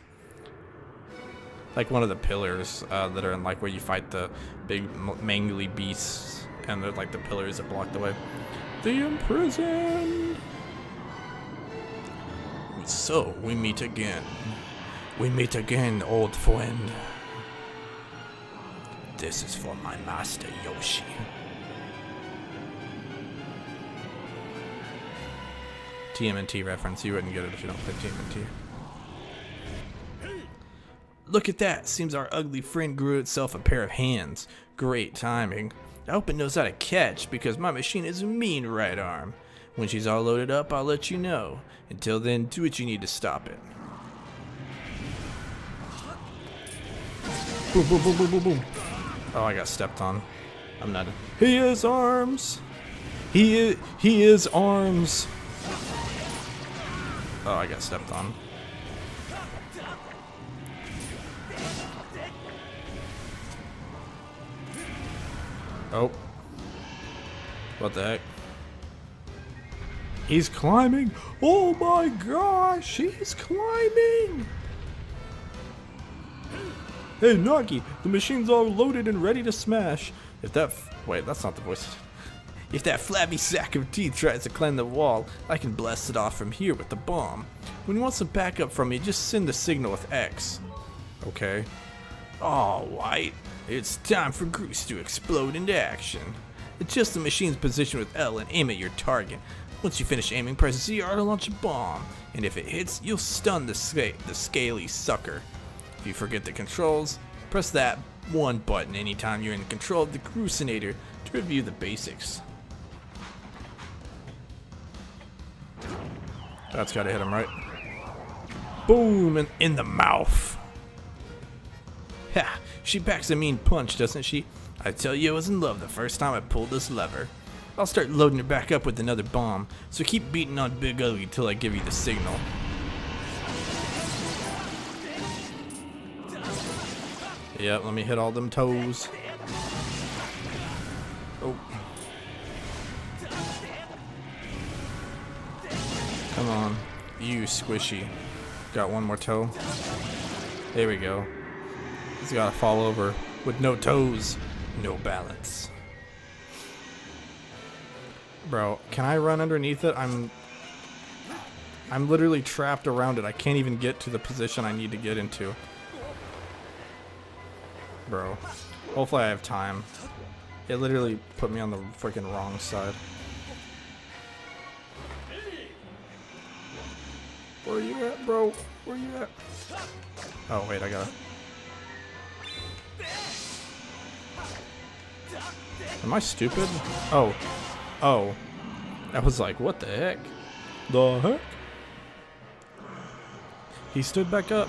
Like one of the pillars that are in like where you fight the big mangly beasts, and they're like the pillars that block the way. The imprisoned. So we meet again. We meet again, old friend. This is for my master Yoshi. TMNT reference. You wouldn't get it if you don't play TMNT. Look at that. Seems our ugly friend grew itself a pair of hands. Great timing. I hope it knows how to catch, because my machine is a mean right arm. When she's all loaded up, I'll let you know. Until then, do what you need to stop it. Boom, boom, boom, boom, boom, boom. Oh, I got stepped on. I'm not. He is arms. He is arms. Oh, I got stepped on. Oh. What the heck? He's climbing. Oh my gosh, he's climbing. Hey, Nagi, the machine's all loaded and ready to smash. Wait, that's not the voice. If that flabby sack of teeth tries to climb the wall, I can blast it off from here with the bomb. When you want some backup from me, just send the signal with X. Okay. Alright, it's time for Groose to explode into action. Adjust the machine's position with L and aim at your target. Once you finish aiming, press ZR to launch a bomb. And if it hits, you'll stun the scaly sucker. If you forget the controls, press that one button anytime you're in control of the Grucinator to review the basics. That's gotta hit him, right? Boom! And in the mouth. Ha! She packs a mean punch, doesn't she? I tell you, I was in love the first time I pulled this lever. I'll start loading her back up with another bomb, so keep beating on Big Ugly till I give you the signal. Yep, let me hit all them toes. Oh. Come on, you squishy. Got one more toe. There we go. He's gotta fall over with no toes, no balance. Bro, can I run underneath it? I'm literally trapped around it. I can't even get to the position I need to get into. Bro, hopefully I have time. It literally put me on the freaking wrong side. Where are you at, bro? Where are you at? Oh, wait, I got it. Am I stupid? Oh. Oh. I was like, what the heck? The heck? He stood back up.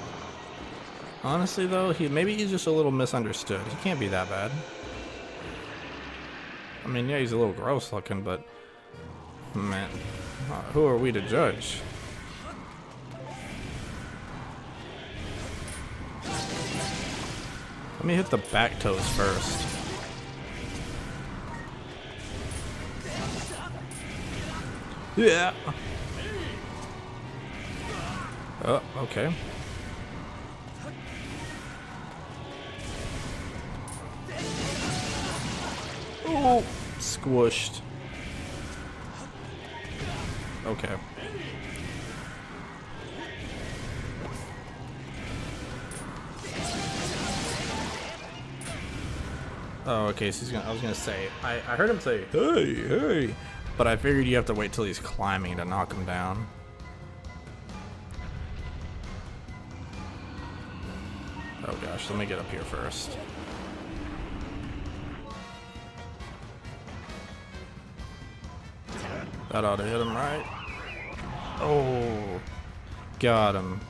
Honestly, though, maybe he's just a little misunderstood. He can't be that bad. I mean, yeah, he's a little gross looking, but... Man, who are we to judge? Let me hit the back toes first. Yeah. Oh, okay. Oh, squished. Okay. Oh, okay, so he's gonna, I was gonna say, I heard him say, hey, hey, but I figured you have to wait till he's climbing to knock him down. Oh gosh, let me get up here first. That ought to hit him, right? Oh, got him.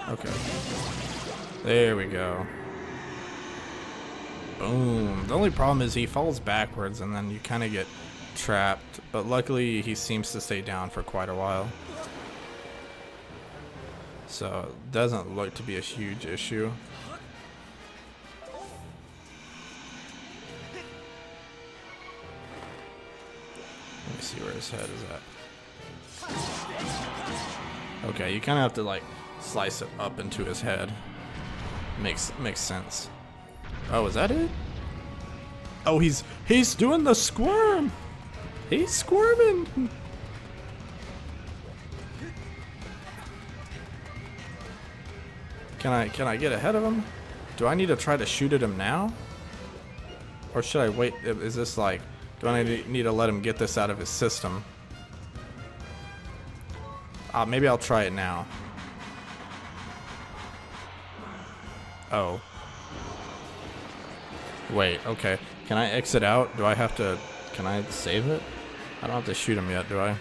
Okay. There we go. Boom. The only problem is he falls backwards and then you kind of get trapped. But luckily he seems to stay down for quite a while. So it doesn't look to be a huge issue. Let me see where his head is at. Okay, you kind of have to like slice it up into his head. Makes sense. Oh, is that it? Oh, he's doing the squirm. He's squirming. Can I get ahead of him? Do I need to try to shoot at him now? Or should I wait? Is this like, do I need to let him get this out of his system? Maybe I'll try it now. Oh. Wait, okay. Can I exit out? Do I have to... Can I save it? I don't have to shoot him yet, do I?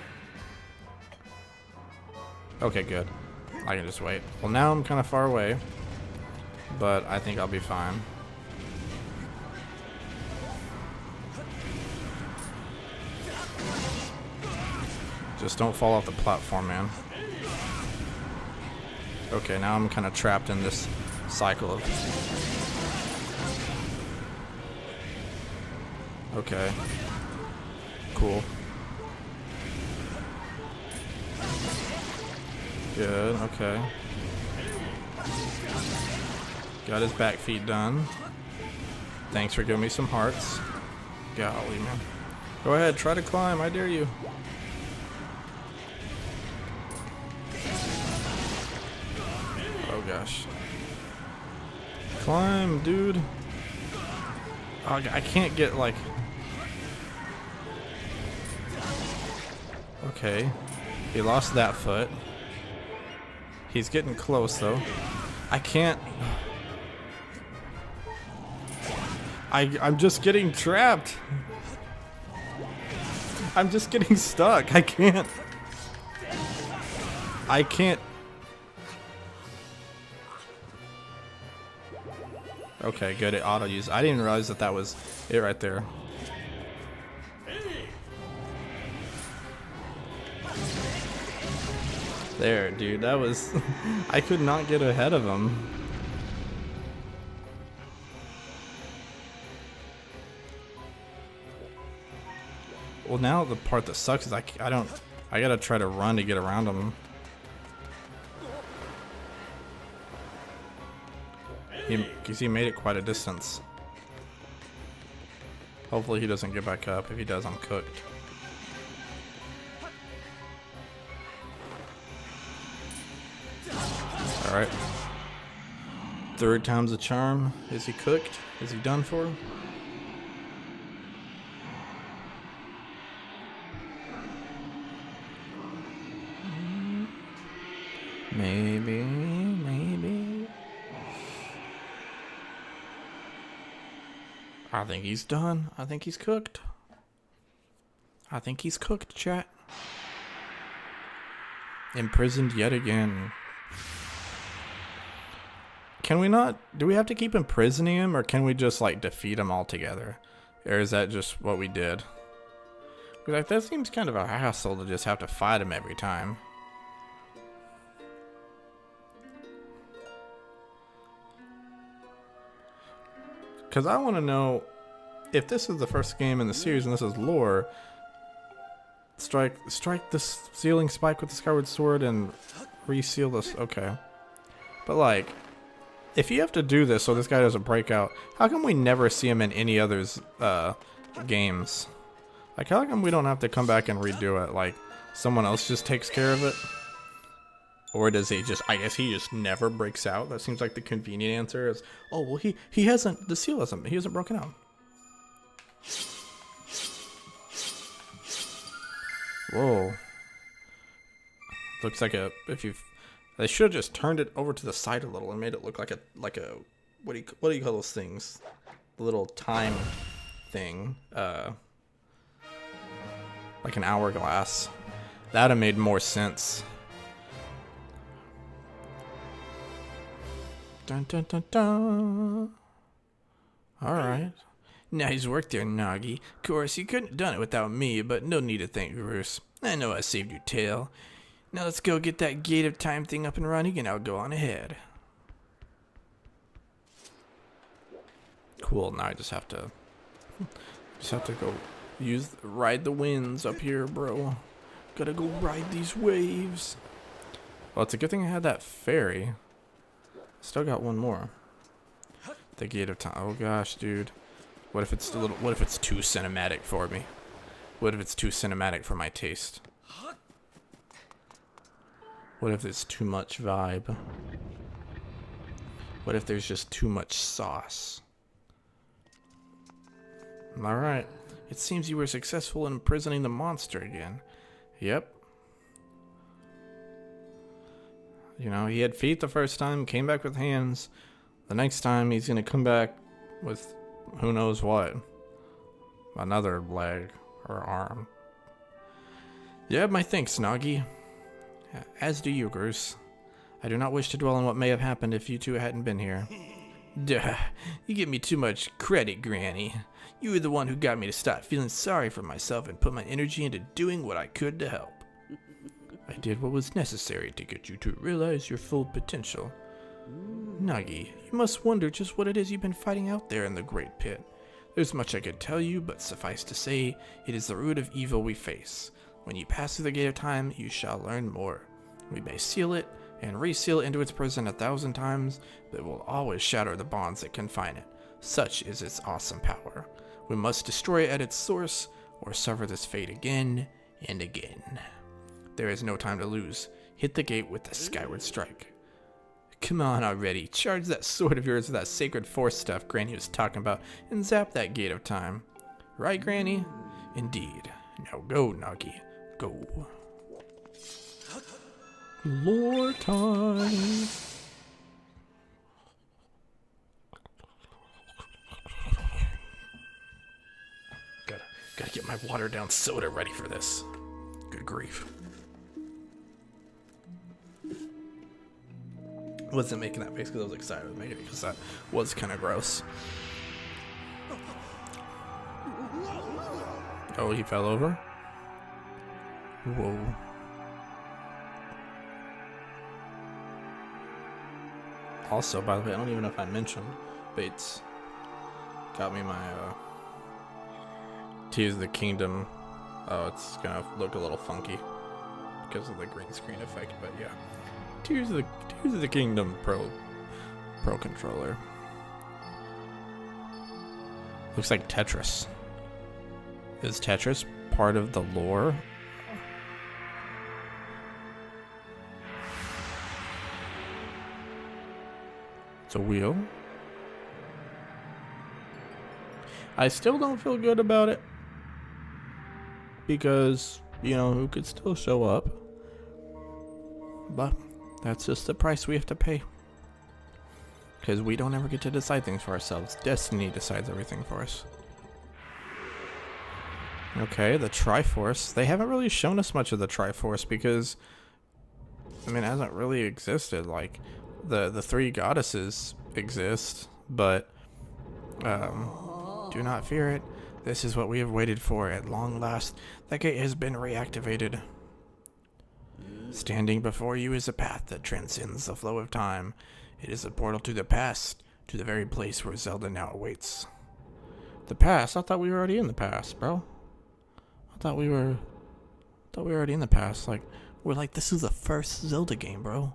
Okay, good. I can just wait. Well, now I'm kind of far away. But I think I'll be fine. Just don't fall off the platform, man. Okay, now I'm kind of trapped in this cycle of... Okay. Cool. Good, okay. Got his back feet done. Thanks for giving me some hearts. Golly, man. Go ahead, try to climb, I dare you. Oh gosh. Climb, dude. Oh, I can't get like... Okay. He lost that foot. He's getting close though. I can't... I'm just getting trapped. I'm just getting stuck. I can't... Okay, good. It auto use. I didn't realize that was it right there. There, dude. That was... I could not get ahead of him. Well, now the part that sucks is I gotta try to run to get around him. Because he made it quite a distance. Hopefully he doesn't get back up. If he does, I'm cooked. Alright. Third time's a charm. Is he cooked? Is he done for? Maybe. I think he's done. I think he's cooked. I think he's cooked, chat. Imprisoned yet again. Can we not... Do we have to keep imprisoning him, or can we just, like, defeat him altogether? Or is that just what we did? Like, that seems kind of a hassle to just have to fight him every time. Because I want to know if this is the first game in the series and this is lore. Strike this sealing spike with the Skyward Sword and reseal this. Okay. But like, if you have to do this so this guy doesn't break out, how come we never see him in any others games? Like, how come we don't have to come back and redo it? Like, someone else just takes care of it? Or does he just, I guess he just never breaks out? That seems like the convenient answer is, oh, well, he hasn't, the seal hasn't, he hasn't broken out. Whoa. Looks like a, they should have just turned it over to the side a little and made it look like a, what do you call those things? The little time thing, like an hourglass. That'd have made more sense. Dun dun dun dun. Alright. Nice work there, Noggy. Of course, you couldn't have done it without me, but no need to thank Bruce. I know I saved your tail. Now let's go get that gate of time thing up and running, and I'll go on ahead. Cool, now I just have to go ride the winds up here, bro. Gotta go ride these waves. Well, it's a good thing I had that ferry. Still got one more. The gate of time. Oh gosh, dude. What if it's too cinematic for me? What if it's too cinematic for my taste? What if there's too much vibe? What if there's just too much sauce? Alright. It seems you were successful in imprisoning the monster again. Yep. You know, he had feet the first time, came back with hands. The next time he's gonna come back with who knows what. Another leg or arm. Yeah, my thanks, Noggy. As do you, Bruce. I do not wish to dwell on what may have happened if you two hadn't been here. Duh, you give me too much credit, Granny. You were the one who got me to stop feeling sorry for myself and put my energy into doing what I could to help. I did what was necessary to get you to realize your full potential. Noggy, you must wonder just what it is you've been fighting out there in the Great Pit. There's much I could tell you, but suffice to say, it is the root of evil we face. When you pass through the Gate of Time, you shall learn more. We may seal it and reseal it into its prison 1,000 times, but it will always shatter the bonds that confine it. Such is its awesome power. We must destroy it at its source, or suffer this fate again and again. There is no time to lose. Hit the gate with the Skyward Strike. Come on already, charge that sword of yours with that sacred force stuff Granny was talking about, and zap that Gate of Time. Right, Granny? Indeed. Now go, Noggy. Go. Lore time. Gotta get my watered down soda ready for this. Good grief. Wasn't making that face because I was excited to make it because that was kind of gross. Oh, he fell over? Whoa. Also, by the way, I don't even know if I mentioned, Bates got me my Tears of the Kingdom. Oh, it's gonna look a little funky because of the green screen effect, but yeah. Tears of the Kingdom Pro controller. Looks like Tetris. Is Tetris part of the lore? It's a wheel. I still don't feel good about it because, you know, who could still show up? But that's just the price we have to pay. Because we don't ever get to decide things for ourselves. Destiny decides everything for us. Okay, the Triforce. They haven't really shown us much of the Triforce because, I mean, it hasn't really existed. Like, the three goddesses exist, but do not fear it. This is what we have waited for. At long last, the gate has been reactivated. Standing before you is a path that transcends the flow of time. It is a portal to the past, to the very place where Zelda now awaits. The past? I thought we were already in the past, bro. I thought we were already in the past. Like, this is the first Zelda game, bro.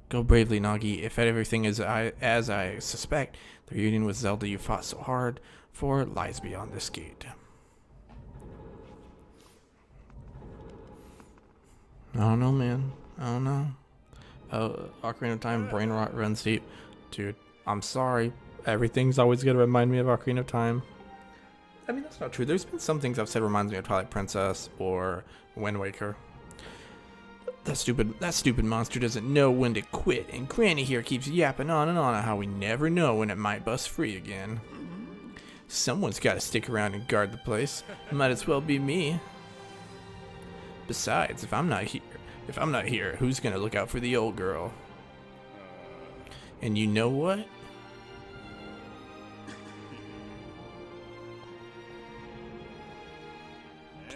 Go bravely, Nagi. If everything is as I suspect, the reunion with Zelda you fought so hard for lies beyond this gate. I don't know, man. I don't know. Ocarina of Time, brain rot runs deep. Dude, I'm sorry. Everything's always going to remind me of Ocarina of Time. I mean, that's not true. There's been some things I've said reminds me of Twilight Princess or Wind Waker. That stupid monster doesn't know when to quit, and Granny here keeps yapping on and on how we never know when it might bust free again. Someone's got to stick around and guard the place. Might as well be me. Besides, if I'm not here, who's gonna look out for the old girl? And you know what?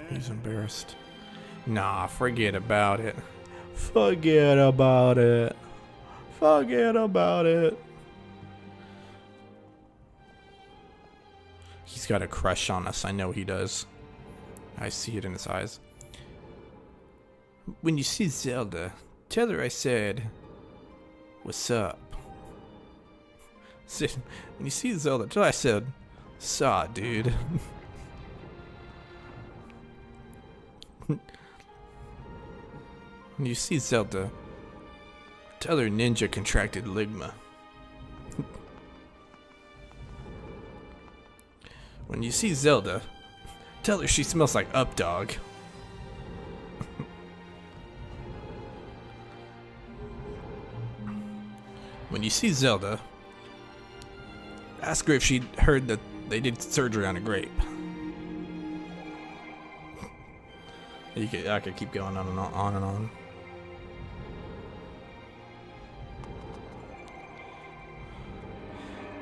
He's embarrassed. Nah, forget about it. Forget about it. Forget about it. He's got a crush on us. I know he does. I see it in his eyes. When you see Zelda, tell her I said, "What's up?" When you see Zelda, tell her I said, "Saw, dude." When you see Zelda, tell her Ninja contracted ligma. When you see Zelda, tell her she smells like Updog. When you see Zelda, ask her if she heard that they did surgery on a grape. I could keep going on and on and on.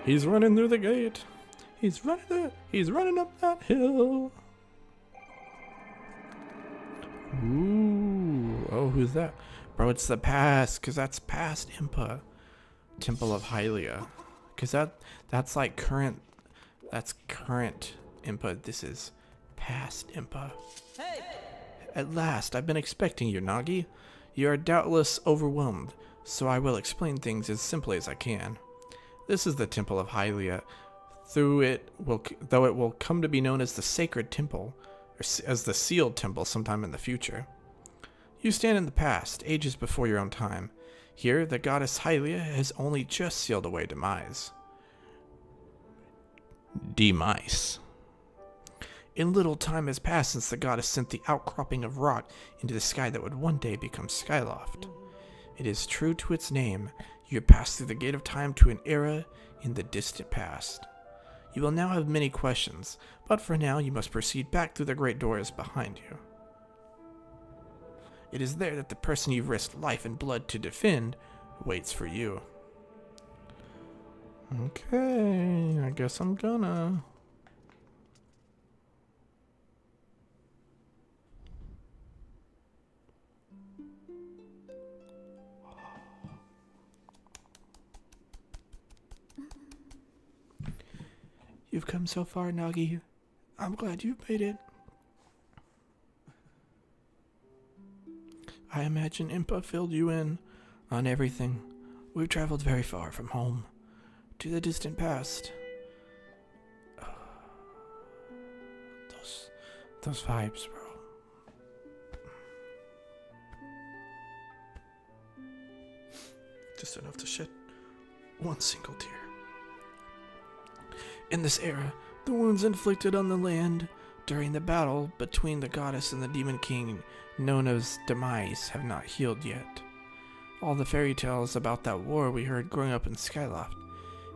He's running through the gate. He's running there. He's running up that hill. Ooh. Oh, who's that? Bro, it's the past, because that's past Impa. Temple of Hylia. Because that's like current. That's current Impa. This is past Impa. Hey! At last, I've been expecting you, Nagi. You are doubtless overwhelmed, so I will explain things as simply as I can. This is the Temple of Hylia. Though it will come to be known as the Sacred Temple, or as the Sealed Temple sometime in the future. You stand in the past, ages before your own time. Here, the goddess Hylia has only just sealed away demise. Demise. In little time has passed since the goddess sent the outcropping of rock into the sky that would one day become Skyloft. It is true to its name. You have passed through the gate of time to an era in the distant past. You will now have many questions, but for now you must proceed back through the great doors behind you. It is there that the person you've risked life and blood to defend waits for you. Okay, I guess I'm gonna. You've come so far, Nagi. I'm glad you've made it. I imagine Impa filled you in on everything. We've traveled very far from home to the distant past. Those vibes, bro. Just enough to shed one single tear. In this era, the wounds inflicted on the land during the battle between the goddess and the demon king, known as Demise, have not healed yet. All the fairy tales about that war we heard growing up in Skyloft,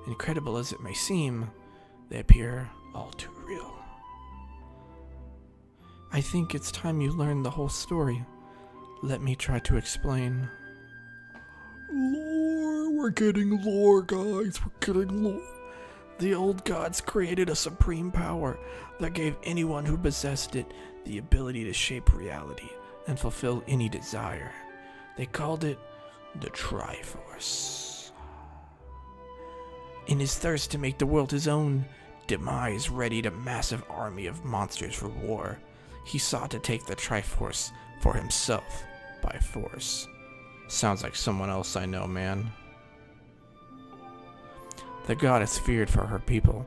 incredible as it may seem, they appear all too real. I think it's time you learn the whole story. Let me try to explain. Lore, we're getting lore, guys. We're getting lore. The old gods created a supreme power that gave anyone who possessed it the ability to shape reality and fulfill any desire. They called it the Triforce. In his thirst to make the world his own, Demise readied a massive army of monsters for war. He sought to take the Triforce for himself by force. Sounds like someone else I know, man. The goddess feared for her people.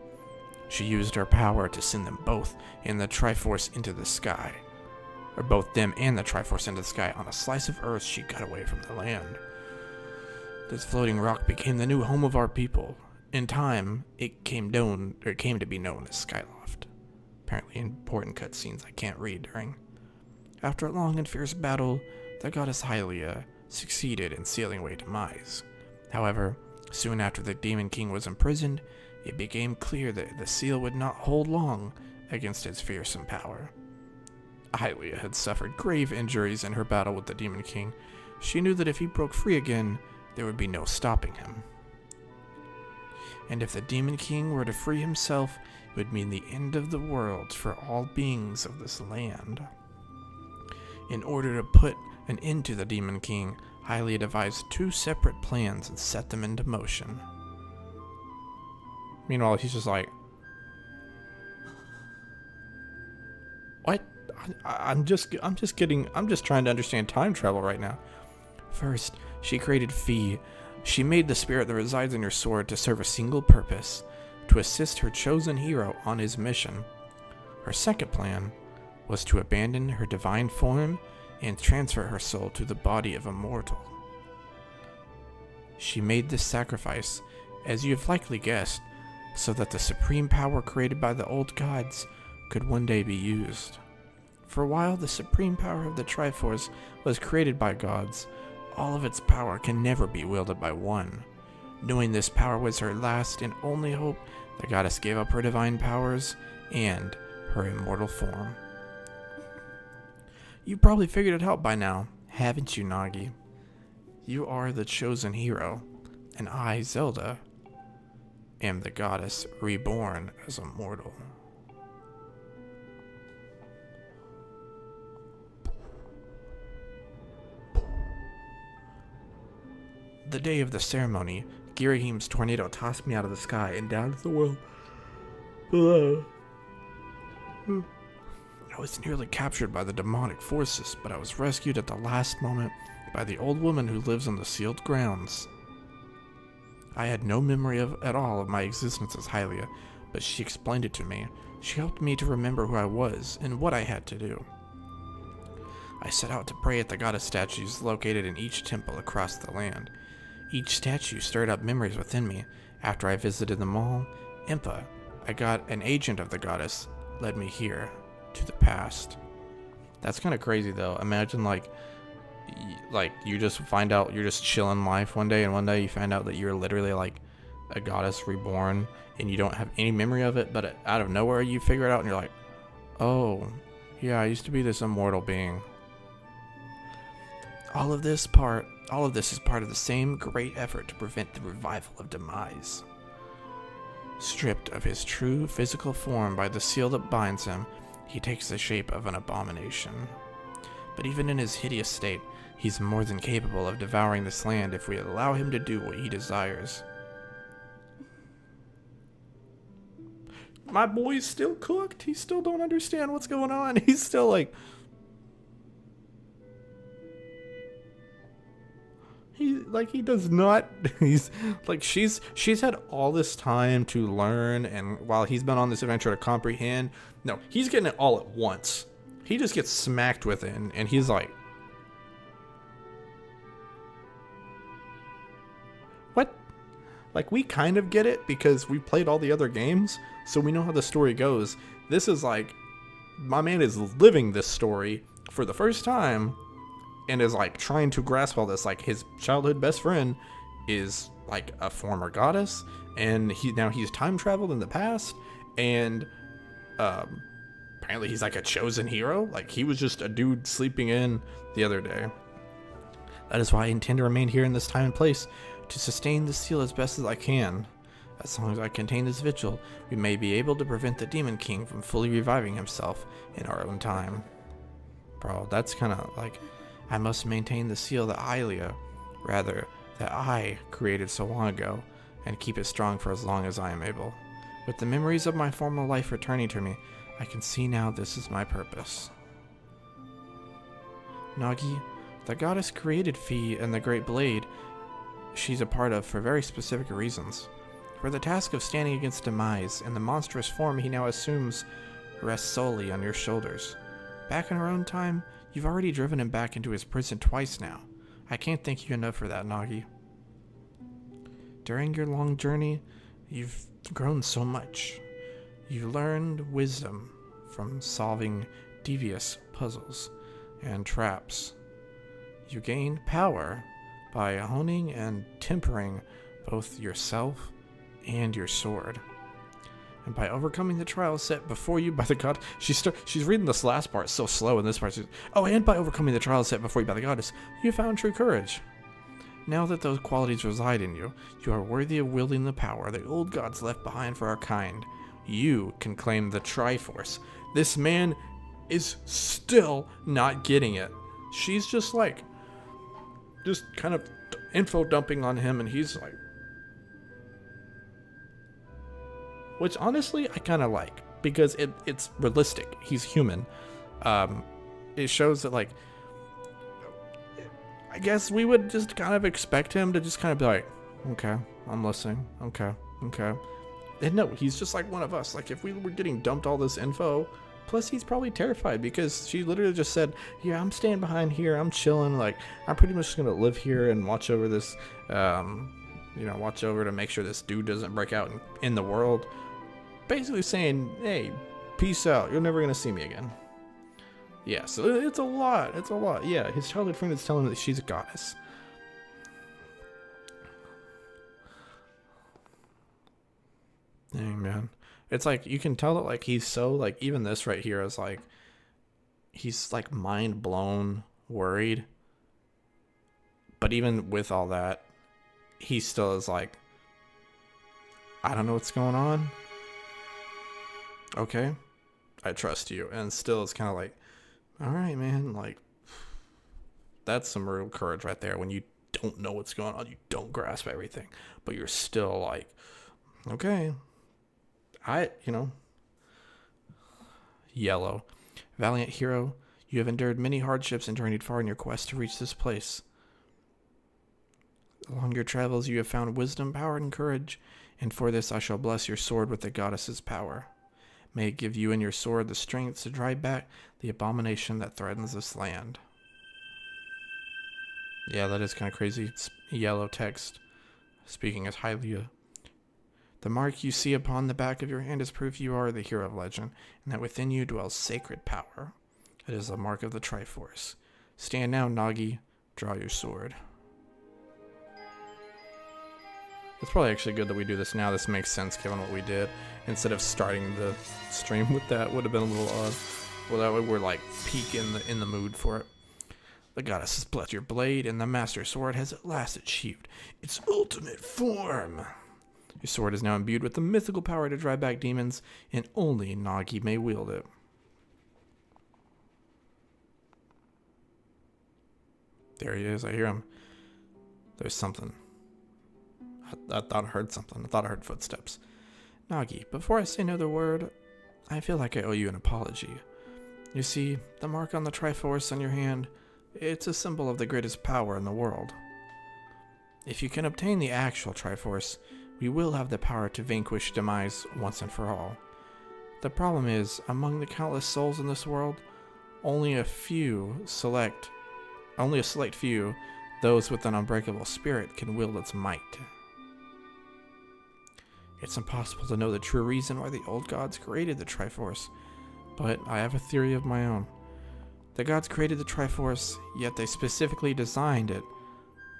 She used her power to send them both and the Triforce into the sky. Or both them and the Triforce into the sky on a slice of earth she cut away from the land. This floating rock became the new home of our people. In time, it came to be known as Skyloft. Apparently important cutscenes I can't read during. After a long and fierce battle, the goddess Hylia succeeded in sealing away Demise. However, soon after the Demon King was imprisoned, it became clear that the seal would not hold long against its fearsome power. Hylia had suffered grave injuries in her battle with the Demon King. She knew that if he broke free again, there would be no stopping him. And if the Demon King were to free himself, it would mean the end of the world for all beings of this land. In order to put an end to the Demon King, Hylia devised two separate plans and set them into motion. Meanwhile, he's just like, what? I'm just trying to understand time travel right now. First, she created Fee. She made the spirit that resides in her sword to serve a single purpose, to assist her chosen hero on his mission. Her second plan was to abandon her divine form and transfer her soul to the body of a mortal. She made this sacrifice, as you have likely guessed, so that the supreme power created by the old gods could one day be used. For while the supreme power of the Triforce was created by gods, all of its power can never be wielded by one. Knowing this power was her last and only hope, the goddess gave up her divine powers and her immortal form. You probably figured it out by now, haven't you, Nagi? You are the chosen hero, and I, Zelda, am the goddess reborn as a mortal. The day of the ceremony, Girahim's tornado tossed me out of the sky and down to the world below. I was nearly captured by the demonic forces, but I was rescued at the last moment by the old woman who lives on the sealed grounds. I had no memory at all of my existence as Hylia, but she explained it to me. She helped me to remember who I was and what I had to do. I set out to pray at the goddess statues located in each temple across the land. Each statue stirred up memories within me. After I visited them all, Impa, an agent of the goddess, led me here, to the past. That's kind of crazy though. Imagine like you just find out you're just chilling life one day, and one day you find out that you're literally like a goddess reborn, and you don't have any memory of it, but out of nowhere you figure it out, and you're like, oh, yeah, I used to be this immortal being. All of this is part of the same great effort to prevent the revival of Demise. Stripped of his true physical form by the seal that binds him, he takes the shape of an abomination. But even in his hideous state, he's more than capable of devouring this land if we allow him to do what he desires. My boy's still cooked. He still don't understand what's going on. He's still like... He does not. He's like, she's had all this time to learn, and while he's been on this adventure to comprehend, no, he's getting it all at once. He just gets smacked with it, and he's like, what? Like, we kind of get it because we played all the other games, so we know how the story goes. This is like, my man is living this story for the first time, and is like trying to grasp all this. Like, his childhood best friend is like a former goddess, and he's time traveled in the past, and apparently he's like a chosen hero. Like, he was just a dude sleeping in the other day. That is why I intend to remain here in this time and place, to sustain the seal as best as I can. As long as I contain this vigil, we may be able to prevent the Demon King from fully reviving himself in our own time. Bro, that's kind of like, I must maintain the seal that that I created so long ago, and keep it strong for as long as I am able. With the memories of my former life returning to me, I can see now this is my purpose. Nagi, the goddess created Fi and the Great Blade she's a part of for very specific reasons. For the task of standing against Demise and the monstrous form he now assumes rests solely on your shoulders. Back in our own time, you've already driven him back into his prison twice now. I can't thank you enough for that, Nagi. During your long journey, you've grown so much. You've learned wisdom from solving devious puzzles and traps. You gained power by honing and tempering both yourself and your sword. And by overcoming the trials set before you by the god, she's reading this last part so slow, and this part and by overcoming the trials set before you by the goddess, you found true courage. Now that those qualities reside in you, you are worthy of wielding the power the old gods left behind for our kind. You can claim the Triforce. This man is still not getting it. She's just kind of info dumping on him, and he's like, which honestly I kind of like, because it's realistic. He's human. It shows that, like, I guess we would just kind of expect him to just kind of be like, okay, I'm listening. Okay. And no, he's just like one of us. Like, if we were getting dumped all this info, plus he's probably terrified because she literally just said, yeah, I'm staying behind here. I'm chilling. Like, I'm pretty much just going to live here and watch over this, watch over to make sure this dude doesn't break out in the world. Basically saying, hey, peace out. You're never going to see me again. Yeah, so it's a lot. Yeah, his childhood friend is telling him that she's a goddess. Dang, man. It's like, you can tell that, like, he's so, like, even this right here is, like, he's, like, mind blown, worried. But even with all that, he still is like, I don't know what's going on. Okay, I trust you. And still it's kind of like, all right, man, like, that's some real courage right there when you don't know what's going on. You don't grasp everything, but you're still like, okay, Yellow. Valiant hero, you have endured many hardships and journeyed far in your quest to reach this place. Along your travels, you have found wisdom, power, and courage, and for this I shall bless your sword with the goddess's power. May it give you and your sword the strength to drive back the abomination that threatens this land. Yeah, that is kind of crazy. It's yellow text, speaking as Hylia. The mark you see upon the back of your hand is proof you are the hero of legend, and that within you dwells sacred power. It is the mark of the Triforce. Stand now, Nagi. Draw your sword. It's probably actually good that we do this now. This makes sense given what we did. Instead of starting the stream with that, would have been a little odd. Well, that way we're like peak in the mood for it. The goddess has blessed your blade, and the master sword has at last achieved its ultimate form. Your sword is now imbued with the mythical power to drive back demons, and only Nagi may wield it. There he is. I hear him. There's something. I thought I heard something. I thought I heard footsteps. Nagi, before I say another word, I feel like I owe you an apology. You see, the mark on the Triforce on your hand, it's a symbol of the greatest power in the world. If you can obtain the actual Triforce, we will have the power to vanquish Demise once and for all. The problem is, among the countless souls in this world, only a select few, those with an unbreakable spirit, can wield its might. It's impossible to know the true reason why the old gods created the Triforce, but I have a theory of my own. The gods created the Triforce, yet they specifically designed it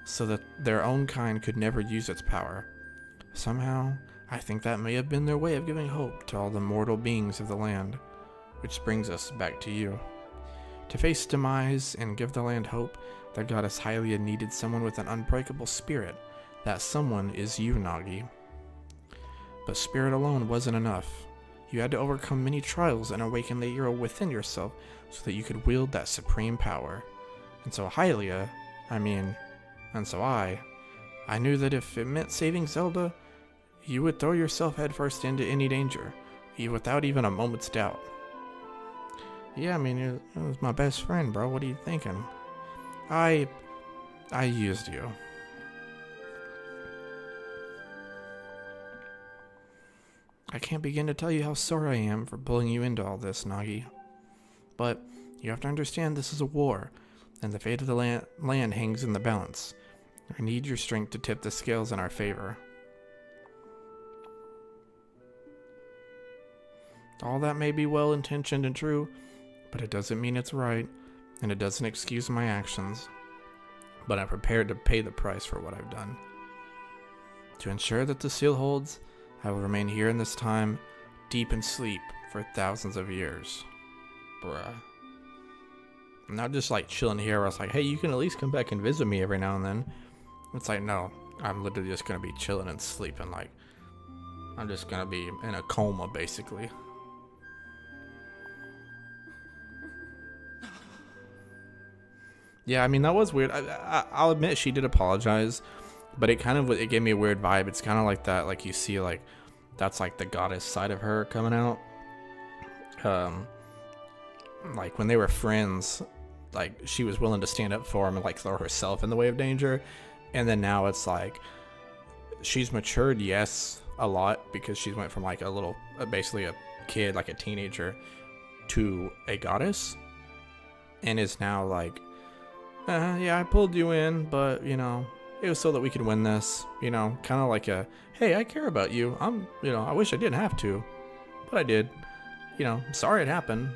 so that their own kind could never use its power. Somehow, I think that may have been their way of giving hope to all the mortal beings of the land. Which brings us back to you. To face Demise and give the land hope, the goddess Hylia needed someone with an unbreakable spirit. That someone is you, Nagi. But spirit alone wasn't enough. You had to overcome many trials and awaken the hero within yourself so that you could wield that supreme power. And so I knew that if it meant saving Zelda, You would throw yourself headfirst into any danger, without even a moment's doubt. Yeah, I mean, it was my best friend, bro. What are you thinking? I used you. I can't begin to tell you how sorry I am for pulling you into all this, Nagi. But you have to understand this is a war, and the fate of the land hangs in the balance. I need your strength to tip the scales in our favor. All that may be well-intentioned and true, but it doesn't mean it's right, and it doesn't excuse my actions. But I'm prepared to pay the price for what I've done. To ensure that the seal holds, I will remain here in this time, deep in sleep, for thousands of years. Bruh. I'm not just like chilling here where it's like, hey, you can at least come back and visit me every now and then. It's like, no, I'm literally just gonna be chilling and sleeping. Like, I'm just gonna be in a coma, basically. Yeah, I mean, that was weird. I'll admit she did apologize, but it gave me a weird vibe. It's kind of like that, like you see, like, that's like the goddess side of her coming out. Like when they were friends, like she was willing to stand up for him and like throw herself in the way of danger. And then now it's like she's matured, yes, a lot, because she went from like a little, basically a kid, like a teenager, to a goddess, and is now like, yeah, I pulled you in, but you know, it was so that we could win this, you know, kind of like a, hey, I care about you. You know, I wish I didn't have to, but I did. You know, sorry it happened,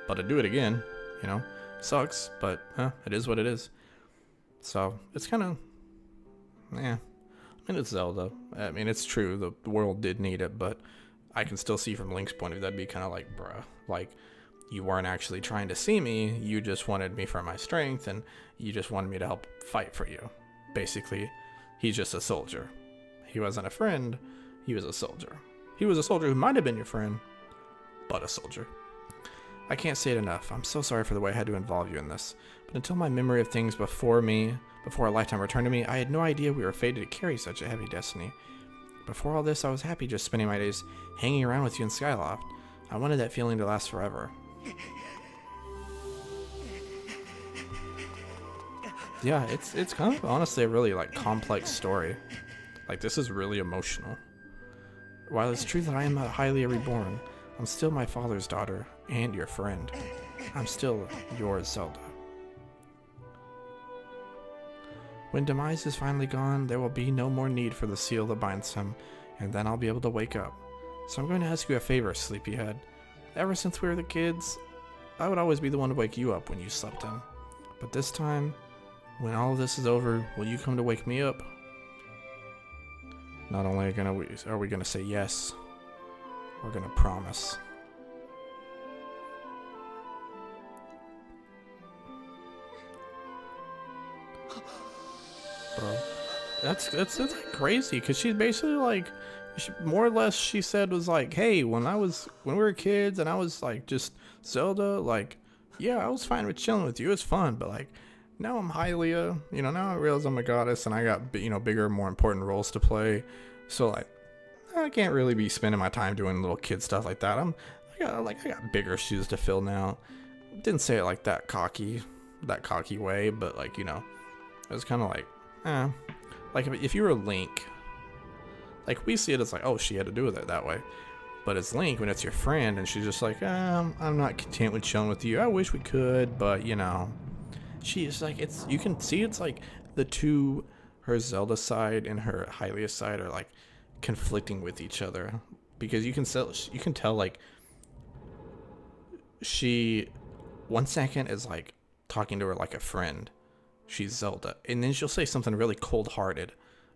but I'd do it again. You know, sucks, but it is what it is. So it's kind of, yeah. I mean, it's Zelda. I mean, it's true. The world did need it, but I can still see from Link's point of view, that'd be kind of like, bruh, like, you weren't actually trying to see me. You just wanted me for my strength, and you just wanted me to help fight for you. Basically, he's just a soldier. He wasn't a friend. He was a soldier. He was a soldier who might have been your friend, but a soldier. I can't say it enough. I'm so sorry for the way I had to involve you in this. But until my memory of things before a lifetime returned to me, I had no idea we were fated to carry such a heavy destiny. Before all this, I was happy just spending my days hanging around with you in Skyloft. I wanted that feeling to last forever. Yeah, it's kind of honestly a really like complex story. Like, this is really emotional. While it's true that I am highly reborn, I'm still my father's daughter and your friend. I'm still your Zelda. When Demise is finally gone, there will be no more need for the seal that binds him, and then I'll be able to wake up. So I'm going to ask you a favor, sleepyhead. Ever since we were the kids, I would always be the one to wake you up when you slept in. But this time, when all of this is over, will you come to wake me up? Not only are we gonna say yes, we're gonna promise. Bro, that's like crazy, because she's basically like, more or less she said was like, hey, when we were kids and I was like just Zelda, like, yeah, I was fine with chilling with you, it's fun, but like, now I'm Hylia, you know, now I realize I'm a goddess and I got, you know, bigger, more important roles to play. So like, I can't really be spending my time doing little kid stuff like that. I got bigger shoes to fill now. Didn't say it like that cocky way, but like, you know, it was kind of like, like if you were Link, like we see it as like, oh, she had to do with it that way. But it's Link when it's your friend and she's just like, I'm not content with chilling with you. I wish we could, but you know. She is like, you can see it's like the two, her Zelda side and her Hylia side are like conflicting with each other, because you can tell like she one second is like talking to her like a friend, she's Zelda, and then she'll say something really cold-hearted,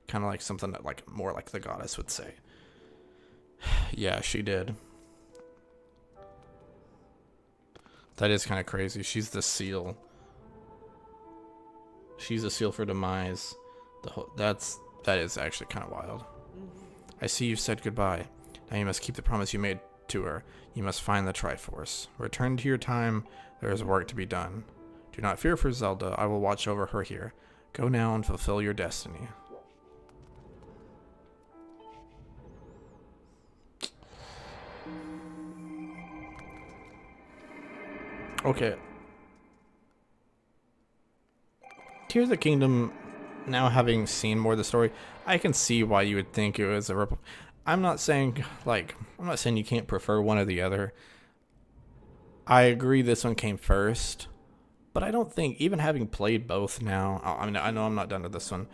kind of like something that like more like the goddess would say. Yeah, she did. That is kind of crazy. She's the seal. She's a seal for Demise. That is actually kind of wild. I see you've said goodbye. Now you must keep the promise you made to her. You must find the Triforce. Return to your time. There is work to be done. Do not fear for Zelda. I will watch over her here. Go now and fulfill your destiny. Okay. Tears of the Kingdom, now having seen more of the story, I can see why you would think it was a rip. I'm not saying you can't prefer one or the other. I agree this one came first, but I don't think, even having played both now, I mean, I know I'm not done with this one,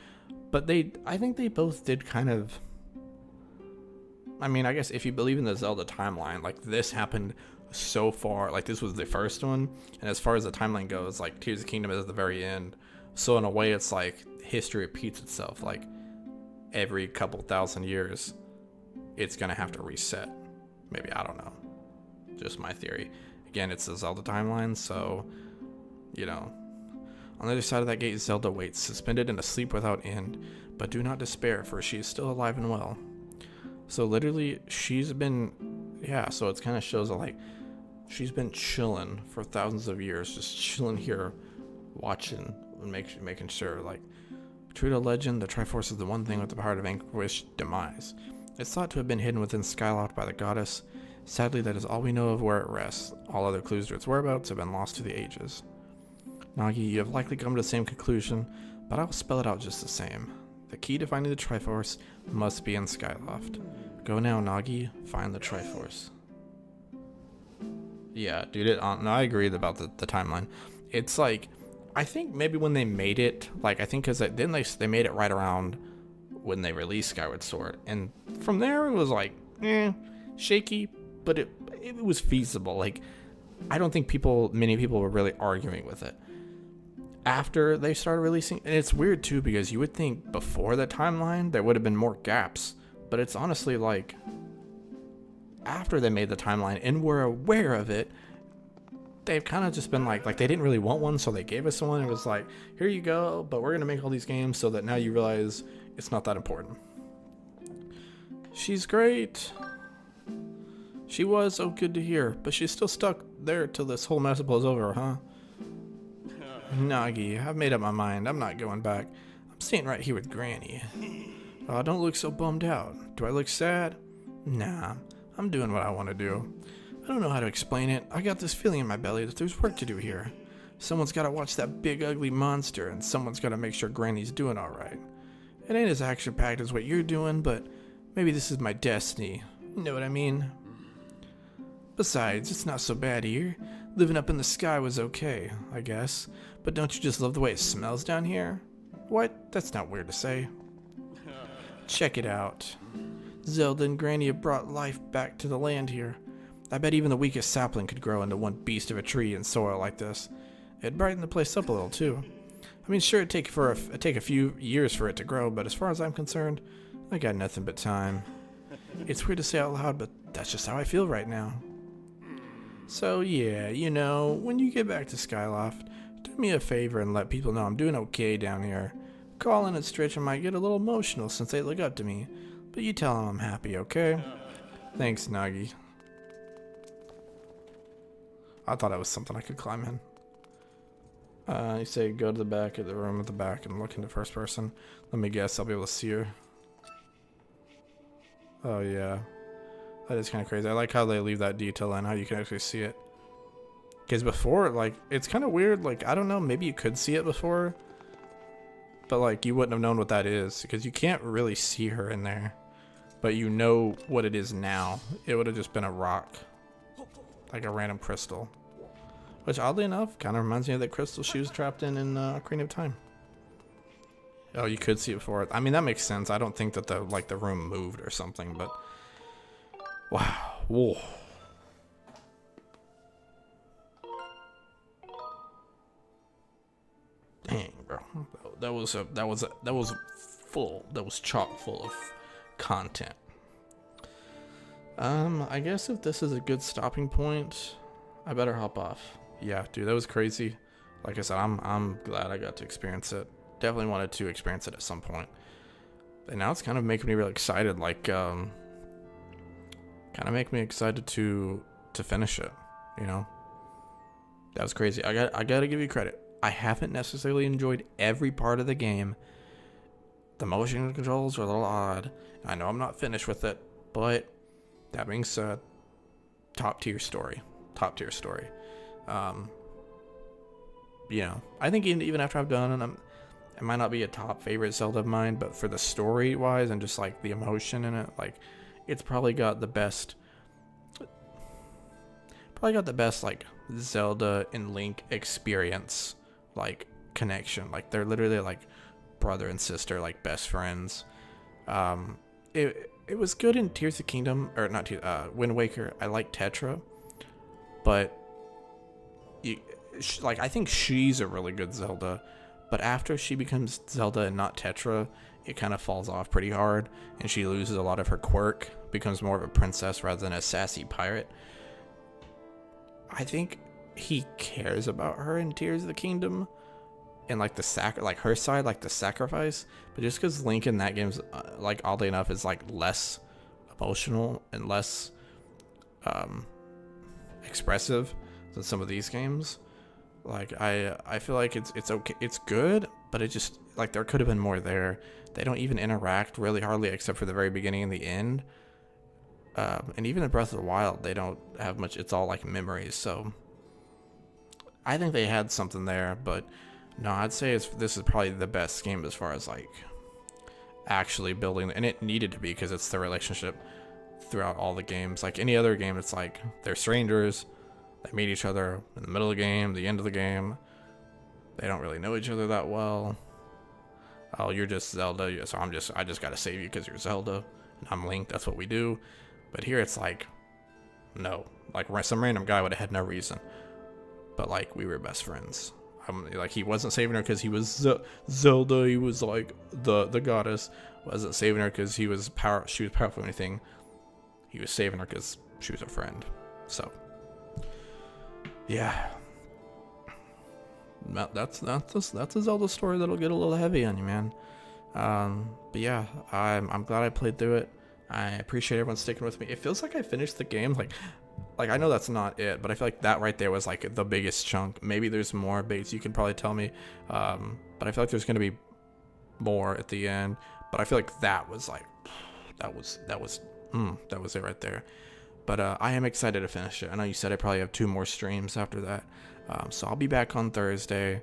but I think they both did kind of, I mean, I guess if you believe in the Zelda timeline, like this happened so far, like this was the first one, and as far as the timeline goes, like Tears of the Kingdom is at the very end. So in a way, it's like history repeats itself. Like every couple thousand years, it's gonna have to reset. Maybe, I don't know. Just my theory. Again, it's the Zelda timeline, so you know. On the other side of that gate, Zelda waits, suspended in a sleep without end. But do not despair, for she is still alive and well. So literally, she's been, yeah. So it kind of shows that like she's been chilling for thousands of years, just chilling here, watching and making sure. Like, true to legend, the Triforce is the one thing with the power to vanquish demise. It's thought to have been hidden within Skyloft by the goddess. Sadly, that is all we know of where it rests. All other clues to its whereabouts have been lost to the ages. Nagi, you have likely come to the same conclusion, but I will spell it out just the same. The key to finding the Triforce must be in Skyloft. Go now, Nagi. Find the Triforce. Yeah, dude. No, I agree about the timeline. It's like, I think maybe when they made it, like I think because then they made it right around when they released Skyward Sword, and from there it was like, shaky, but it was feasible. Like, I don't think many people were really arguing with it after they started releasing. And it's weird too, because you would think before the timeline there would have been more gaps, but it's honestly like after they made the timeline and were aware of it, they've kind of just been like they didn't really want one, so they gave us one. It was like, here you go, but we're gonna make all these games so that now you realize it's not that important. She's great. She was, oh good to hear, but she's still stuck there till this whole mess blows over, huh? Nagi, I've made up my mind. I'm not going back. I'm staying right here with Granny. Oh, don't look so bummed out. Do I look sad? Nah, I'm doing what I want to do. I don't know how to explain it. I got this feeling in my belly that there's work to do here. Someone's got to watch that big ugly monster, and someone's got to make sure Granny's doing alright. It ain't as action-packed as what you're doing, but maybe this is my destiny. You know what I mean? Besides, it's not so bad here. Living up in the sky was okay, I guess. But don't you just love the way it smells down here? What? That's not weird to say. Check it out. Zelda and Granny have brought life back to the land here. I bet even the weakest sapling could grow into one beast of a tree in soil like this. It'd brighten the place up a little too. I mean, sure, it'd take a few years for it to grow, but as far as I'm concerned, I got nothing but time. It's weird to say out loud, but that's just how I feel right now. So yeah, you know, when you get back to Skyloft, do me a favor and let people know I'm doing okay down here. Colin and Stritch might get a little emotional since they look up to me, but you tell them I'm happy, okay? Thanks, Nagi. I thought it was something I could climb in. You say go to the back of the room at the back and look into first person. Let me guess, I'll be able to see her. Oh yeah. That is kind of crazy. I like how they leave that detail in, how you can actually see it. Because before, like, it's kind of weird. Like, I don't know, maybe you could see it before. But, like, you wouldn't have known what that is. Because you can't really see her in there. But you know what it is now. It would have just been a rock. Like a random crystal. Which, oddly enough, kind of reminds me of that crystal she was trapped in Ocarina of Time. Oh, you could see it before. I mean, that makes sense. I don't think that the room moved or something, but... Wow. Whoa. Dang, bro. That was full. That was chock full of content. I guess if this is a good stopping point, I better hop off. Yeah, dude, that was crazy. Like I said, I'm glad I got to experience it. Definitely wanted to experience it at some point. And now it's kind of making me really excited, like kind of make me excited to finish it, you know. That was crazy. I got to give you credit. I haven't necessarily enjoyed every part of the game. The motion controls are a little odd. I know I'm not finished with it, but that being said, top tier story. you know, I think even after I've done it, it might not be a top favorite Zelda of mine, but for the story wise and just like the emotion in it, like it's probably got the best like Zelda and Link experience, like connection. Like they're literally like brother and sister, like best friends. It was good in Tears of the Kingdom, or not Wind Waker. I like Tetra, but like I think she's a really good Zelda, but after she becomes Zelda and not Tetra, it kind of falls off pretty hard, and she loses a lot of her quirk, becomes more of a princess rather than a sassy pirate. I think he cares about her in Tears of the Kingdom, and like like her side, like the sacrifice. But just because Link in that game's like oddly enough is like less emotional and less expressive than some of these games, like I feel like it's okay, it's good, but it just like there could have been more there. They don't even interact really hardly except for the very beginning and the end. And even in Breath of the Wild, they don't have much. It's all like memories. So I think they had something there, but no, I'd say this is probably the best game as far as like actually building, and it needed to be because it's the relationship throughout all the games. Like any other game, it's like they're strangers, they meet each other in the middle of the game, the end of the game. They don't really know each other that well. Oh, you're just Zelda, so I just gotta save you because you're Zelda, and I'm Link. That's what we do. But here it's like, no, like some random guy would have had no reason, but like we were best friends. Like he wasn't saving her because he was Zelda. He was like the goddess. Wasn't saving her because she was powerful or anything. He was saving her because she was a friend. So yeah, that's a Zelda story that'll get a little heavy on you, man. But yeah, I'm glad I played through it. I appreciate everyone sticking with me. It feels like I finished the game. Like I know that's not it, but I feel like that right there was like the biggest chunk. Maybe there's more Bates. You can probably tell me. But I feel like there's gonna be more at the end. But I feel like that was like that was it right there. But I am excited to finish it. I know you said I probably have 2 more streams after that. So I'll be back on Thursday.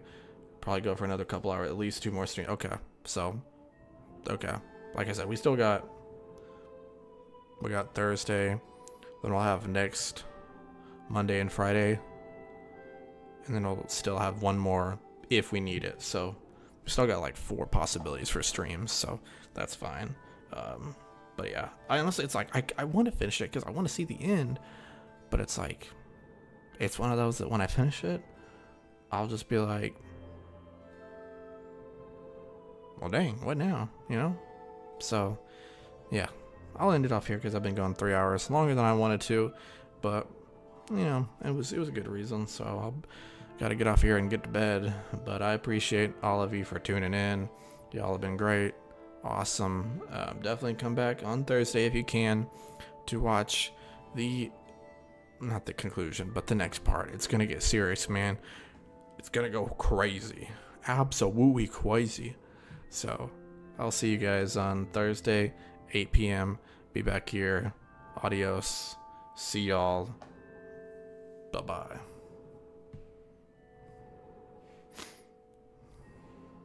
Probably go for another couple hours, at least 2 more streams. Okay. So okay. Like I said, we got Thursday. Then we'll have next Monday and Friday. And then we'll still have 1 more if we need it. So we still got like 4 possibilities for streams. So that's fine. But yeah, I honestly, it's like, I want to finish it because I want to see the end. But it's like, it's one of those that when I finish it, I'll just be like, well, dang, what now? You know? So yeah. I'll end it off here because I've been going 3 hours longer than I wanted to, but you know, it was a good reason. So I'll gotta get off here and get to bed. But I appreciate all of you for tuning in. Y'all have been great, awesome. Definitely come back on Thursday if you can to watch not the conclusion, but the next part. It's gonna get serious, man. It's gonna go crazy, absolutely crazy. So I'll see you guys on Thursday. 8 p.m. Be back here. Adios. See y'all. Bye-bye.